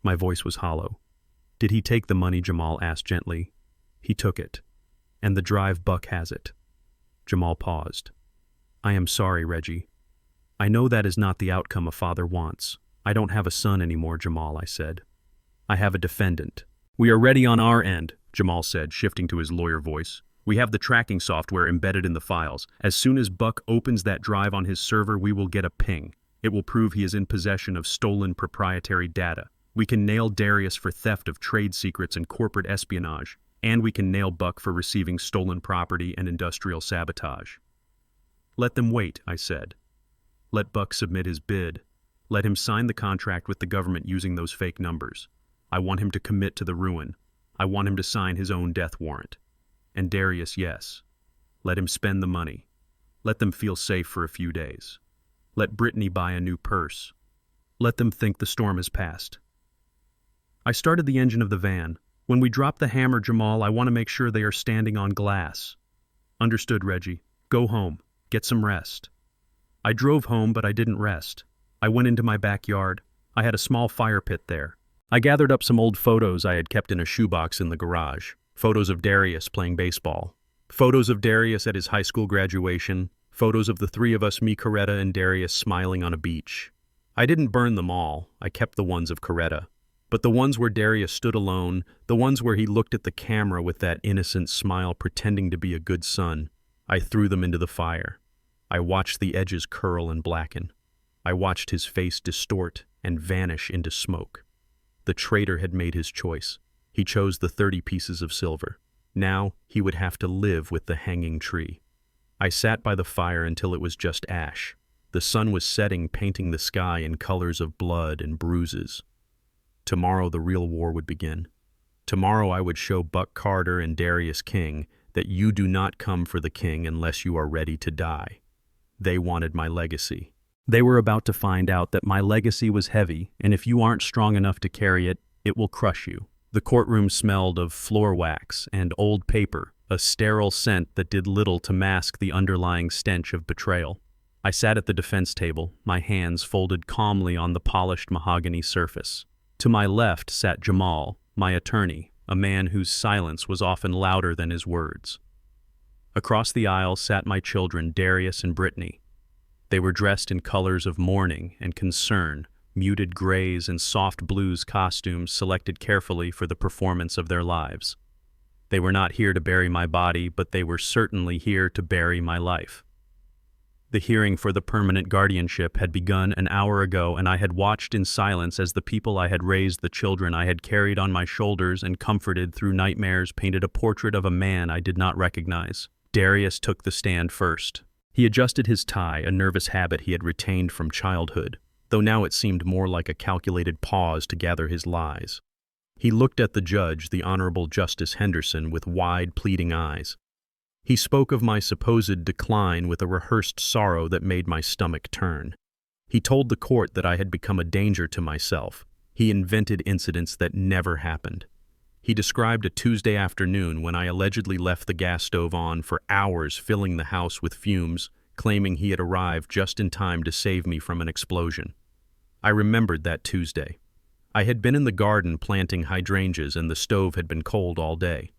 My voice was hollow. "Did he take the money?" Jamal asked gently. "He took it. And the drive Buck has it." Jamal paused. "I am sorry, Reggie. I know that is not the outcome a father wants. I don't have a son anymore, Jamal," I said. "I have a defendant." "We are ready on our end," Jamal said, shifting to his lawyer voice. "We have the tracking software embedded in the files. As soon as Buck opens that drive on his server, we will get a ping. It will prove he is in possession of stolen proprietary data. We can nail Darius for theft of trade secrets and corporate espionage, and we can nail Buck for receiving stolen property and industrial sabotage." "Let them wait," I said. "Let Buck submit his bid. Let him sign the contract with the government using those fake numbers. I want him to commit to the ruin. I want him to sign his own death warrant. And Darius, yes. Let him spend the money. Let them feel safe for a few days. Let Brittany buy a new purse. Let them think the storm has passed." I started the engine of the van. "When we drop the hammer, Jamal, I want to make sure they are standing on glass." "Understood, Reggie. Go home. Get some rest." I drove home, but I didn't rest. I went into my backyard. I had a small fire pit there. I gathered up some old photos I had kept in a shoebox in the garage. Photos of Darius playing baseball. Photos of Darius at his high school graduation. Photos of the three of us, me, Coretta, and Darius, smiling on a beach. I didn't burn them all. I kept the ones of Coretta. But the ones where Darius stood alone, the ones where he looked at the camera with that innocent smile pretending to be a good son, I threw them into the fire. I watched the edges curl and blacken. I watched his face distort and vanish into smoke. The traitor had made his choice. He chose the 30 pieces of silver. Now he would have to live with the hanging tree. I sat by the fire until it was just ash. The sun was setting, painting the sky in colors of blood and bruises. Tomorrow the real war would begin. Tomorrow I would show Buck Carter and Darius King that you do not come for the king unless you are ready to die. They wanted my legacy. They were about to find out that my legacy was heavy, and if you aren't strong enough to carry it, it will crush you. The courtroom smelled of floor wax and old paper, a sterile scent that did little to mask the underlying stench of betrayal. I sat at the defense table, my hands folded calmly on the polished mahogany surface. To my left sat Jamal, my attorney, a man whose silence was often louder than his words. Across the aisle sat my children, Darius and Brittany. They were dressed in colors of mourning and concern, muted grays and soft blues costumes selected carefully for the performance of their lives. They were not here to bury my body, but they were certainly here to bury my life. The hearing for the permanent guardianship had begun an hour ago, and I had watched in silence as the people I had raised, the children I had carried on my shoulders and comforted through nightmares, painted a portrait of a man I did not recognize. Darius took the stand first. He adjusted his tie, a nervous habit he had retained from childhood, though now it seemed more like a calculated pause to gather his lies. He looked at the judge, the Honorable Justice Henderson, with wide, pleading eyes. He spoke of my supposed decline with a rehearsed sorrow that made my stomach turn. He told the court that I had become a danger to myself. He invented incidents that never happened. He described a Tuesday afternoon when I allegedly left the gas stove on for hours, filling the house with fumes, claiming he had arrived just in time to save me from an explosion. I remembered that Tuesday. I had been in the garden planting hydrangeas, and the stove had been cold all day.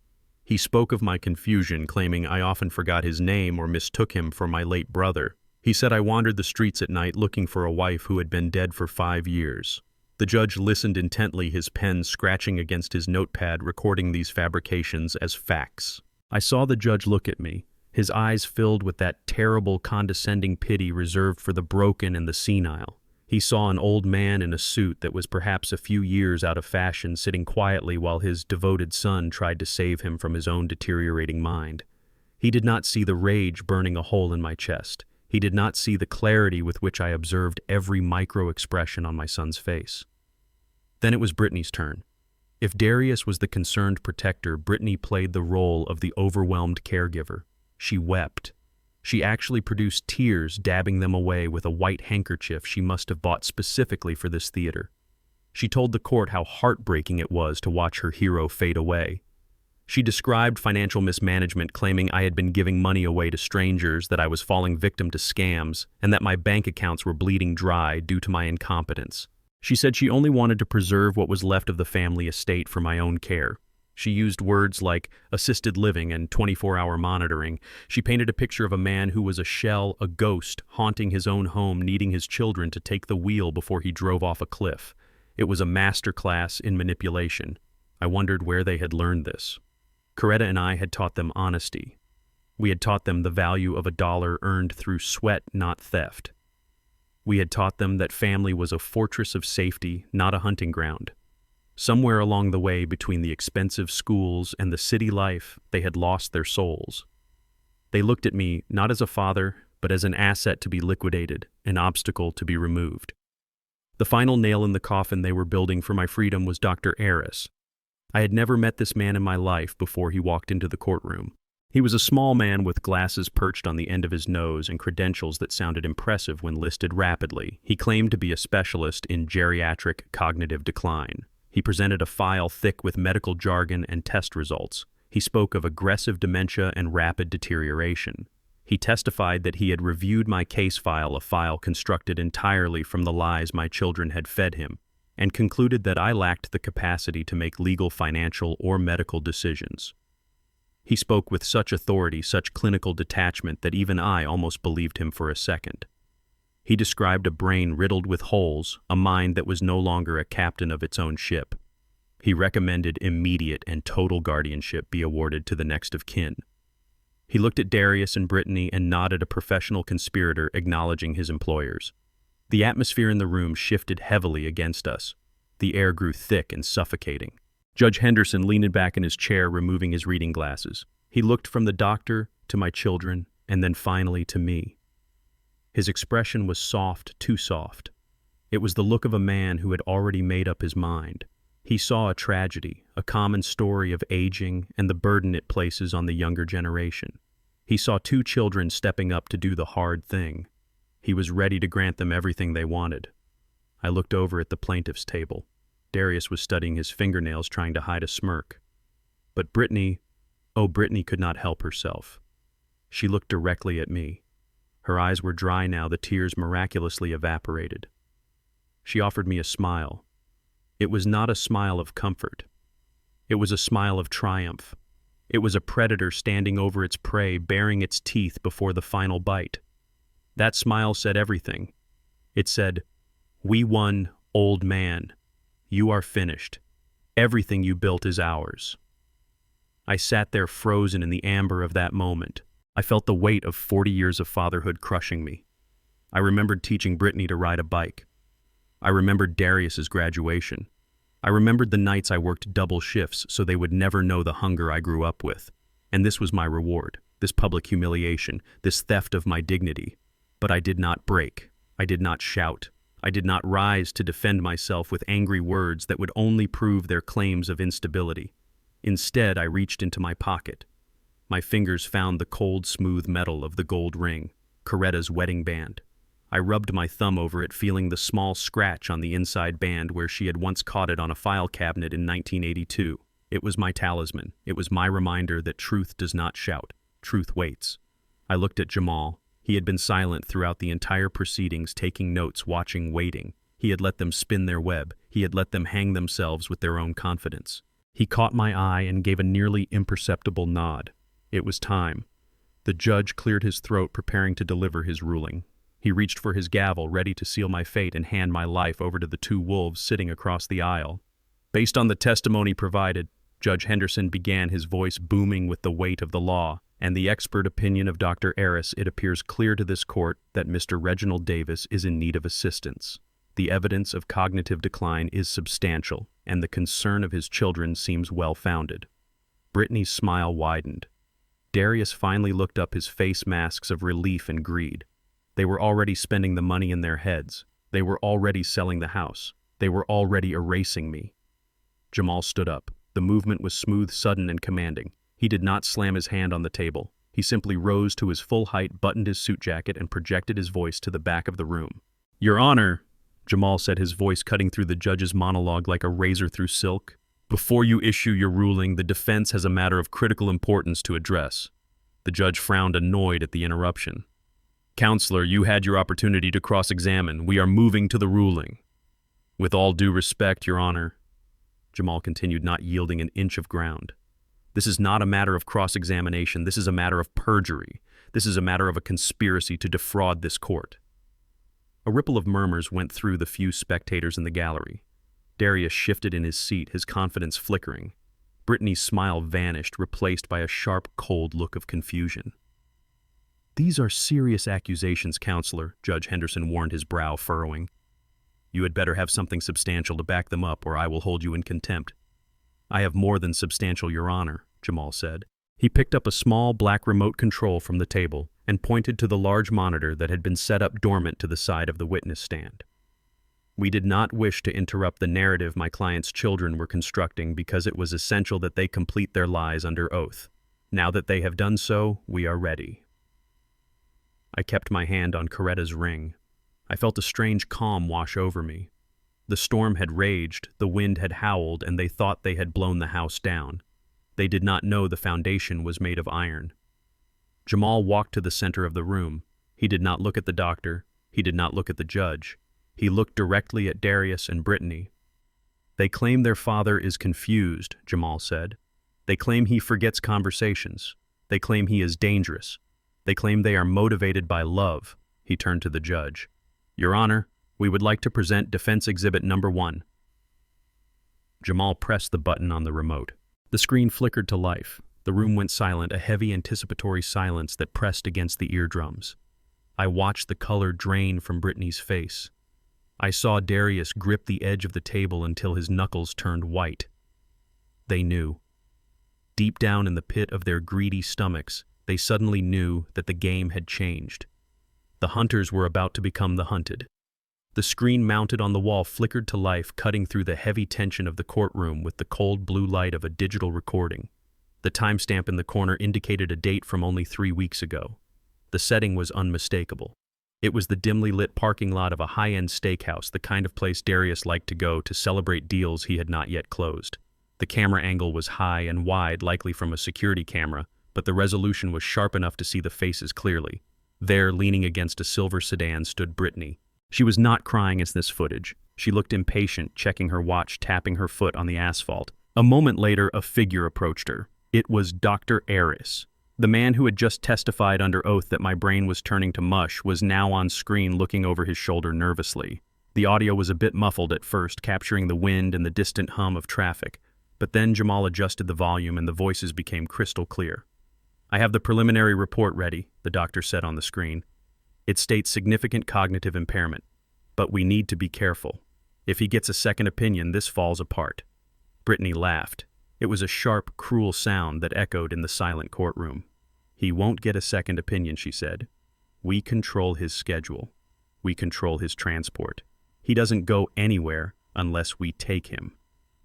He spoke of my confusion, claiming I often forgot his name or mistook him for my late brother. He said I wandered the streets at night looking for a wife who had been dead for 5 years. The judge listened intently, his pen scratching against his notepad, recording these fabrications as facts. I saw the judge look at me, his eyes filled with that terrible, condescending pity reserved for the broken and the senile. He saw an old man in a suit that was perhaps a few years out of fashion, sitting quietly while his devoted son tried to save him from his own deteriorating mind. He did not see the rage burning a hole in my chest. He did not see the clarity with which I observed every micro-expression on my son's face. Then it was Brittany's turn. If Darius was the concerned protector, Brittany played the role of the overwhelmed caregiver. She wept. She actually produced tears, dabbing them away with a white handkerchief she must have bought specifically for this theater. She told the court how heartbreaking it was to watch her hero fade away. She described financial mismanagement, claiming I had been giving money away to strangers, that I was falling victim to scams, and that my bank accounts were bleeding dry due to my incompetence. She said she only wanted to preserve what was left of the family estate for my own care. She used words like assisted living and 24-hour monitoring. She painted a picture of a man who was a shell, a ghost, haunting his own home, needing his children to take the wheel before he drove off a cliff. It was a masterclass in manipulation. I wondered where they had learned this. Coretta and I had taught them honesty. We had taught them the value of $1 earned through sweat, not theft. We had taught them that family was a fortress of safety, not a hunting ground. Somewhere along the way, between the expensive schools and the city life, they had lost their souls. They looked at me not as a father, but as an asset to be liquidated, an obstacle to be removed. The final nail in the coffin they were building for my freedom was Dr. Aris. I had never met this man in my life before he walked into the courtroom. He was a small man with glasses perched on the end of his nose and credentials that sounded impressive when listed rapidly. He claimed to be a specialist in geriatric cognitive decline. He presented a file thick with medical jargon and test results. He spoke of aggressive dementia and rapid deterioration. He testified that he had reviewed my case file, a file constructed entirely from the lies my children had fed him, and concluded that I lacked the capacity to make legal, financial, or medical decisions. He spoke with such authority, such clinical detachment, that even I almost believed him for a second. He described a brain riddled with holes, a mind that was no longer a captain of its own ship. He recommended immediate and total guardianship be awarded to the next of kin. He looked at Darius and Brittany and nodded, a professional conspirator acknowledging his employers. The atmosphere in the room shifted heavily against us. The air grew thick and suffocating. Judge Henderson leaned back in his chair, removing his reading glasses. He looked from the doctor to my children, and then finally to me. His expression was soft, too soft. It was the look of a man who had already made up his mind. He saw a tragedy, a common story of aging and the burden it places on the younger generation. He saw two children stepping up to do the hard thing. He was ready to grant them everything they wanted. I looked over at the plaintiff's table. Darius was studying his fingernails, trying to hide a smirk. But Brittany could not help herself. She looked directly at me. Her eyes were dry now, the tears miraculously evaporated. She offered me a smile. It was not a smile of comfort. It was a smile of triumph. It was a predator standing over its prey, baring its teeth before the final bite. That smile said everything. It said, "We won, old man. You are finished. Everything you built is ours." I sat there frozen in the amber of that moment. I felt the weight of 40 years of fatherhood crushing me. I remembered teaching Brittany to ride a bike. I remembered Darius's graduation. I remembered the nights I worked double shifts so they would never know the hunger I grew up with. And this was my reward, this public humiliation, this theft of my dignity. But I did not break. I did not shout. I did not rise to defend myself with angry words that would only prove their claims of instability. Instead, I reached into my pocket. My fingers found the cold, smooth metal of the gold ring, Coretta's wedding band. I rubbed my thumb over it, feeling the small scratch on the inside band where she had once caught it on a file cabinet in 1982. It was my talisman. It was my reminder that truth does not shout. Truth waits. I looked at Jamal. He had been silent throughout the entire proceedings, taking notes, watching, waiting. He had let them spin their web. He had let them hang themselves with their own confidence. He caught my eye and gave a nearly imperceptible nod. It was time. The judge cleared his throat, preparing to deliver his ruling. He reached for his gavel, ready to seal my fate and hand my life over to the two wolves sitting across the aisle. Based on the testimony provided, Judge Henderson began, his voice booming with the weight of the law, and the expert opinion of Dr. Aris, it appears clear to this court that Mr. Reginald Davis is in need of assistance. The evidence of cognitive decline is substantial, and the concern of his children seems well-founded. Brittany's smile widened. Darius finally looked up, his face masks of relief and greed. They were already spending the money in their heads. They were already selling the house. They were already erasing me. Jamal stood up. The movement was smooth, sudden, and commanding. He did not slam his hand on the table. He simply rose to his full height, buttoned his suit jacket, and projected his voice to the back of the room. "Your Honor," Jamal said, his voice cutting through the judge's monologue like a razor through silk, "before you issue your ruling, the defense has a matter of critical importance to address." The judge frowned, annoyed at the interruption. "Counselor, you had your opportunity to cross-examine. We are moving to the ruling." "With all due respect, Your Honor," Jamal continued, not yielding an inch of ground. "This is not a matter of cross-examination. This is a matter of perjury. This is a matter of a conspiracy to defraud this court." A ripple of murmurs went through the few spectators in the gallery. Darius shifted in his seat, his confidence flickering. Brittany's smile vanished, replaced by a sharp, cold look of confusion. "These are serious accusations, Counselor," Judge Henderson warned, his brow furrowing. "You had better have something substantial to back them up, or I will hold you in contempt." "I have more than substantial, Your Honor," Jamal said. He picked up a small black remote control from the table and pointed to the large monitor that had been set up dormant to the side of the witness stand. "We did not wish to interrupt the narrative my client's children were constructing because it was essential that they complete their lies under oath. Now that they have done so, we are ready." I kept my hand on Coretta's ring. I felt a strange calm wash over me. The storm had raged, the wind had howled, and they thought they had blown the house down. They did not know the foundation was made of iron. Jamal walked to the center of the room. He did not look at the doctor. He did not look at the judge. He looked directly at Darius and Brittany. "They claim their father is confused," Jamal said. "They claim he forgets conversations. They claim he is dangerous. They claim they are motivated by love." He turned to the judge. "Your Honor, we would like to present Defense Exhibit Number 1. Jamal pressed the button on the remote. The screen flickered to life. The room went silent, a heavy anticipatory silence that pressed against the eardrums. I watched the color drain from Brittany's face. I saw Darius grip the edge of the table until his knuckles turned white. They knew. Deep down in the pit of their greedy stomachs, they suddenly knew that the game had changed. The hunters were about to become the hunted. The screen mounted on the wall flickered to life, cutting through the heavy tension of the courtroom with the cold blue light of a digital recording. The timestamp in the corner indicated a date from only 3 weeks ago. The setting was unmistakable. It was the dimly lit parking lot of a high-end steakhouse, the kind of place Darius liked to go to celebrate deals he had not yet closed. The camera angle was high and wide, likely from a security camera, but the resolution was sharp enough to see the faces clearly. There, leaning against a silver sedan, stood Brittany. She was not crying in this footage. She looked impatient, checking her watch, tapping her foot on the asphalt. A moment later, a figure approached her. It was Dr. Eris. The man who had just testified under oath that my brain was turning to mush was now on screen, looking over his shoulder nervously. The audio was a bit muffled at first, capturing the wind and the distant hum of traffic. But then Jamal adjusted the volume and the voices became crystal clear. "I have the preliminary report ready," the doctor said on the screen. "It states significant cognitive impairment, but we need to be careful. If he gets a second opinion, this falls apart." Brittany laughed. It was a sharp, cruel sound that echoed in the silent courtroom. "He won't get a second opinion," she said. "We control his schedule. We control his transport. He doesn't go anywhere unless we take him.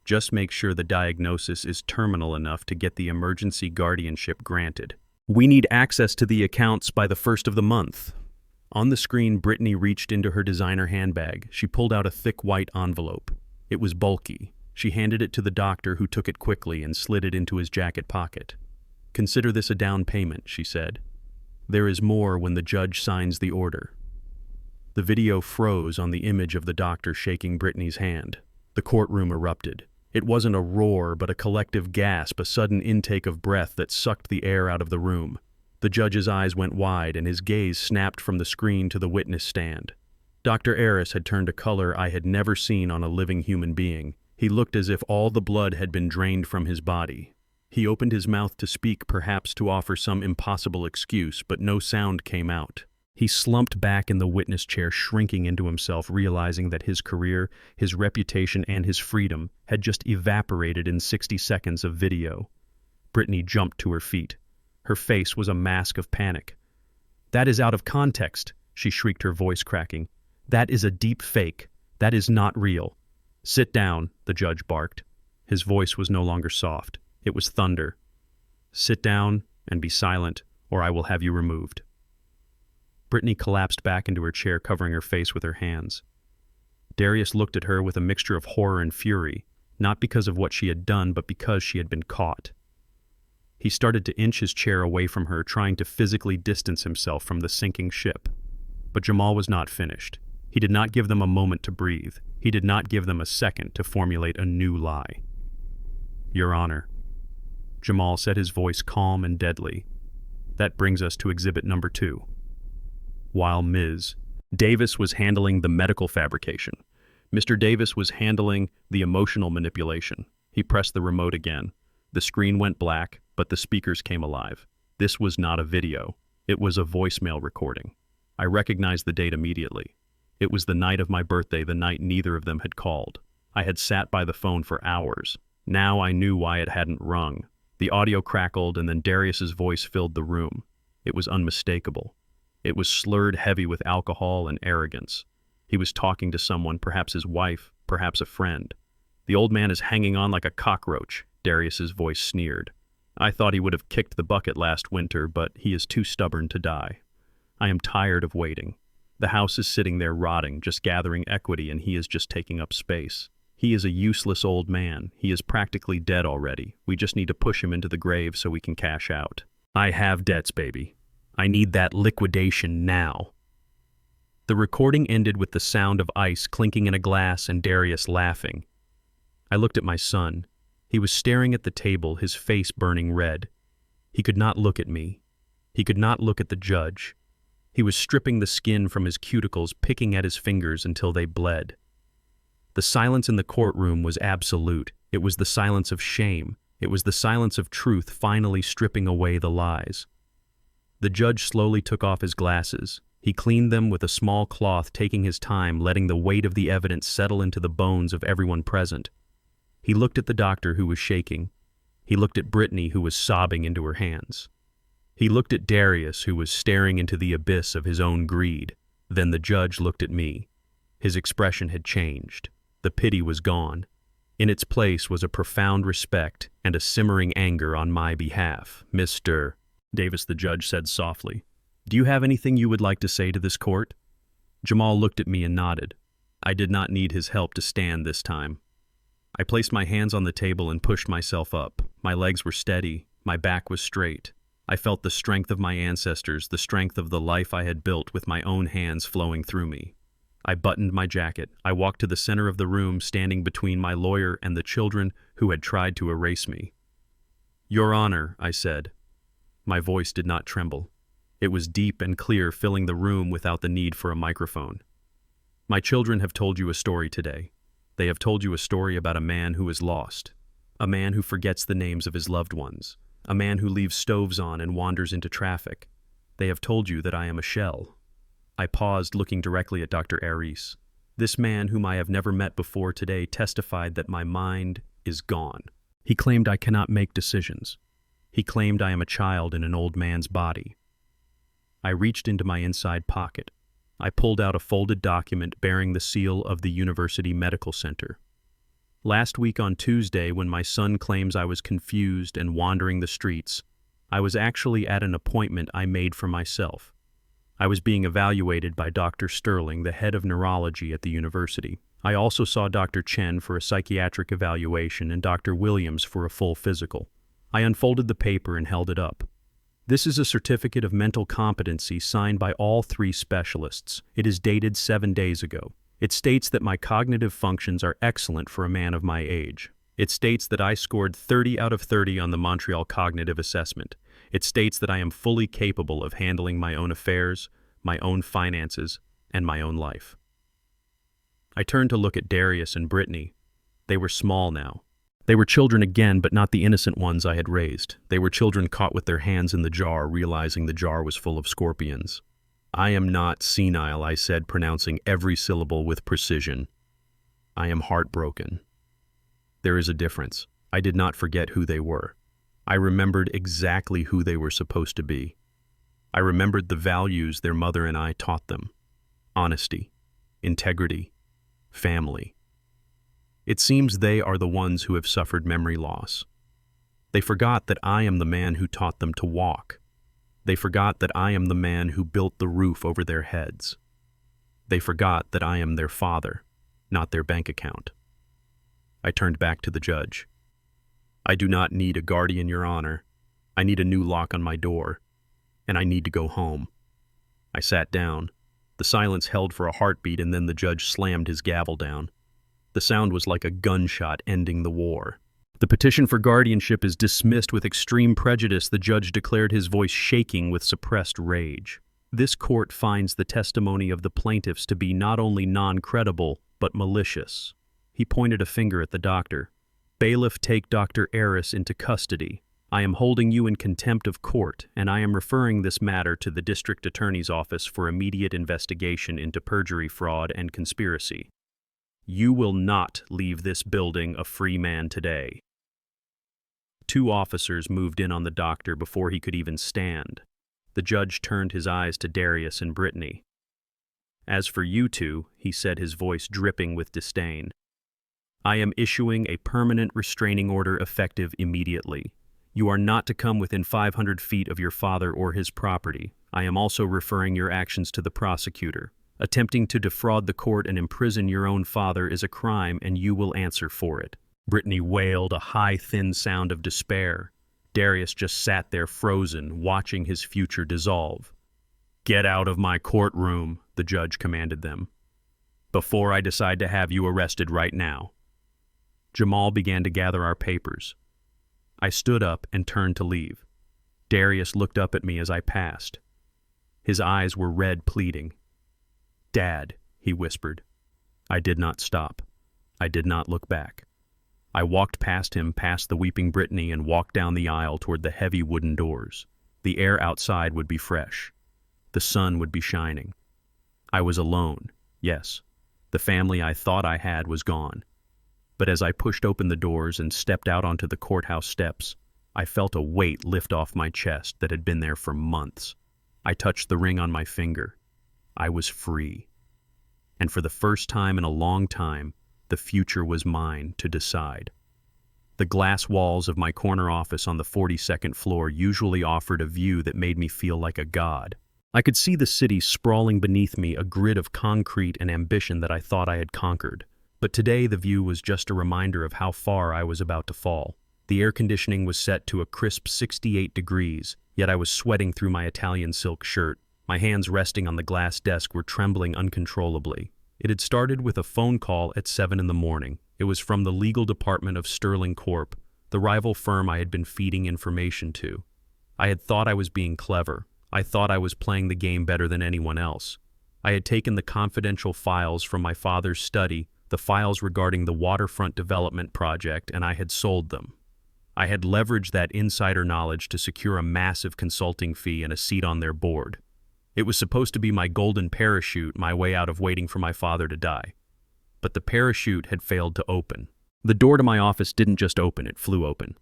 Just make sure the diagnosis is terminal enough to get the emergency guardianship granted. We need access to the accounts by the 1st of the month." On the screen, Brittany reached into her designer handbag. She pulled out a thick white envelope. It was bulky. She handed it to the doctor, who took it quickly and slid it into his jacket pocket. "Consider this a down payment," she said. "There is more when the judge signs the order." The video froze on the image of the doctor shaking Brittany's hand. The courtroom erupted. It wasn't a roar, but a collective gasp, a sudden intake of breath that sucked the air out of the room. The judge's eyes went wide, and his gaze snapped from the screen to the witness stand. Dr. Eris had turned a color I had never seen on a living human being. He looked as if all the blood had been drained from his body. He opened his mouth to speak, perhaps to offer some impossible excuse, but no sound came out. He slumped back in the witness chair, shrinking into himself, realizing that his career, his reputation, and his freedom had just evaporated in 60 seconds of video. Brittany jumped to her feet. Her face was a mask of panic. "That is out of context," she shrieked, her voice cracking. "That is a deep fake. That is not real." "Sit down," the judge barked. His voice was no longer soft. It was thunder. "Sit down and be silent, or I will have you removed." Brittany collapsed back into her chair, covering her face with her hands. Darius looked at her with a mixture of horror and fury, not because of what she had done, but because she had been caught. He started to inch his chair away from her, trying to physically distance himself from the sinking ship. But Jamal was not finished. He did not give them a moment to breathe. He did not give them a second to formulate a new lie. "Your Honor," Jamal said, his voice calm and deadly. "That brings us to exhibit number 2. While Ms. Davis was handling the medical fabrication, Mr. Davis was handling the emotional manipulation. He pressed the remote again. The screen went black, but the speakers came alive. This was not a video. It was a voicemail recording. I recognized the date immediately. It was the night of my birthday, the night neither of them had called. I had sat by the phone for hours. Now I knew why it hadn't rung. The audio crackled, and then Darius's voice filled the room. It was unmistakable. It was slurred, heavy with alcohol and arrogance. He was talking to someone, perhaps his wife, perhaps a friend. "The old man is hanging on like a cockroach," Darius's voice sneered. "I thought he would have kicked the bucket last winter, but he is too stubborn to die. I am tired of waiting. The house is sitting there rotting, just gathering equity, and he is just taking up space. He is a useless old man. He is practically dead already. We just need to push him into the grave so we can cash out. I have debts, baby. I need that liquidation now." The recording ended with the sound of ice clinking in a glass and Darius laughing. I looked at my son. He was staring at the table, his face burning red. He could not look at me. He could not look at the judge. He was stripping the skin from his cuticles, picking at his fingers until they bled. The silence in the courtroom was absolute. It was the silence of shame. It was the silence of truth finally stripping away the lies. The judge slowly took off his glasses. He cleaned them with a small cloth, taking his time, letting the weight of the evidence settle into the bones of everyone present. He looked at the doctor, who was shaking. He looked at Brittany, who was sobbing into her hands. He looked at Darius, who was staring into the abyss of his own greed. Then the judge looked at me. His expression had changed. The pity was gone. In its place was a profound respect and a simmering anger on my behalf. "Mr. Davis," the judge said softly, "do you have anything you would like to say to this court?" Jamal looked at me and nodded. I did not need his help to stand this time. I placed my hands on the table and pushed myself up. My legs were steady. My back was straight. I felt the strength of my ancestors, the strength of the life I had built with my own hands flowing through me. I buttoned my jacket. I walked to the center of the room, standing between my lawyer and the children who had tried to erase me. "Your Honor," I said. My voice did not tremble. It was deep and clear, filling the room without the need for a microphone. "My children have told you a story today. They have told you a story about a man who is lost, a man who forgets the names of his loved ones, a man who leaves stoves on and wanders into traffic. They have told you that I am a shell." I paused, looking directly at Dr. Aris. This man, whom I have never met before today, testified that my mind is gone. He claimed I cannot make decisions. He claimed I am a child in an old man's body. I reached into my inside pocket. I pulled out a folded document bearing the seal of the University Medical Center. Last week on Tuesday, when my son claims I was confused and wandering the streets, I was actually at an appointment I made for myself. I was being evaluated by Dr. Sterling, the head of neurology at the university. I also saw Dr. Chen for a psychiatric evaluation and Dr. Williams for a full physical. I unfolded the paper and held it up. This is a certificate of mental competency signed by all 3 specialists. It is dated 7 days ago. It states that my cognitive functions are excellent for a man of my age. It states that I scored 30 out of 30 on the Montreal Cognitive Assessment. It states that I am fully capable of handling my own affairs, my own finances, and my own life. I turned to look at Darius and Brittany. They were small now. They were children again, but not the innocent ones I had raised. They were children caught with their hands in the jar, realizing the jar was full of scorpions. "I am not senile," I said, pronouncing every syllable with precision. "I am heartbroken." There is a difference. I did not forget who they were. I remembered exactly who they were supposed to be. I remembered the values their mother and I taught them: honesty, integrity, family. It seems they are the ones who have suffered memory loss. They forgot that I am the man who taught them to walk. They forgot that I am the man who built the roof over their heads. They forgot that I am their father, not their bank account. I turned back to the judge. "I do not need a guardian, Your Honor. I need a new lock on my door, and I need to go home." I sat down. The silence held for a heartbeat, and then the judge slammed his gavel down. The sound was like a gunshot ending the war. "The petition for guardianship is dismissed with extreme prejudice," the judge declared, his voice shaking with suppressed rage. "This court finds the testimony of the plaintiffs to be not only non-credible, but malicious." He pointed a finger at the doctor. "Bailiff, take Dr. Aris into custody. I am holding you in contempt of court, and I am referring this matter to the district attorney's office for immediate investigation into perjury, fraud, and conspiracy. You will not leave this building a free man today." 2 officers moved in on the doctor before he could even stand. The judge turned his eyes to Darius and Brittany. "As for you 2, he said, his voice dripping with disdain, "I am issuing a permanent restraining order effective immediately. You are not to come within 500 feet of your father or his property. I am also referring your actions to the prosecutor. Attempting to defraud the court and imprison your own father is a crime, and you will answer for it." Brittany wailed, a high, thin sound of despair. Darius just sat there frozen, watching his future dissolve. "Get out of my courtroom," the judge commanded them, "before I decide to have you arrested right now." Jamal began to gather our papers. I stood up and turned to leave. Darius looked up at me as I passed. His eyes were red, pleading. "Dad," he whispered. I did not stop. I did not look back. I walked past him, past the weeping Brittany, and walked down the aisle toward the heavy wooden doors. The air outside would be fresh. The sun would be shining. I was alone, yes. The family I thought I had was gone. But as I pushed open the doors and stepped out onto the courthouse steps, I felt a weight lift off my chest that had been there for months. I touched the ring on my finger. I was free. And for the first time in a long time, the future was mine to decide. The glass walls of my corner office on the 42nd floor usually offered a view that made me feel like a god. I could see the city sprawling beneath me, a grid of concrete and ambition that I thought I had conquered. But today the view was just a reminder of how far I was about to fall. The air conditioning was set to a crisp 68 degrees, yet I was sweating through my Italian silk shirt. My hands resting on the glass desk were trembling uncontrollably. It had started with a phone call at 7 in the morning. It was from the legal department of Sterling Corp., the rival firm I had been feeding information to. I had thought I was being clever. I thought I was playing the game better than anyone else. I had taken the confidential files from my father's study, the files regarding the waterfront development project, and I had sold them. I had leveraged that insider knowledge to secure a massive consulting fee and a seat on their board. It was supposed to be my golden parachute, my way out of waiting for my father to die. But the parachute had failed to open. The door to my office didn't just open, it flew open.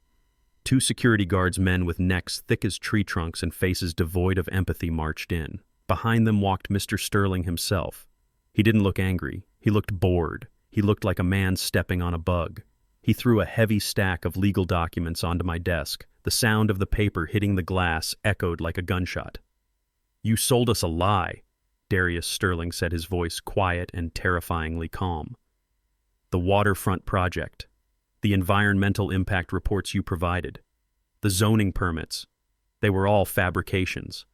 2 security guards, men with necks thick as tree trunks and faces devoid of empathy, marched in. Behind them walked Mr. Sterling himself. He didn't look angry. He looked bored. He looked like a man stepping on a bug. He threw a heavy stack of legal documents onto my desk. The sound of the paper hitting the glass echoed like a gunshot. "You sold us a lie," Darius Sterling said, his voice quiet and terrifyingly calm. "The waterfront project. The environmental impact reports you provided. The zoning permits. They were all fabrications."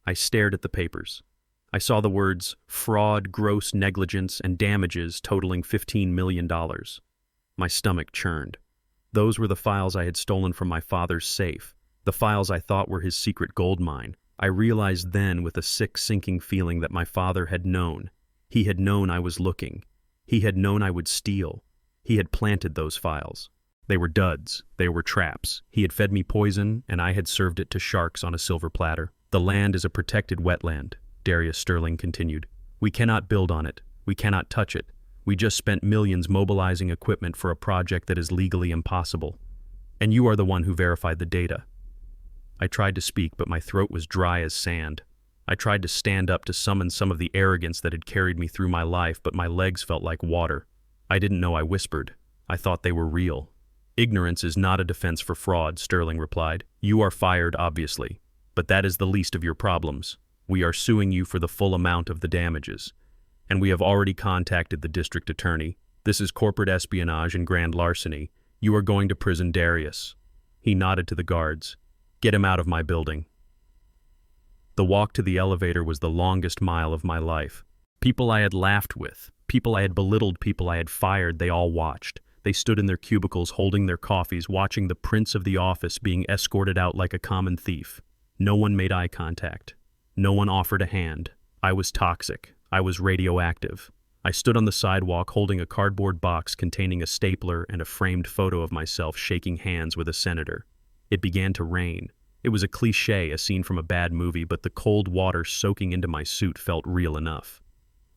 I stared at the papers. I saw the words fraud, gross negligence, and damages totaling $15 million. My stomach churned. Those were the files I had stolen from my father's safe, the files I thought were his secret gold mine. I realized then with a sick, sinking feeling that my father had known. He had known I was looking. He had known I would steal. He had planted those files. They were duds. They were traps. He had fed me poison, and I had served it to sharks on a silver platter. "The land is a protected wetland," Darius Sterling continued. "We cannot build on it. We cannot touch it. We just spent millions mobilizing equipment for a project that is legally impossible. And you are the one who verified the data." I tried to speak, but my throat was dry as sand. I tried to stand up to summon some of the arrogance that had carried me through my life, but my legs felt like water. I didn't know I whispered. I thought they were real. "Ignorance is not a defense for fraud," Sterling replied. "You are fired, obviously, but that is the least of your problems. We are suing you for the full amount of the damages. And we have already contacted the district attorney. This is corporate espionage and grand larceny. You are going to prison, Darius." He nodded to the guards. "Get him out of my building." The walk to the elevator was the longest mile of my life. People I had laughed with, people I had belittled, people I had fired, they all watched. They stood in their cubicles holding their coffees, watching the prince of the office being escorted out like a common thief. No one made eye contact. No one offered a hand. I was toxic. I was radioactive. I stood on the sidewalk holding a cardboard box containing a stapler and a framed photo of myself shaking hands with a senator. It began to rain. It was a cliché, a scene from a bad movie, but the cold water soaking into my suit felt real enough.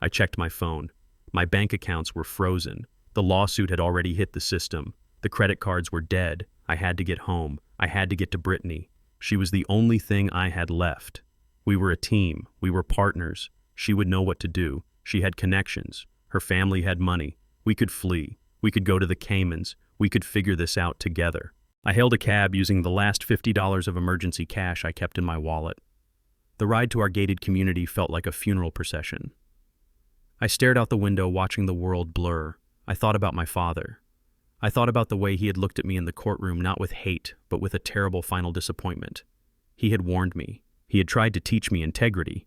I checked my phone. My bank accounts were frozen. The lawsuit had already hit the system. The credit cards were dead. I had to get home. I had to get to Brittany. She was the only thing I had left. We were a team. We were partners. She would know what to do. She had connections. Her family had money. We could flee. We could go to the Caymans. We could figure this out together. I hailed a cab using the last $50 of emergency cash I kept in my wallet. The ride to our gated community felt like a funeral procession. I stared out the window, watching the world blur. I thought about my father. I thought about the way he had looked at me in the courtroom, not with hate, but with a terrible final disappointment. He had warned me. He had tried to teach me integrity,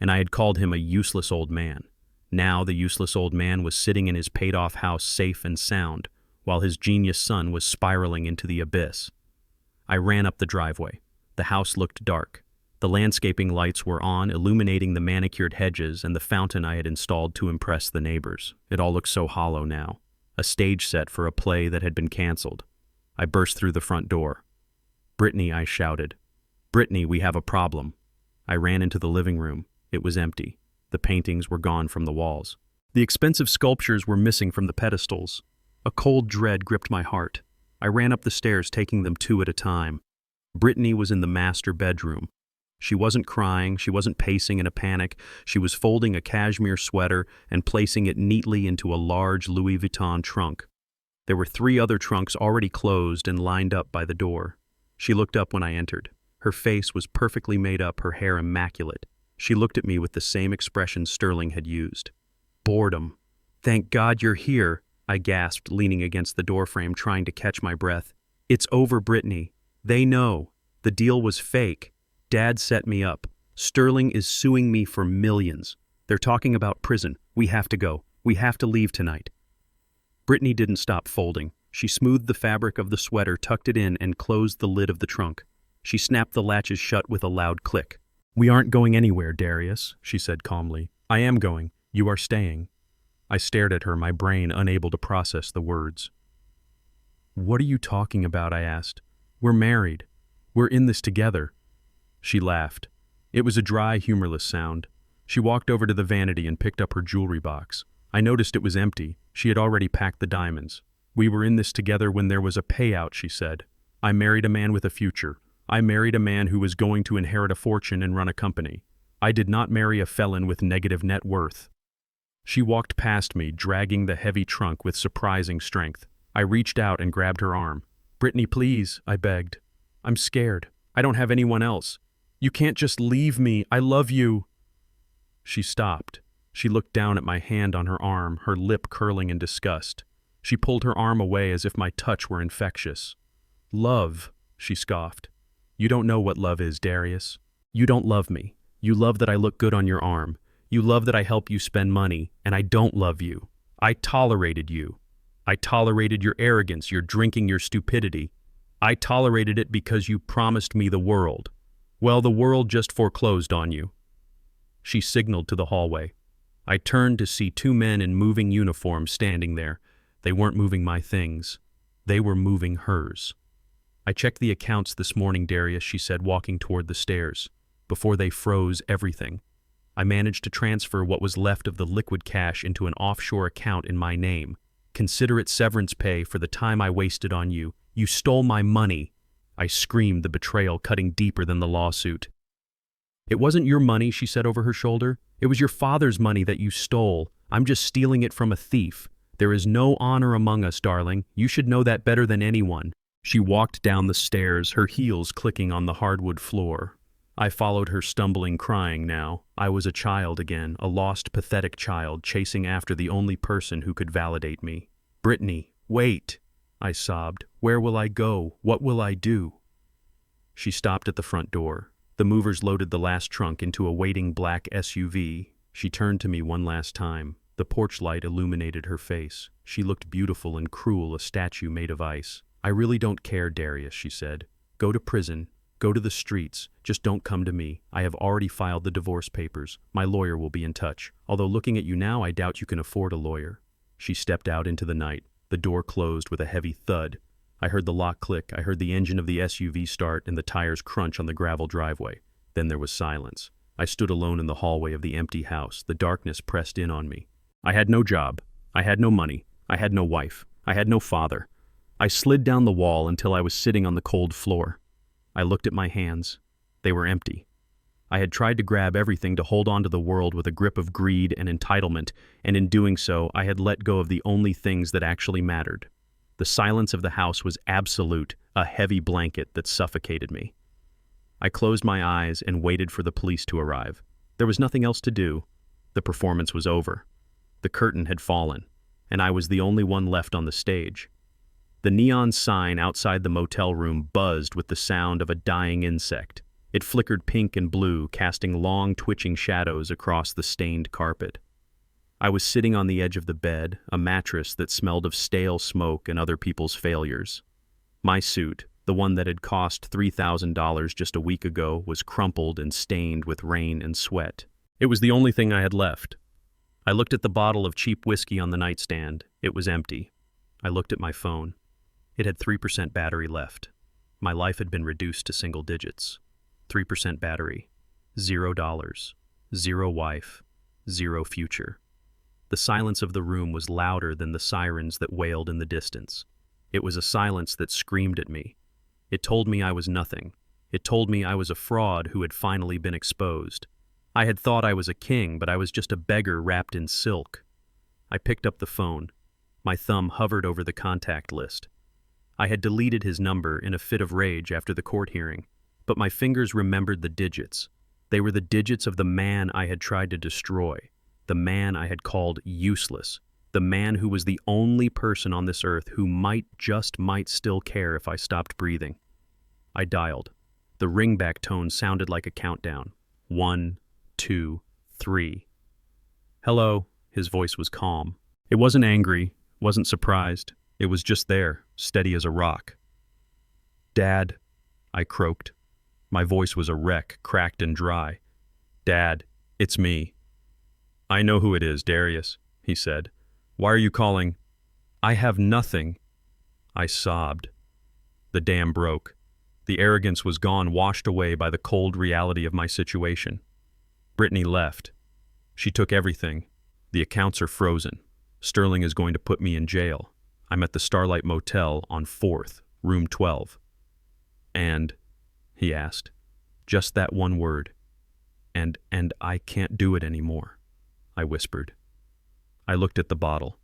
and I had called him a useless old man. Now the useless old man was sitting in his paid-off house safe and sound, while his genius son was spiraling into the abyss. I ran up the driveway. The house looked dark. The landscaping lights were on, illuminating the manicured hedges and the fountain I had installed to impress the neighbors. It all looked so hollow now. a stage set for a play that had been canceled. I burst through the front door. "Brittany," I shouted. "Brittany, we have a problem." I ran into the living room. It was empty. The paintings were gone from the walls. The expensive sculptures were missing from the pedestals. A cold dread gripped my heart. I ran up the stairs, taking them two at a time. Brittany was in the master bedroom. She wasn't crying, she wasn't pacing in a panic. She was folding a cashmere sweater and placing it neatly into a large Louis Vuitton trunk. There were 3 other trunks already closed and lined up by the door. She looked up when I entered. Her face was perfectly made up, her hair immaculate. She looked at me with the same expression Sterling had used. Boredom. "Thank God you're here," I gasped, leaning against the doorframe, trying to catch my breath. "It's over, Brittany. They know. The deal was fake. Dad set me up. Sterling is suing me for millions. They're talking about prison. We have to go. We have to leave tonight." Brittany didn't stop folding. She smoothed the fabric of the sweater, tucked it in, and closed the lid of the trunk. She snapped the latches shut with a loud click. "We aren't going anywhere, Darius," she said calmly. "I am going. You are staying." I stared at her, my brain unable to process the words. "What are you talking about?" I asked. "We're married. We're in this together." She laughed. It was a dry, humorless sound. She walked over to the vanity and picked up her jewelry box. I noticed it was empty. She had already packed the diamonds. "We were in this together when there was a payout," she said. "I married a man with a future. I married a man who was going to inherit a fortune and run a company. I did not marry a felon with negative net worth." She walked past me, dragging the heavy trunk with surprising strength. I reached out and grabbed her arm. "Brittany, please," I begged. "I'm scared. I don't have anyone else. You can't just leave me. I love you." She stopped. She looked down at my hand on her arm, her lip curling in disgust. She pulled her arm away as if my touch were infectious. "Love," she scoffed. "You don't know what love is, Darius. You don't love me. You love that I look good on your arm. You love that I help you spend money, and I don't love you. I tolerated you. I tolerated your arrogance, your drinking, your stupidity. I tolerated it because you promised me the world. Well, the world just foreclosed on you." She signaled to the hallway. I turned to see 2 men in moving uniforms standing there. They weren't moving my things. They were moving hers. "I checked the accounts this morning, Darius," she said, walking toward the stairs. "Before they froze everything. I managed to transfer what was left of the liquid cash into an offshore account in my name. Consider it severance pay for the time I wasted on you. You stole my money." I screamed, the betrayal cutting deeper than the lawsuit. "It wasn't your money," she said over her shoulder. "It was your father's money that you stole. I'm just stealing it from a thief. There is no honor among us, darling. You should know that better than anyone." She walked down the stairs, her heels clicking on the hardwood floor. I followed her, stumbling, crying now. I was a child again, a lost, pathetic child, chasing after the only person who could validate me. "Brittany, wait," I sobbed. "Where will I go? What will I do?" She stopped at the front door. The movers loaded the last trunk into a waiting black SUV. She turned to me one last time. The porch light illuminated her face. She looked beautiful and cruel, a statue made of ice. "I really don't care, Darius," she said. "Go to prison. Go to the streets. Just don't come to me. I have already filed the divorce papers. My lawyer will be in touch. Although looking at you now, I doubt you can afford a lawyer." She stepped out into the night. The door closed with a heavy thud. I heard the lock click. I heard the engine of the SUV start and the tires crunch on the gravel driveway. Then there was silence. I stood alone in the hallway of the empty house. The darkness pressed in on me. I had no job. I had no money. I had no wife. I had no father. I slid down the wall until I was sitting on the cold floor. I looked at my hands. They were empty. I had tried to grab everything, to hold on to the world with a grip of greed and entitlement, and in doing so, I had let go of the only things that actually mattered. The silence of the house was absolute, a heavy blanket that suffocated me. I closed my eyes and waited for the police to arrive. There was nothing else to do. The performance was over. The curtain had fallen, and I was the only one left on the stage. The neon sign outside the motel room buzzed with the sound of a dying insect. It flickered pink and blue, casting long, twitching shadows across the stained carpet. I was sitting on the edge of the bed, a mattress that smelled of stale smoke and other people's failures. My suit, the one that had cost $3,000 just a week ago, was crumpled and stained with rain and sweat. It was the only thing I had left. I looked at the bottle of cheap whiskey on the nightstand. It was empty. I looked at my phone. It had 3% battery left. My life had been reduced to single digits. 3% battery. $0. Zero wife. Zero future. The silence of the room was louder than the sirens that wailed in the distance. It was a silence that screamed at me. It told me I was nothing. It told me I was a fraud who had finally been exposed. I had thought I was a king, but I was just a beggar wrapped in silk. I picked up the phone. My thumb hovered over the contact list. I had deleted his number in a fit of rage after the court hearing, but my fingers remembered the digits. They were the digits of the man I had tried to destroy, the man I had called useless, the man who was the only person on this earth who might still care if I stopped breathing. I dialed. The ringback tone sounded like a countdown. 1, 2, 3. Hello. His voice was calm. It wasn't angry, wasn't surprised. It was just there, steady as a rock. Dad, I croaked. My voice was a wreck, cracked and dry. Dad, it's me. I know who it is, Darius, he said. Why are you calling? I have nothing. I sobbed. The dam broke. The arrogance was gone, washed away by the cold reality of my situation. Brittany left. She took everything. The accounts are frozen. Sterling is going to put me in jail. I'm at the Starlight Motel on 4th, room 12. And, he asked, just that one word. And I can't do it anymore, I whispered. I looked at the bottle.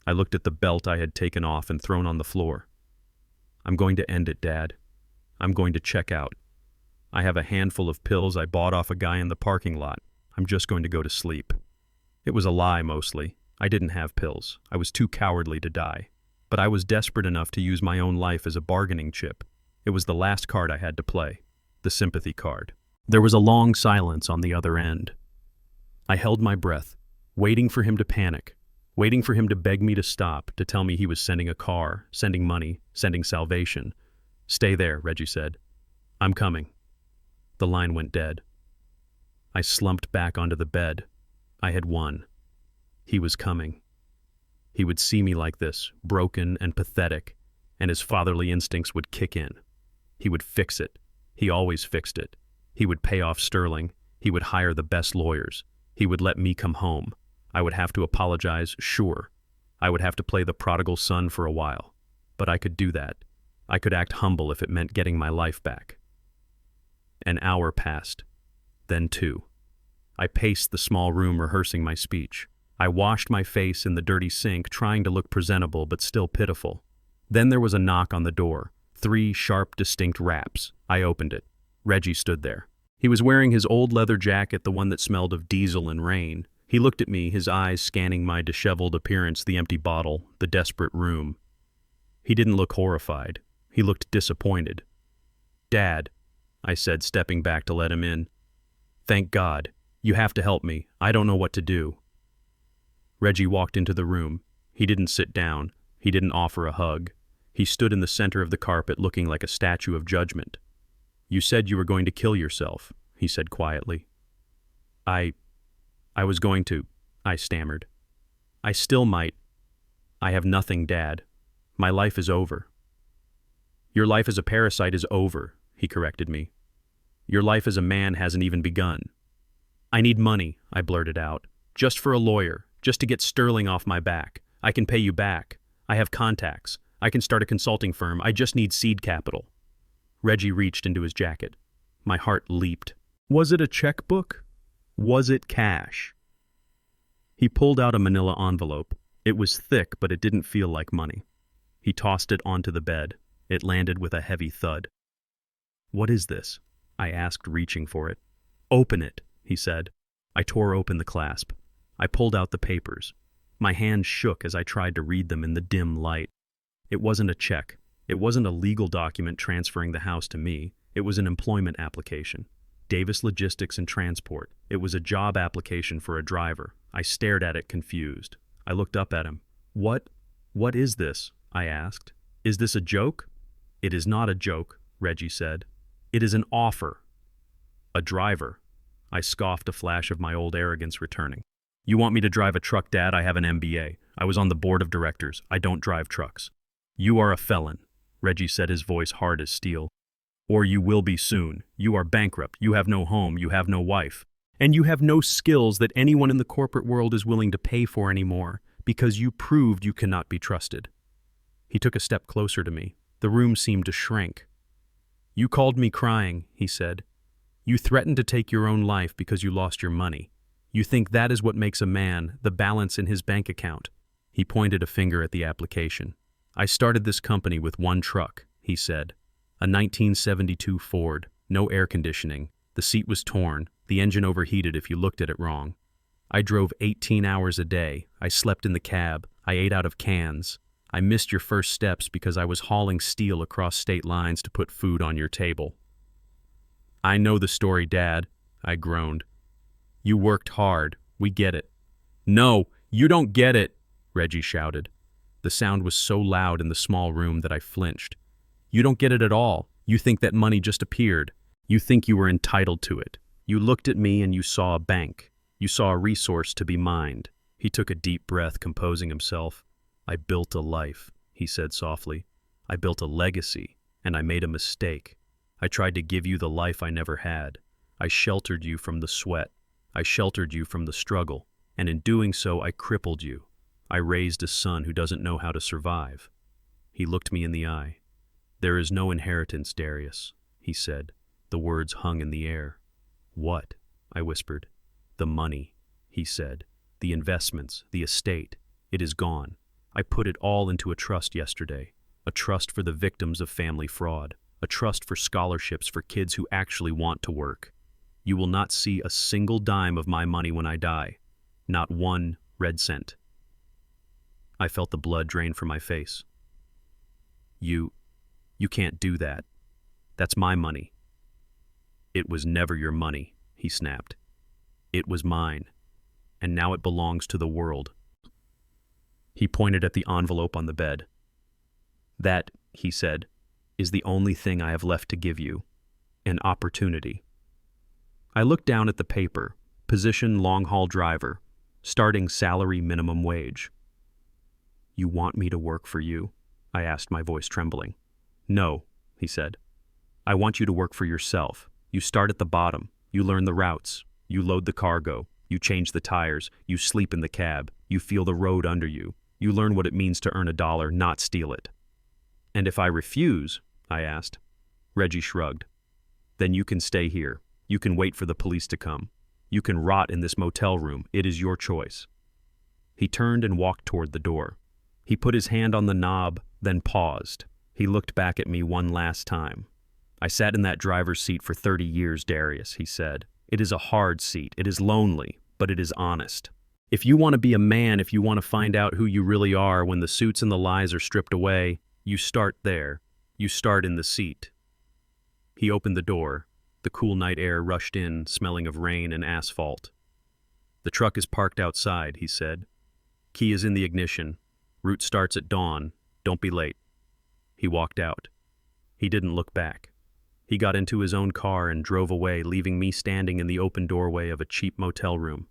I looked at the belt I had taken off and thrown on the floor. I'm going to end it, Dad. I'm going to check out. I have a handful of pills I bought off a guy in the parking lot. I'm just going to go to sleep. It was a lie, mostly. I didn't have pills. I was too cowardly to die. But I was desperate enough to use my own life as a bargaining chip. It was the last card I had to play, the sympathy card. There was a long silence on the other end. I held my breath, waiting for him to panic, waiting for him to beg me to stop, to tell me he was sending a car, sending money, sending salvation. Stay there, Reggie said. I'm coming. The line went dead. I slumped back onto the bed. I had won. He was coming. He would see me like this, broken and pathetic, and his fatherly instincts would kick in. He would fix it. He always fixed it. He would pay off Sterling. He would hire the best lawyers. He would let me come home. I would have to apologize, sure. I would have to play the prodigal son for a while. But I could do that. I could act humble if it meant getting my life back. An hour passed. Then 2. I paced the small room rehearsing my speech. I washed my face in the dirty sink, trying to look presentable but still pitiful. Then there was a knock on the door. 3 sharp, distinct raps. I opened it. Reggie stood there. He was wearing his old leather jacket, the one that smelled of diesel and rain. He looked at me, his eyes scanning my disheveled appearance, the empty bottle, the desperate room. He didn't look horrified. He looked disappointed. Dad, I said, stepping back to let him in. Thank God. You have to help me. I don't know what to do. Reggie walked into the room. He didn't sit down. He didn't offer a hug. He stood in the center of the carpet looking like a statue of judgment. You said you were going to kill yourself, he said quietly. I was going to, I stammered. I still might. I have nothing, Dad. My life is over. Your life as a parasite is over, he corrected me. Your life as a man hasn't even begun. I need money, I blurted out. Just for a lawyer, just to get Sterling off my back. I can pay you back. I have contacts. I can start a consulting firm. I just need seed capital. Reggie reached into his jacket. My heart leaped. Was it a checkbook? Was it cash? He pulled out a manila envelope. It was thick, but it didn't feel like money. He tossed it onto the bed. It landed with a heavy thud. What is this? I asked, reaching for it. Open it, he said. I tore open the clasp. I pulled out the papers. My hand shook as I tried to read them in the dim light. It wasn't a check. It wasn't a legal document transferring the house to me. It was an employment application. Davis Logistics and Transport. It was a job application for a driver. I stared at it confused. I looked up at him. What is this? I asked. Is this a joke? It is not a joke, Reggie said. It is an offer. A driver. I scoffed, a flash of my old arrogance returning. You want me to drive a truck, Dad? I have an MBA. I was on the board of directors. I don't drive trucks. You are a felon, Reggie said, his voice hard as steel. Or you will be soon. You are bankrupt. You have no home. You have no wife. And you have no skills that anyone in the corporate world is willing to pay for anymore, because you proved you cannot be trusted. He took a step closer to me. The room seemed to shrink. You called me crying, he said. You threatened to take your own life because you lost your money. You think that is what makes a man, the balance in his bank account. He pointed a finger at the application. I started this company with one truck, he said. A 1972 Ford, no air conditioning. The seat was torn, the engine overheated if you looked at it wrong. I drove 18 hours a day. I slept in the cab. I ate out of cans. I missed your first steps because I was hauling steel across state lines to put food on your table. I know the story, Dad, I groaned. You worked hard. We get it. No, you don't get it, Reggie shouted. The sound was so loud in the small room that I flinched. You don't get it at all. You think that money just appeared. You think you were entitled to it. You looked at me and you saw a bank. You saw a resource to be mined. He took a deep breath, composing himself. I built a life, he said softly. I built a legacy, and I made a mistake. I tried to give you the life I never had. I sheltered you from the sweat. I sheltered you from the struggle, and in doing so, I crippled you. I raised a son who doesn't know how to survive. He looked me in the eye. There is no inheritance, Darius, he said. The words hung in the air. What? I whispered. The money, he said. The investments, the estate. It is gone. I put it all into a trust yesterday. A trust for the victims of family fraud. A trust for scholarships for kids who actually want to work. You will not see a single dime of my money when I die. Not one red cent. I felt the blood drain from my face. You can't do that. That's my money. It was never your money, he snapped. It was mine, and now it belongs to the world. He pointed at the envelope on the bed. That, he said, is the only thing I have left to give you. An opportunity. I looked down at the paper. Position long-haul driver. Starting salary minimum wage. You want me to work for you? I asked, my voice trembling. No, he said. I want you to work for yourself. You start at the bottom. You learn the routes. You load the cargo. You change the tires. You sleep in the cab. You feel the road under you. You learn what it means to earn $1, not steal it. And if I refuse, I asked. Reggie shrugged. Then you can stay here. You can wait for the police to come. You can rot in this motel room. It is your choice. He turned and walked toward the door. He put his hand on the knob, then paused. He looked back at me one last time. I sat in that driver's seat for 30 years, Darius, he said. It is a hard seat. It is lonely, but it is honest. If you want to be a man, if you want to find out who you really are when the suits and the lies are stripped away, you start there. You start in the seat. He opened the door. The cool night air rushed in, smelling of rain and asphalt. The truck is parked outside, he said. Key is in the ignition. Route starts at dawn. Don't be late. He walked out. He didn't look back. He got into his own car and drove away, leaving me standing in the open doorway of a cheap motel room.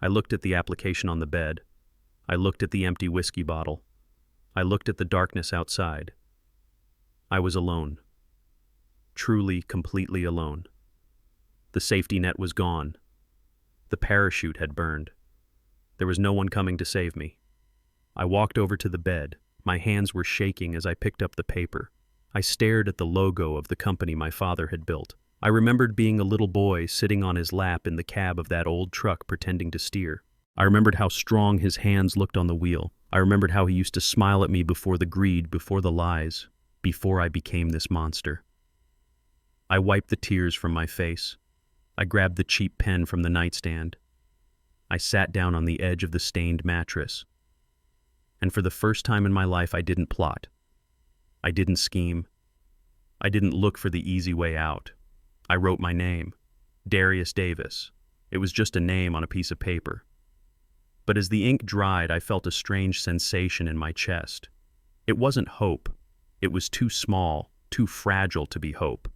I looked at the application on the bed. I looked at the empty whiskey bottle. I looked at the darkness outside. I was alone. Truly, completely alone. The safety net was gone. The parachute had burned. There was no one coming to save me. I walked over to the bed. My hands were shaking as I picked up the paper. I stared at the logo of the company my father had built. I remembered being a little boy sitting on his lap in the cab of that old truck pretending to steer. I remembered how strong his hands looked on the wheel. I remembered how he used to smile at me before the greed, before the lies, before I became this monster. I wiped the tears from my face. I grabbed the cheap pen from the nightstand. I sat down on the edge of the stained mattress. And for the first time in my life, I didn't plot. I didn't scheme. I didn't look for the easy way out. I wrote my name, Darius Davis. It was just a name on a piece of paper. But as the ink dried, I felt a strange sensation in my chest. It wasn't hope. It was too small, too fragile to be hope.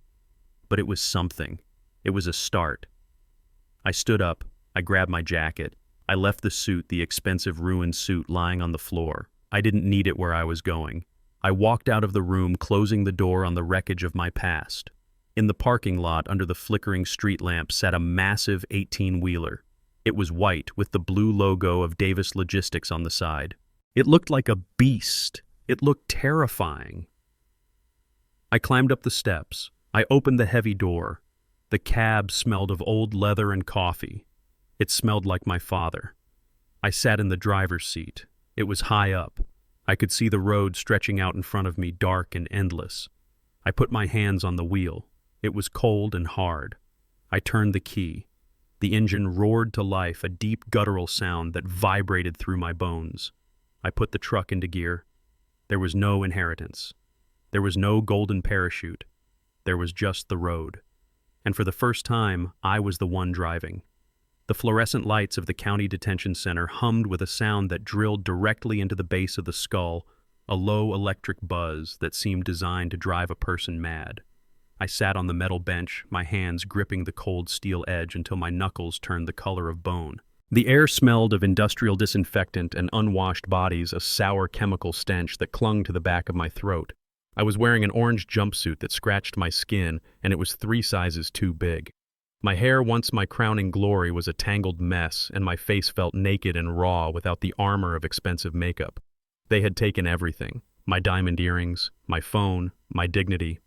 But it was something. It was a start. I stood up. I grabbed my jacket. I left the suit, the expensive ruined suit, lying on the floor. I didn't need it where I was going. I walked out of the room, closing the door on the wreckage of my past. In the parking lot, under the flickering street lamp, sat a massive 18-wheeler. It was white, with the blue logo of Davis Logistics on the side. It looked like a beast. It looked terrifying. I climbed up the steps. I opened the heavy door. The cab smelled of old leather and coffee. It smelled like my father. I sat in the driver's seat. It was high up. I could see the road stretching out in front of me, dark and endless. I put my hands on the wheel. It was cold and hard. I turned the key. The engine roared to life, a deep guttural sound that vibrated through my bones. I put the truck into gear. There was no inheritance. There was no golden parachute. There was just the road. And for the first time, I was the one driving. The fluorescent lights of the county detention center hummed with a sound that drilled directly into the base of the skull, a low electric buzz that seemed designed to drive a person mad. I sat on the metal bench, my hands gripping the cold steel edge until my knuckles turned the color of bone. The air smelled of industrial disinfectant and unwashed bodies, a sour chemical stench that clung to the back of my throat. I was wearing an orange jumpsuit that scratched my skin, and it was 3 sizes too big. My hair, once my crowning glory, was a tangled mess, and my face felt naked and raw without the armor of expensive makeup. They had taken everything: my diamond earrings, my phone, my dignity.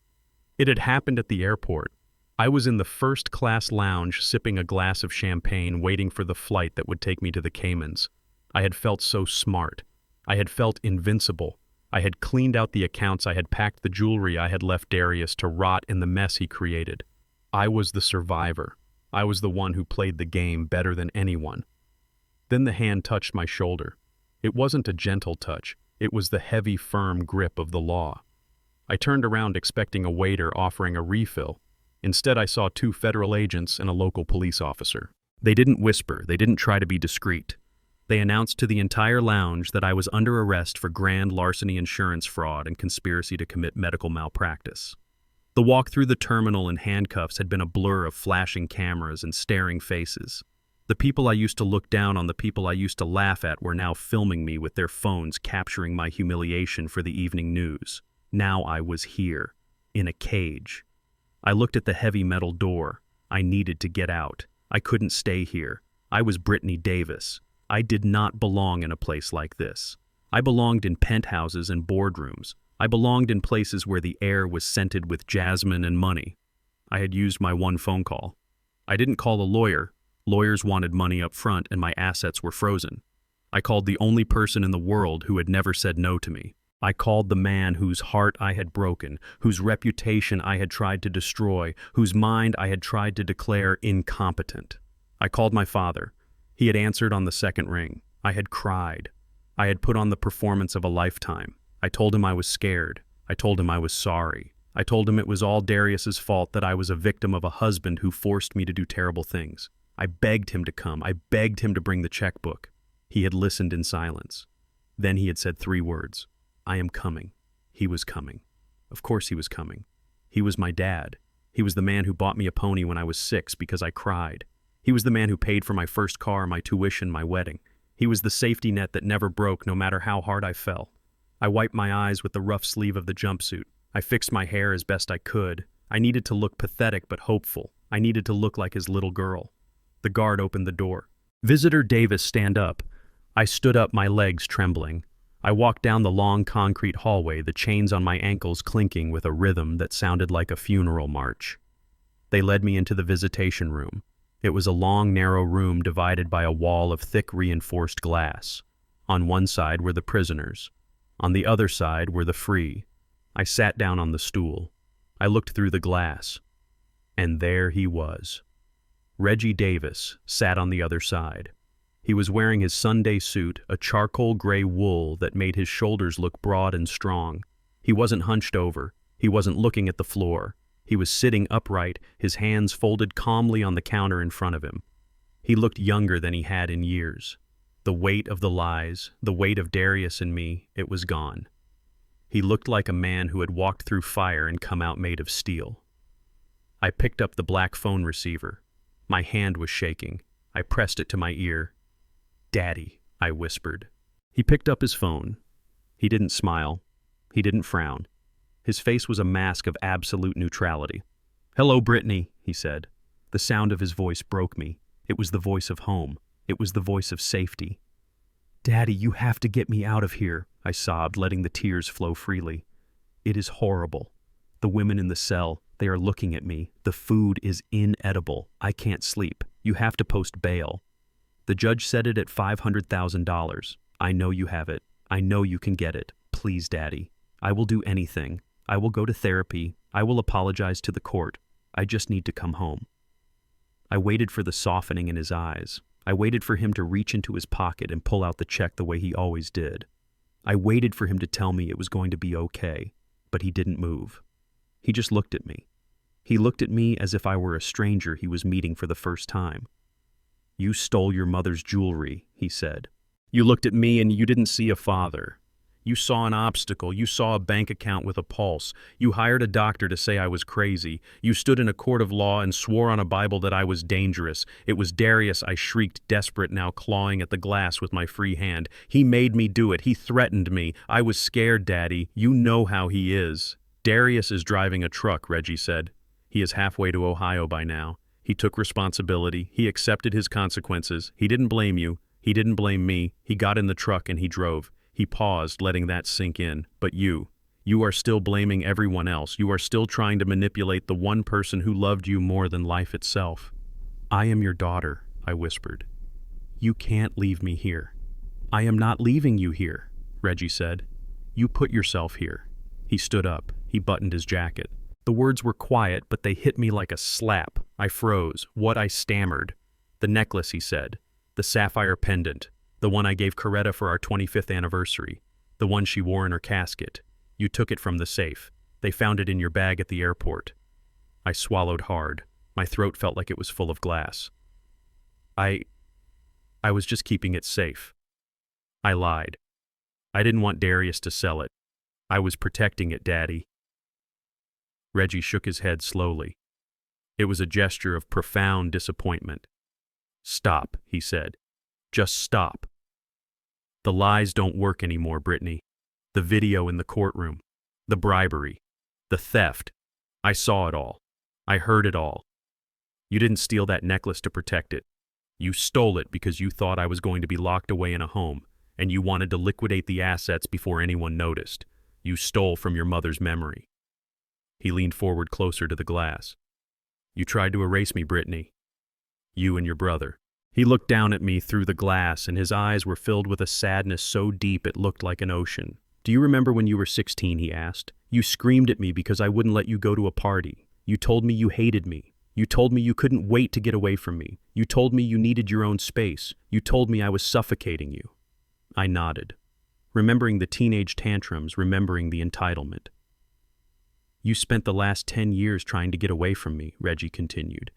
It had happened at the airport. I was in the first-class lounge sipping a glass of champagne, waiting for the flight that would take me to the Caymans. I had felt so smart. I had felt invincible. I had cleaned out the accounts. I had packed the jewelry. I had left Darius to rot in the mess he created. I was the survivor. I was the one who played the game better than anyone. Then the hand touched my shoulder. It wasn't a gentle touch. It was the heavy, firm grip of the law. I turned around expecting a waiter offering a refill. Instead, I saw 2 federal agents and a local police officer. They didn't whisper. They didn't try to be discreet. They announced to the entire lounge that I was under arrest for grand larceny, insurance fraud, and conspiracy to commit medical malpractice. The walk through the terminal in handcuffs had been a blur of flashing cameras and staring faces. The people I used to look down on, the people I used to laugh at, were now filming me with their phones, capturing my humiliation for the evening news. Now I was here, in a cage. I looked at the heavy metal door. I needed to get out. I couldn't stay here. I was Brittany Davis. I did not belong in a place like this. I belonged in penthouses and boardrooms. I belonged in places where the air was scented with jasmine and money. I had used my one phone call. I didn't call a lawyer. Lawyers wanted money up front, and my assets were frozen. I called the only person in the world who had never said no to me. I called the man whose heart I had broken, whose reputation I had tried to destroy, whose mind I had tried to declare incompetent. I called my father. He had answered on the second ring. I had cried. I had put on the performance of a lifetime. I told him I was scared. I told him I was sorry. I told him it was all Darius's fault, that I was a victim of a husband who forced me to do terrible things. I begged him to come. I begged him to bring the checkbook. He had listened in silence. Then he had said 3 words. I am coming. He was coming. Of course he was coming. He was my dad. He was the man who bought me a pony when I was 6 because I cried. He was the man who paid for my first car, my tuition, my wedding. He was the safety net that never broke, no matter how hard I fell. I wiped my eyes with the rough sleeve of the jumpsuit. I fixed my hair as best I could. I needed to look pathetic but hopeful. I needed to look like his little girl. The guard opened the door. Visitor Davis, stand up. I stood up, my legs trembling. I walked down the long concrete hallway, the chains on my ankles clinking with a rhythm that sounded like a funeral march. They led me into the visitation room. It was a long, narrow room divided by a wall of thick, reinforced glass. On one side were the prisoners. On the other side were the free. I sat down on the stool. I looked through the glass. And there he was. Reggie Davis sat on the other side. He was wearing his Sunday suit, a charcoal gray wool that made his shoulders look broad and strong. He wasn't hunched over. He wasn't looking at the floor. He was sitting upright, his hands folded calmly on the counter in front of him. He looked younger than he had in years. The weight of the lies, the weight of Darius and me, it was gone. He looked like a man who had walked through fire and come out made of steel. I picked up the black phone receiver. My hand was shaking. I pressed it to my ear. Daddy, I whispered. He picked up his phone. He didn't smile. He didn't frown. His face was a mask of absolute neutrality. "Hello, Brittany," he said. The sound of his voice broke me. It was the voice of home. It was the voice of safety. "Daddy, you have to get me out of here," I sobbed, letting the tears flow freely. "It is horrible. The women in the cell, they are looking at me. The food is inedible. I can't sleep. You have to post bail. The judge set it at $500,000. I know you have it. I know you can get it. Please, Daddy. I will do anything. I will go to therapy. I will apologize to the court. I just need to come home." I waited for the softening in his eyes. I waited for him to reach into his pocket and pull out the check the way he always did. I waited for him to tell me it was going to be okay, but he didn't move. He just looked at me. He looked at me as if I were a stranger he was meeting for the first time. "You stole your mother's jewelry," he said. "You looked at me and you didn't see a father. You saw an obstacle. You saw a bank account with a pulse. You hired a doctor to say I was crazy. You stood in a court of law and swore on a Bible that I was dangerous. It was Darius," I shrieked, desperate now, clawing at the glass with my free hand. "He made me do it. He threatened me. I was scared, Daddy. You know how he is." "Darius is driving a truck," Reggie said. "He is halfway to Ohio by now. He took responsibility. He accepted his consequences. He didn't blame you. He didn't blame me. He got in the truck and he drove." He paused, letting that sink in. "But you are still blaming everyone else. You are still trying to manipulate the one person who loved you more than life itself." "I am your daughter," I whispered. "You can't leave me here." "I am not leaving you here," Reggie said. "You put yourself here." He stood up. He buttoned his jacket. The words were quiet, but they hit me like a slap. I froze. What I stammered. "The necklace," he said. "The sapphire pendant. The one I gave Coretta for our 25th anniversary. The one she wore in her casket. You took it from the safe. They found it in your bag at the airport." I swallowed hard. My throat felt like it was full of glass. I was just keeping it safe." I lied. "I didn't want Darius to sell it. I was protecting it, Daddy." Reggie shook his head slowly. It was a gesture of profound disappointment. "Stop," he said. "Just stop. The lies don't work anymore, Brittany. The video in the courtroom, the bribery, the theft. I saw it all. I heard it all. You didn't steal that necklace to protect it. You stole it because you thought I was going to be locked away in a home, and you wanted to liquidate the assets before anyone noticed. You stole from your mother's memory." He leaned forward closer to the glass. "You tried to erase me, Brittany. You and your brother." He looked down at me through the glass, and his eyes were filled with a sadness so deep it looked like an ocean. "Do you remember when you were 16, he asked. "You screamed at me because I wouldn't let you go to a party. You told me you hated me. You told me you couldn't wait to get away from me. You told me you needed your own space. You told me I was suffocating you." I nodded, remembering the teenage tantrums, remembering the entitlement. "You spent the last 10 years trying to get away from me," Reggie continued.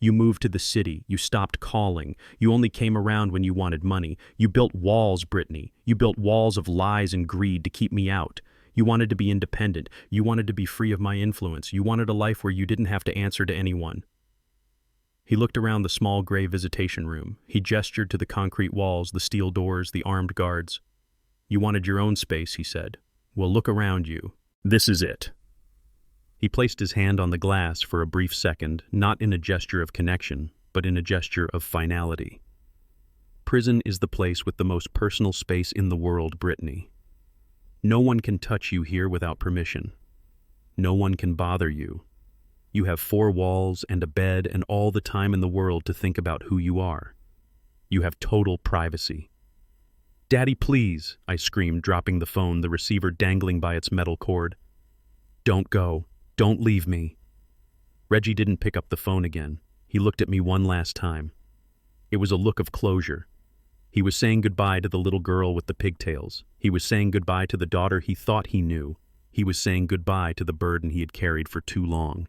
"You moved to the city. You stopped calling. You only came around when you wanted money. You built walls, Brittany. You built walls of lies and greed to keep me out. You wanted to be independent. You wanted to be free of my influence. You wanted a life where you didn't have to answer to anyone." He looked around the small gray visitation room. He gestured to the concrete walls, the steel doors, the armed guards. "You wanted your own space," he said. "Well, look around you. This is it." He placed his hand on the glass for a brief second, not in a gesture of connection, but in a gesture of finality. "Prison is the place with the most personal space in the world, Brittany. No one can touch you here without permission. No one can bother you. You have 4 walls and a bed and all the time in the world to think about who you are. You have total privacy." "Daddy, please," I screamed, dropping the phone, the receiver dangling by its metal cord. "Don't go. Don't leave me." Reggie didn't pick up the phone again. He looked at me one last time. It was a look of closure. He was saying goodbye to the little girl with the pigtails. He was saying goodbye to the daughter he thought he knew. He was saying goodbye to the burden he had carried for too long.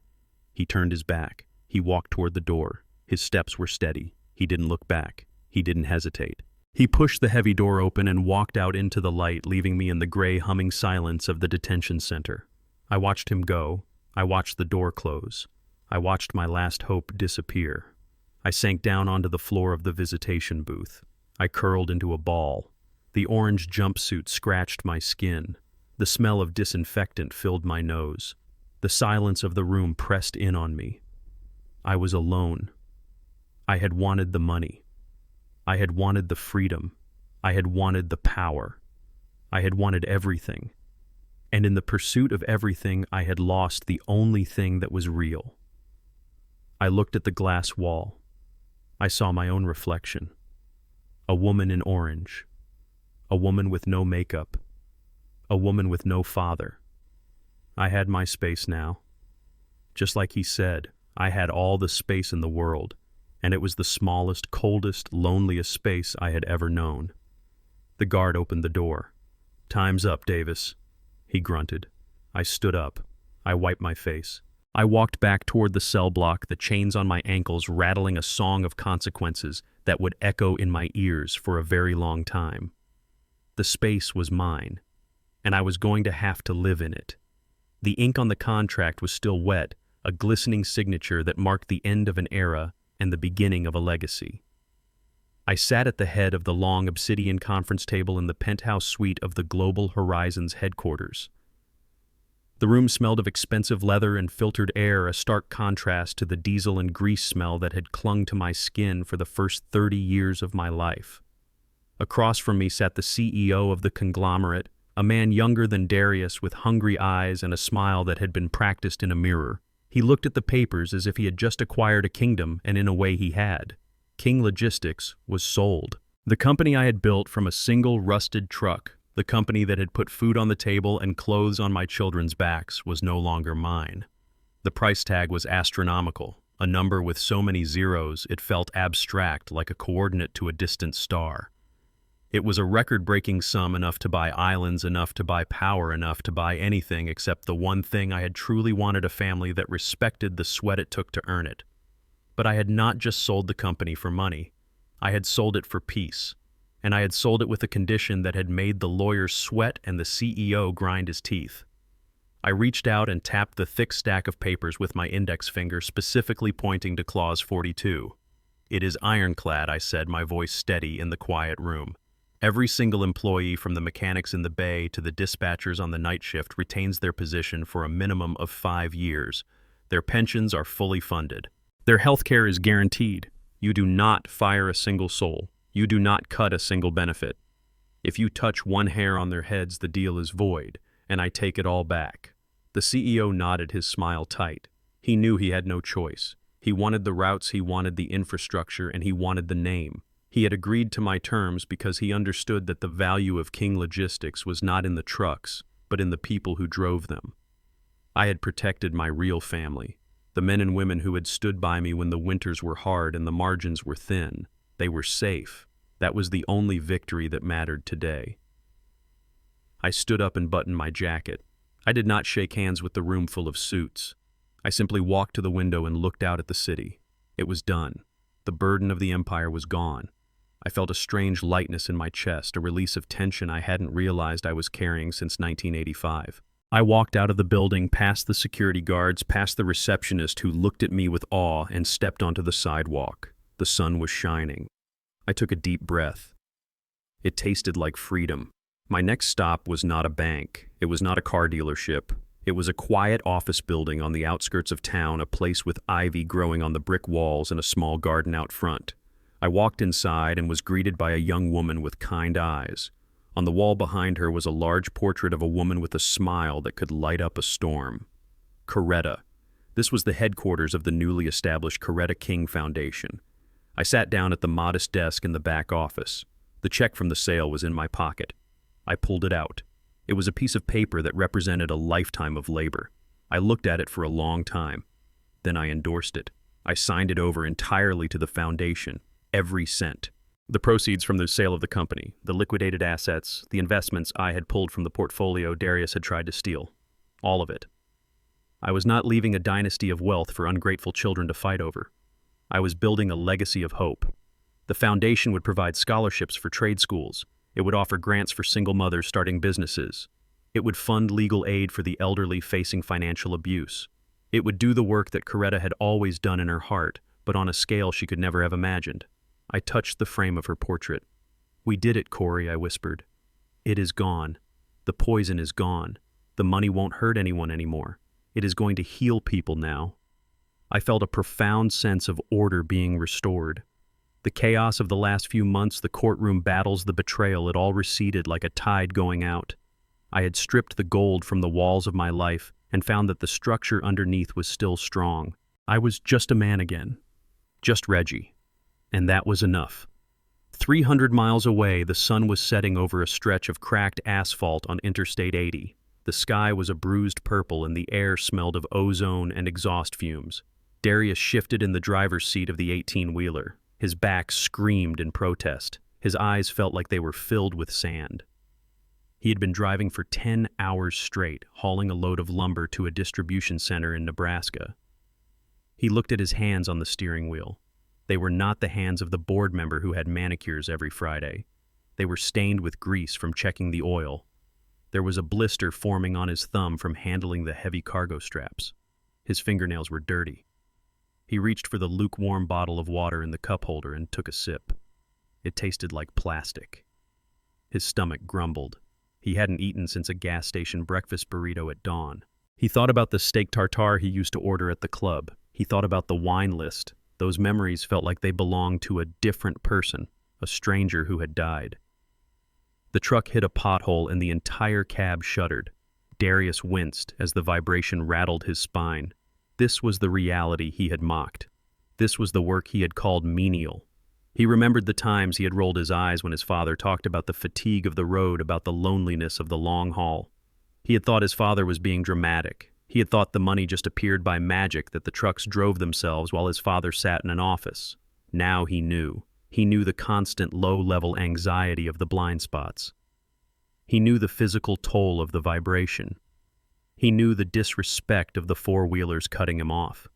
He turned his back. He walked toward the door. His steps were steady. He didn't look back. He didn't hesitate. He pushed the heavy door open and walked out into the light, leaving me in the gray, humming silence of the detention center. I watched him go. I watched the door close. I watched my last hope disappear. I sank down onto the floor of the visitation booth. I curled into a ball. The orange jumpsuit scratched my skin. The smell of disinfectant filled my nose. The silence of the room pressed in on me. I was alone. I had wanted the money. I had wanted the freedom. I had wanted the power. I had wanted everything. And in the pursuit of everything, I had lost the only thing that was real. I looked at the glass wall. I saw my own reflection. A woman in orange. A woman with no makeup. A woman with no father. I had my space now. Just like he said, I had all the space in the world, and it was the smallest, coldest, loneliest space I had ever known. The guard opened the door. "Time's up, Davis," he grunted. I stood up. I wiped my face. I walked back toward the cell block, the chains on my ankles rattling a song of consequences that would echo in my ears for a very long time. The space was mine, and I was going to have to live in it. The ink on the contract was still wet, a glistening signature that marked the end of an era and the beginning of a legacy. I sat at the head of the long obsidian conference table in the penthouse suite of the Global Horizons headquarters. The room smelled of expensive leather and filtered air, a stark contrast to the diesel and grease smell that had clung to my skin for the first 30 years of my life. Across from me sat the CEO of the conglomerate, a man younger than Darius with hungry eyes and a smile that had been practiced in a mirror. He looked at the papers as if he had just acquired a kingdom, and in a way he had. King Logistics was sold. The company I had built from a single rusted truck, the company that had put food on the table and clothes on my children's backs, was no longer mine. The price tag was astronomical, a number with so many zeros it felt abstract, like a coordinate to a distant star. It was a record-breaking sum, enough to buy islands, enough to buy power, enough to buy anything except the one thing I had truly wanted: a family that respected the sweat it took to earn it. But I had not just sold the company for money. I had sold it for peace. And I had sold it with a condition that had made the lawyer sweat and the CEO grind his teeth. I reached out and tapped the thick stack of papers with my index finger, specifically pointing to Clause 42. "It is ironclad," I said, my voice steady in the quiet room. "Every single employee, from the mechanics in the bay to the dispatchers on the night shift, retains their position for a minimum of 5 years. Their pensions are fully funded. Their health care is guaranteed. You do not fire a single soul. You do not cut a single benefit. If you touch one hair on their heads, the deal is void, and I take it all back." The CEO nodded, his smile tight. He knew he had no choice. He wanted the routes, he wanted the infrastructure, and he wanted the name. He had agreed to my terms because he understood that the value of King Logistics was not in the trucks, but in the people who drove them. I had protected my real family, the men and women who had stood by me when the winters were hard and the margins were thin. They were safe. That was the only victory that mattered today. I stood up and buttoned my jacket. I did not shake hands with the room full of suits. I simply walked to the window and looked out at the city. It was done. The burden of the empire was gone. I felt a strange lightness in my chest, a release of tension I hadn't realized I was carrying since 1985. I walked out of the building, past the security guards, past the receptionist who looked at me with awe, and stepped onto the sidewalk. The sun was shining. I took a deep breath. It tasted like freedom. My next stop was not a bank. It was not a car dealership. It was a quiet office building on the outskirts of town, a place with ivy growing on the brick walls and a small garden out front. I walked inside and was greeted by a young woman with kind eyes. On the wall behind her was a large portrait of a woman with a smile that could light up a storm. Coretta. This was the headquarters of the newly established Coretta King Foundation. I sat down at the modest desk in the back office. The check from the sale was in my pocket. I pulled it out. It was a piece of paper that represented a lifetime of labor. I looked at it for a long time. Then I endorsed it. I signed it over entirely to the foundation, every cent. The proceeds from the sale of the company, the liquidated assets, the investments I had pulled from the portfolio Darius had tried to steal. All of it. I was not leaving a dynasty of wealth for ungrateful children to fight over. I was building a legacy of hope. The foundation would provide scholarships for trade schools. It would offer grants for single mothers starting businesses. It would fund legal aid for the elderly facing financial abuse. It would do the work that Coretta had always done in her heart, but on a scale she could never have imagined. I touched the frame of her portrait. "We did it, Corey," I whispered. "It is gone. The poison is gone. The money won't hurt anyone anymore. It is going to heal people now." I felt a profound sense of order being restored. The chaos of the last few months, the courtroom battles, the betrayal, it all receded like a tide going out. I had stripped the gold from the walls of my life and found that the structure underneath was still strong. I was just a man again. Just Reggie. And that was enough. 300 miles away, the sun was setting over a stretch of cracked asphalt on Interstate 80. The sky was a bruised purple and the air smelled of ozone and exhaust fumes. Darius shifted in the driver's seat of the 18-wheeler. His back screamed in protest. His eyes felt like they were filled with sand. He had been driving for 10 hours straight, hauling a load of lumber to a distribution center in Nebraska. He looked at his hands on the steering wheel. They were not the hands of the board member who had manicures every Friday. They were stained with grease from checking the oil. There was a blister forming on his thumb from handling the heavy cargo straps. His fingernails were dirty. He reached for the lukewarm bottle of water in the cup holder and took a sip. It tasted like plastic. His stomach grumbled. He hadn't eaten since a gas station breakfast burrito at dawn. He thought about the steak tartare he used to order at the club. He thought about the wine list. Those memories felt like they belonged to a different person, a stranger who had died. The truck hit a pothole and the entire cab shuddered. Darius winced as the vibration rattled his spine. This was the reality he had mocked. This was the work he had called menial. He remembered the times he had rolled his eyes when his father talked about the fatigue of the road, about the loneliness of the long haul. He had thought his father was being dramatic. He had thought the money just appeared by magic, that the trucks drove themselves while his father sat in an office. Now he knew. He knew the constant low-level anxiety of the blind spots. He knew the physical toll of the vibration. He knew the disrespect of the four-wheelers cutting him off.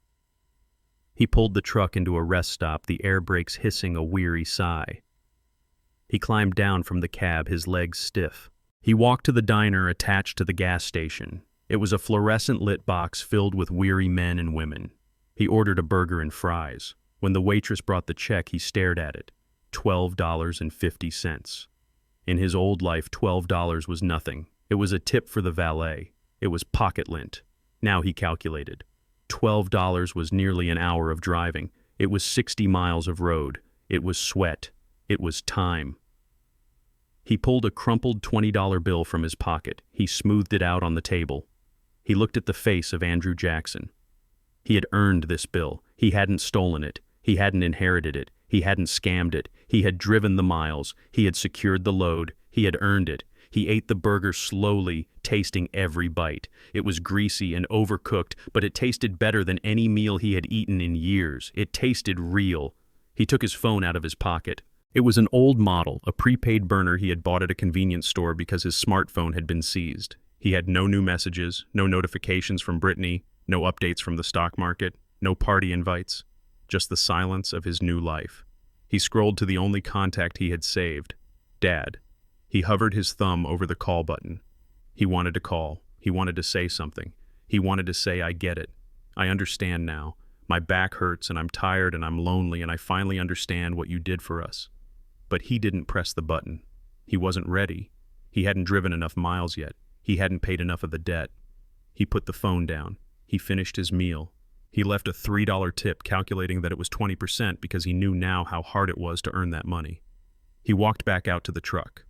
He pulled the truck into a rest stop, the air brakes hissing a weary sigh. He climbed down from the cab, his legs stiff. He walked to the diner attached to the gas station. It was a fluorescent-lit box filled with weary men and women. He ordered a burger and fries. When the waitress brought the check, he stared at it. $12.50. In his old life, $12 was nothing. It was a tip for the valet. It was pocket lint. Now he calculated. $12 was nearly an hour of driving. It was 60 miles of road. It was sweat. It was time. He pulled a crumpled $20 bill from his pocket. He smoothed it out on the table. He looked at the face of Andrew Jackson. He had earned this bill. He hadn't stolen it. He hadn't inherited it. He hadn't scammed it. He had driven the miles. He had secured the load. He had earned it. He ate the burger slowly, tasting every bite. It was greasy and overcooked, but it tasted better than any meal he had eaten in years. It tasted real. He took his phone out of his pocket. It was an old model, a prepaid burner he had bought at a convenience store because his smartphone had been seized. He had no new messages, no notifications from Brittany, no updates from the stock market, no party invites, just the silence of his new life. He scrolled to the only contact he had saved, Dad. He hovered his thumb over the call button. He wanted to call. He wanted to say something. He wanted to say, "I get it. I understand now. My back hurts and I'm tired and I'm lonely and I finally understand what you did for us." But he didn't press the button. He wasn't ready. He hadn't driven enough miles yet. He hadn't paid enough of the debt. He put the phone down. He finished his meal. He left a $3 tip, calculating that it was 20% because he knew now how hard it was to earn that money. He walked back out to the truck.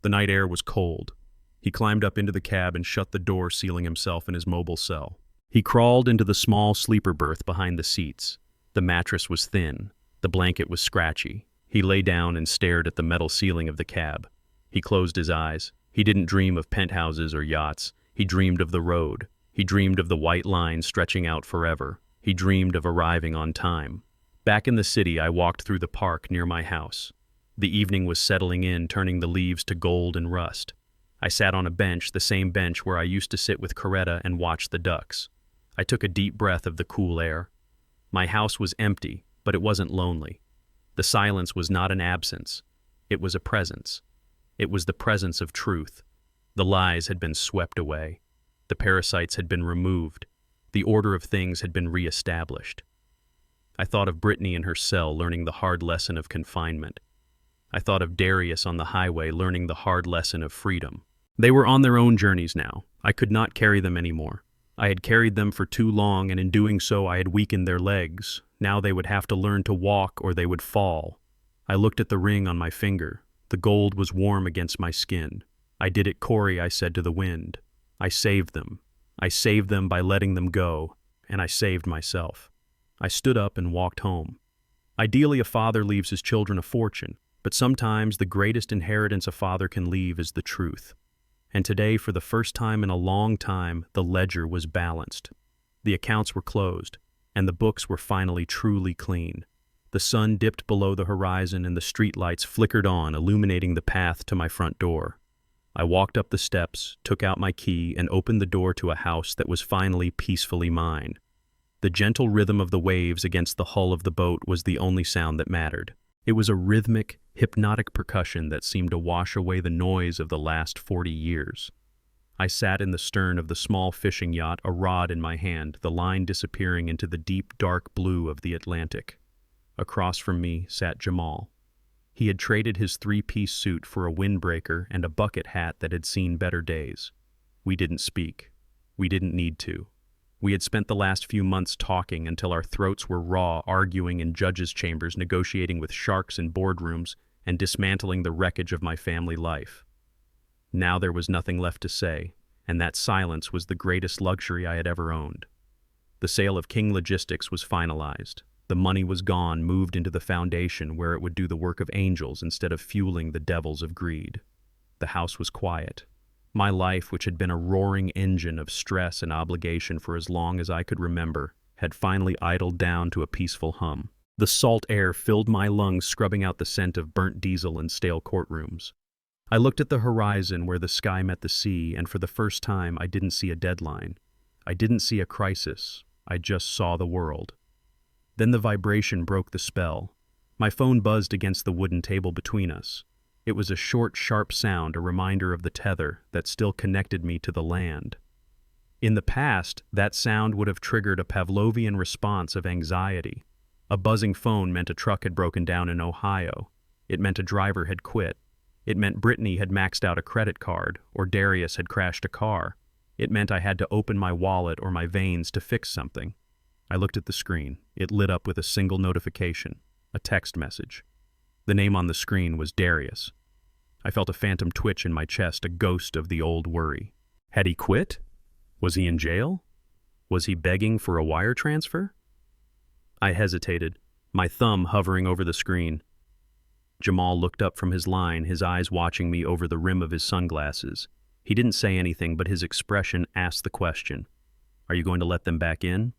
The night air was cold. He climbed up into the cab and shut the door, sealing himself in his mobile cell. He crawled into the small sleeper berth behind the seats. The mattress was thin. The blanket was scratchy. He lay down and stared at the metal ceiling of the cab. He closed his eyes. He didn't dream of penthouses or yachts. He dreamed of the road. He dreamed of the white line stretching out forever. He dreamed of arriving on time. Back in the city, I walked through the park near my house. The evening was settling in, turning the leaves to gold and rust. I sat on a bench, the same bench where I used to sit with Coretta and watch the ducks. I took a deep breath of the cool air. My house was empty, but it wasn't lonely. The silence was not an absence. It was a presence. It was the presence of truth. The lies had been swept away. The parasites had been removed. The order of things had been reestablished. I thought of Brittany in her cell learning the hard lesson of confinement. I thought of Darius on the highway learning the hard lesson of freedom. They were on their own journeys now. I could not carry them anymore. I had carried them for too long, and in doing so I had weakened their legs. Now they would have to learn to walk or they would fall. I looked at the ring on my finger. The gold was warm against my skin. I did it, Corey, I said to the wind. I saved them. I saved them by letting them go, and I saved myself. I stood up and walked home. Ideally, a father leaves his children a fortune, but sometimes the greatest inheritance a father can leave is the truth. And today, for the first time in a long time, the ledger was balanced. The accounts were closed, and the books were finally truly clean. The sun dipped below the horizon and the streetlights flickered on, illuminating the path to my front door. I walked up the steps, took out my key, and opened the door to a house that was finally peacefully mine. The gentle rhythm of the waves against the hull of the boat was the only sound that mattered. It was a rhythmic, hypnotic percussion that seemed to wash away the noise of the last 40 years. I sat in the stern of the small fishing yacht, a rod in my hand, the line disappearing into the deep, dark blue of the Atlantic. Across from me sat Jamal. He had traded his three-piece suit for a windbreaker and a bucket hat that had seen better days. We didn't speak. We didn't need to. We had spent the last few months talking until our throats were raw, arguing in judges' chambers, negotiating with sharks in boardrooms, and dismantling the wreckage of my family life. Now there was nothing left to say, and that silence was the greatest luxury I had ever owned. The sale of King Logistics was finalized. The money was gone, moved into the foundation where it would do the work of angels instead of fueling the devils of greed. The house was quiet. My life, which had been a roaring engine of stress and obligation for as long as I could remember, had finally idled down to a peaceful hum. The salt air filled my lungs, scrubbing out the scent of burnt diesel and stale courtrooms. I looked at the horizon where the sky met the sea, and for the first time I didn't see a deadline. I didn't see a crisis. I just saw the world. Then the vibration broke the spell. My phone buzzed against the wooden table between us. It was a short, sharp sound, a reminder of the tether that still connected me to the land. In the past, that sound would have triggered a Pavlovian response of anxiety. A buzzing phone meant a truck had broken down in Ohio. It meant a driver had quit. It meant Brittany had maxed out a credit card, or Darius had crashed a car. It meant I had to open my wallet or my veins to fix something. I looked at the screen. It lit up with a single notification, a text message. The name on the screen was Darius. I felt a phantom twitch in my chest, a ghost of the old worry. Had he quit? Was he in jail? Was he begging for a wire transfer? I hesitated, my thumb hovering over the screen. Jamal looked up from his line, his eyes watching me over the rim of his sunglasses. He didn't say anything, but his expression asked the question. Are you going to let them back in?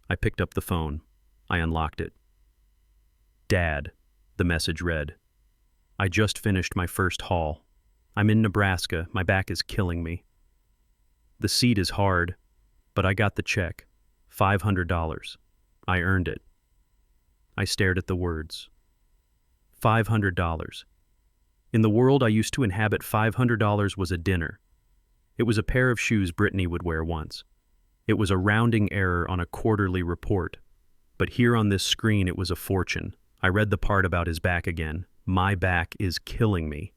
I picked up the phone. I unlocked it. Dad, the message read. I just finished my first haul. I'm in Nebraska. My back is killing me. The seat is hard, but I got the check. $500. I earned it. I stared at the words. $500. In the world I used to inhabit, $500 was a dinner. It was a pair of shoes Brittany would wear once. It was a rounding error on a quarterly report. But here on this screen it was a fortune. I read the part about his back again. My back is killing me.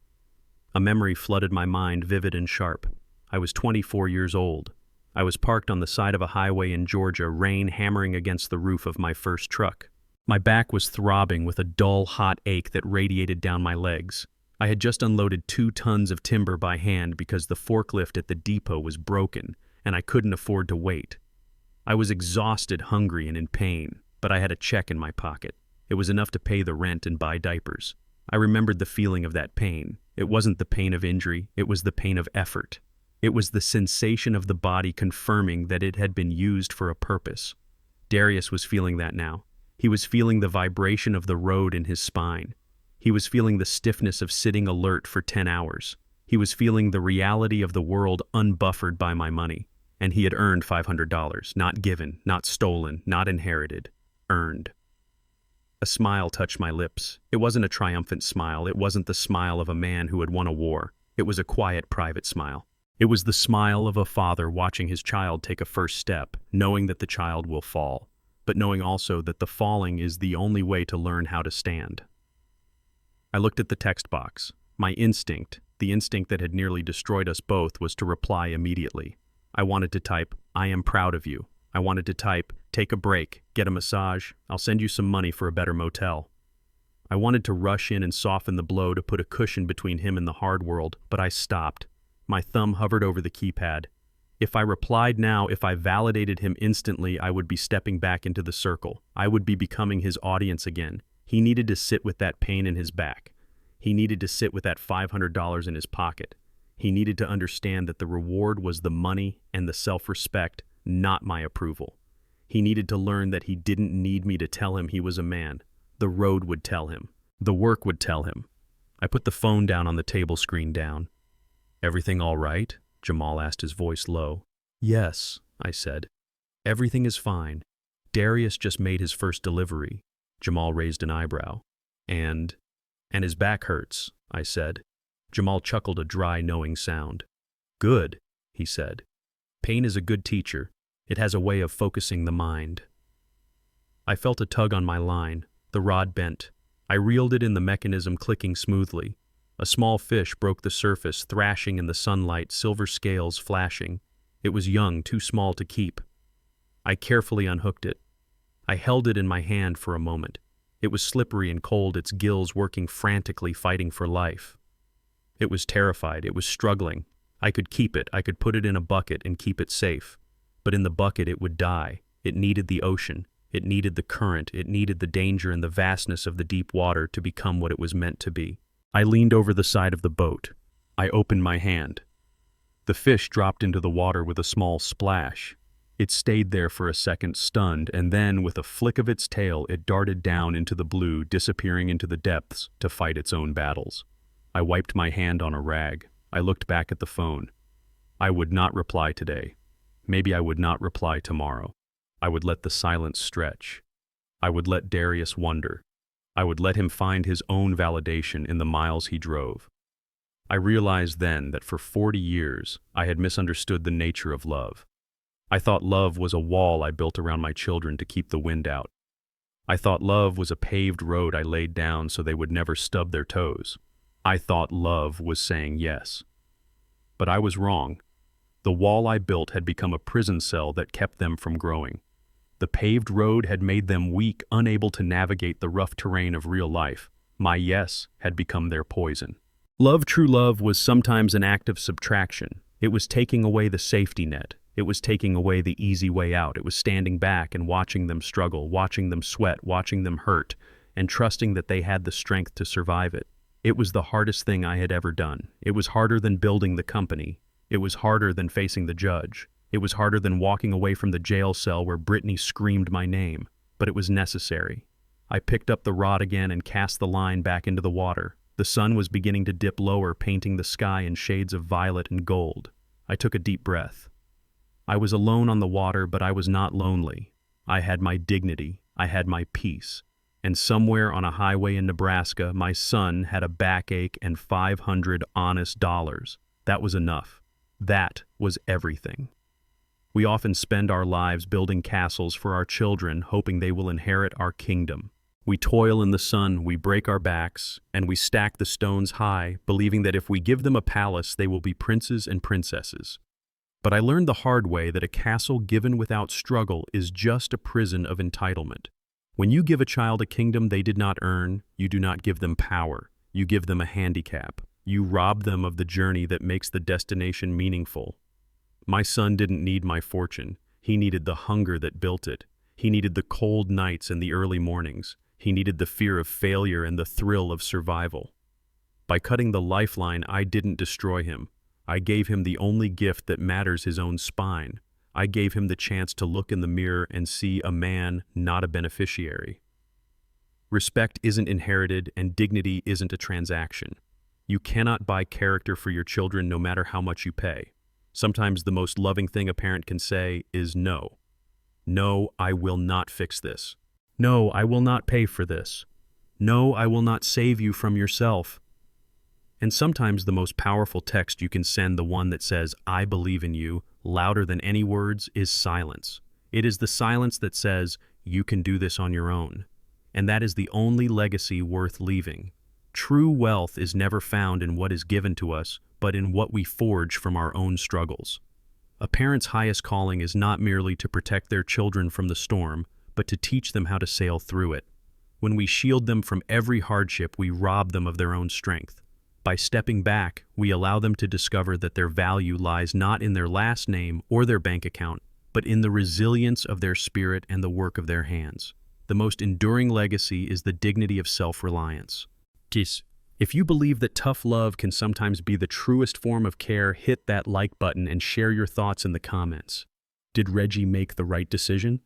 A memory flooded my mind, vivid and sharp. I was 24 years old. I was parked on the side of a highway in Georgia, rain hammering against the roof of my first truck. My back was throbbing with a dull, hot ache that radiated down my legs. I had just unloaded 2 tons of timber by hand because the forklift at the depot was broken, and I couldn't afford to wait. I was exhausted, hungry, and in pain, but I had a check in my pocket. It was enough to pay the rent and buy diapers. I remembered the feeling of that pain. It wasn't the pain of injury, it was the pain of effort. It was the sensation of the body confirming that it had been used for a purpose. Darius was feeling that now. He was feeling the vibration of the road in his spine. He was feeling the stiffness of sitting alert for 10 hours. He was feeling the reality of the world unbuffered by my money. And he had earned $500, not given, not stolen, not inherited, earned. A smile touched my lips. It wasn't a triumphant smile. It wasn't the smile of a man who had won a war. It was a quiet, private smile. It was the smile of a father watching his child take a first step, knowing that the child will fall, but knowing also that the falling is the only way to learn how to stand. I looked at the text box. My instinct, the instinct that had nearly destroyed us both, was to reply immediately. I wanted to type, "I am proud of you." I wanted to type, "Take a break, get a massage, I'll send you some money for a better motel." I wanted to rush in and soften the blow to put a cushion between him and the hard world, but I stopped. My thumb hovered over the keypad. If I replied now, if I validated him instantly, I would be stepping back into the circle. I would be becoming his audience again. He needed to sit with that pain in his back. He needed to sit with that $500 in his pocket. He needed to understand that the reward was the money and the self-respect, not my approval. He needed to learn that he didn't need me to tell him he was a man. The road would tell him. The work would tell him. I put the phone down on the table screen down. "Everything all right?" Jamal asked, his voice low. "Yes," I said. "Everything is fine. Darius just made his first delivery." Jamal raised an eyebrow. And his back hurts," I said. Jamal chuckled a dry, knowing sound. "Good," he said. "Pain is a good teacher. It has a way of focusing the mind." I felt a tug on my line. The rod bent. I reeled it in, the mechanism clicking smoothly. A small fish broke the surface, thrashing in the sunlight, silver scales flashing. It was young, too small to keep. I carefully unhooked it. I held it in my hand for a moment. It was slippery and cold, its gills working frantically, fighting for life. It was terrified. It was struggling. I could keep it. I could put it in a bucket and keep it safe. But in the bucket it would die. It needed the ocean. It needed the current. It needed the danger and the vastness of the deep water to become what it was meant to be. I leaned over the side of the boat. I opened my hand. The fish dropped into the water with a small splash. It stayed there for a second, stunned, and then, with a flick of its tail, it darted down into the blue, disappearing into the depths to fight its own battles. I wiped my hand on a rag. I looked back at the phone. I would not reply today. Maybe I would not reply tomorrow. I would let the silence stretch. I would let Darius wonder. I would let him find his own validation in the miles he drove. I realized then that for 40 years I had misunderstood the nature of love. I thought love was a wall I built around my children to keep the wind out. I thought love was a paved road I laid down so they would never stub their toes. I thought love was saying yes. But I was wrong. The wall I built had become a prison cell that kept them from growing. The paved road had made them weak, unable to navigate the rough terrain of real life. My yes had become their poison. Love, true love, was sometimes an act of subtraction. It was taking away the safety net. It was taking away the easy way out. It was standing back and watching them struggle, watching them sweat, watching them hurt, and trusting that they had the strength to survive it. It was the hardest thing I had ever done. It was harder than building the company. It was harder than facing the judge. It was harder than walking away from the jail cell where Brittany screamed my name, but it was necessary. I picked up the rod again and cast the line back into the water. The sun was beginning to dip lower, painting the sky in shades of violet and gold. I took a deep breath. I was alone on the water, but I was not lonely. I had my dignity. I had my peace. And somewhere on a highway in Nebraska, my son had a backache and 500 honest dollars. That was enough. That was everything. We often spend our lives building castles for our children, hoping they will inherit our kingdom. We toil in the sun, we break our backs, and we stack the stones high, believing that if we give them a palace, they will be princes and princesses. But I learned the hard way that a castle given without struggle is just a prison of entitlement. When you give a child a kingdom they did not earn, you do not give them power. You give them a handicap. You rob them of the journey that makes the destination meaningful. My son didn't need my fortune. He needed the hunger that built it. He needed the cold nights and the early mornings. He needed the fear of failure and the thrill of survival. By cutting the lifeline, I didn't destroy him. I gave him the only gift that matters, his own spine. I gave him the chance to look in the mirror and see a man, not a beneficiary. Respect isn't inherited, and dignity isn't a transaction. You cannot buy character for your children no matter how much you pay. Sometimes the most loving thing a parent can say is no. No, I will not fix this. No, I will not pay for this. No, I will not save you from yourself. And sometimes the most powerful text you can send, the one that says, "I believe in you," louder than any words, is silence. It is the silence that says, "You can do this on your own." And that is the only legacy worth leaving. True wealth is never found in what is given to us, but in what we forge from our own struggles. A parent's highest calling is not merely to protect their children from the storm, but to teach them how to sail through it. When we shield them from every hardship, we rob them of their own strength. By stepping back, we allow them to discover that their value lies not in their last name or their bank account, but in the resilience of their spirit and the work of their hands. The most enduring legacy is the dignity of self-reliance. If you believe that tough love can sometimes be the truest form of care, hit that like button and share your thoughts in the comments. Did Reggie make the right decision?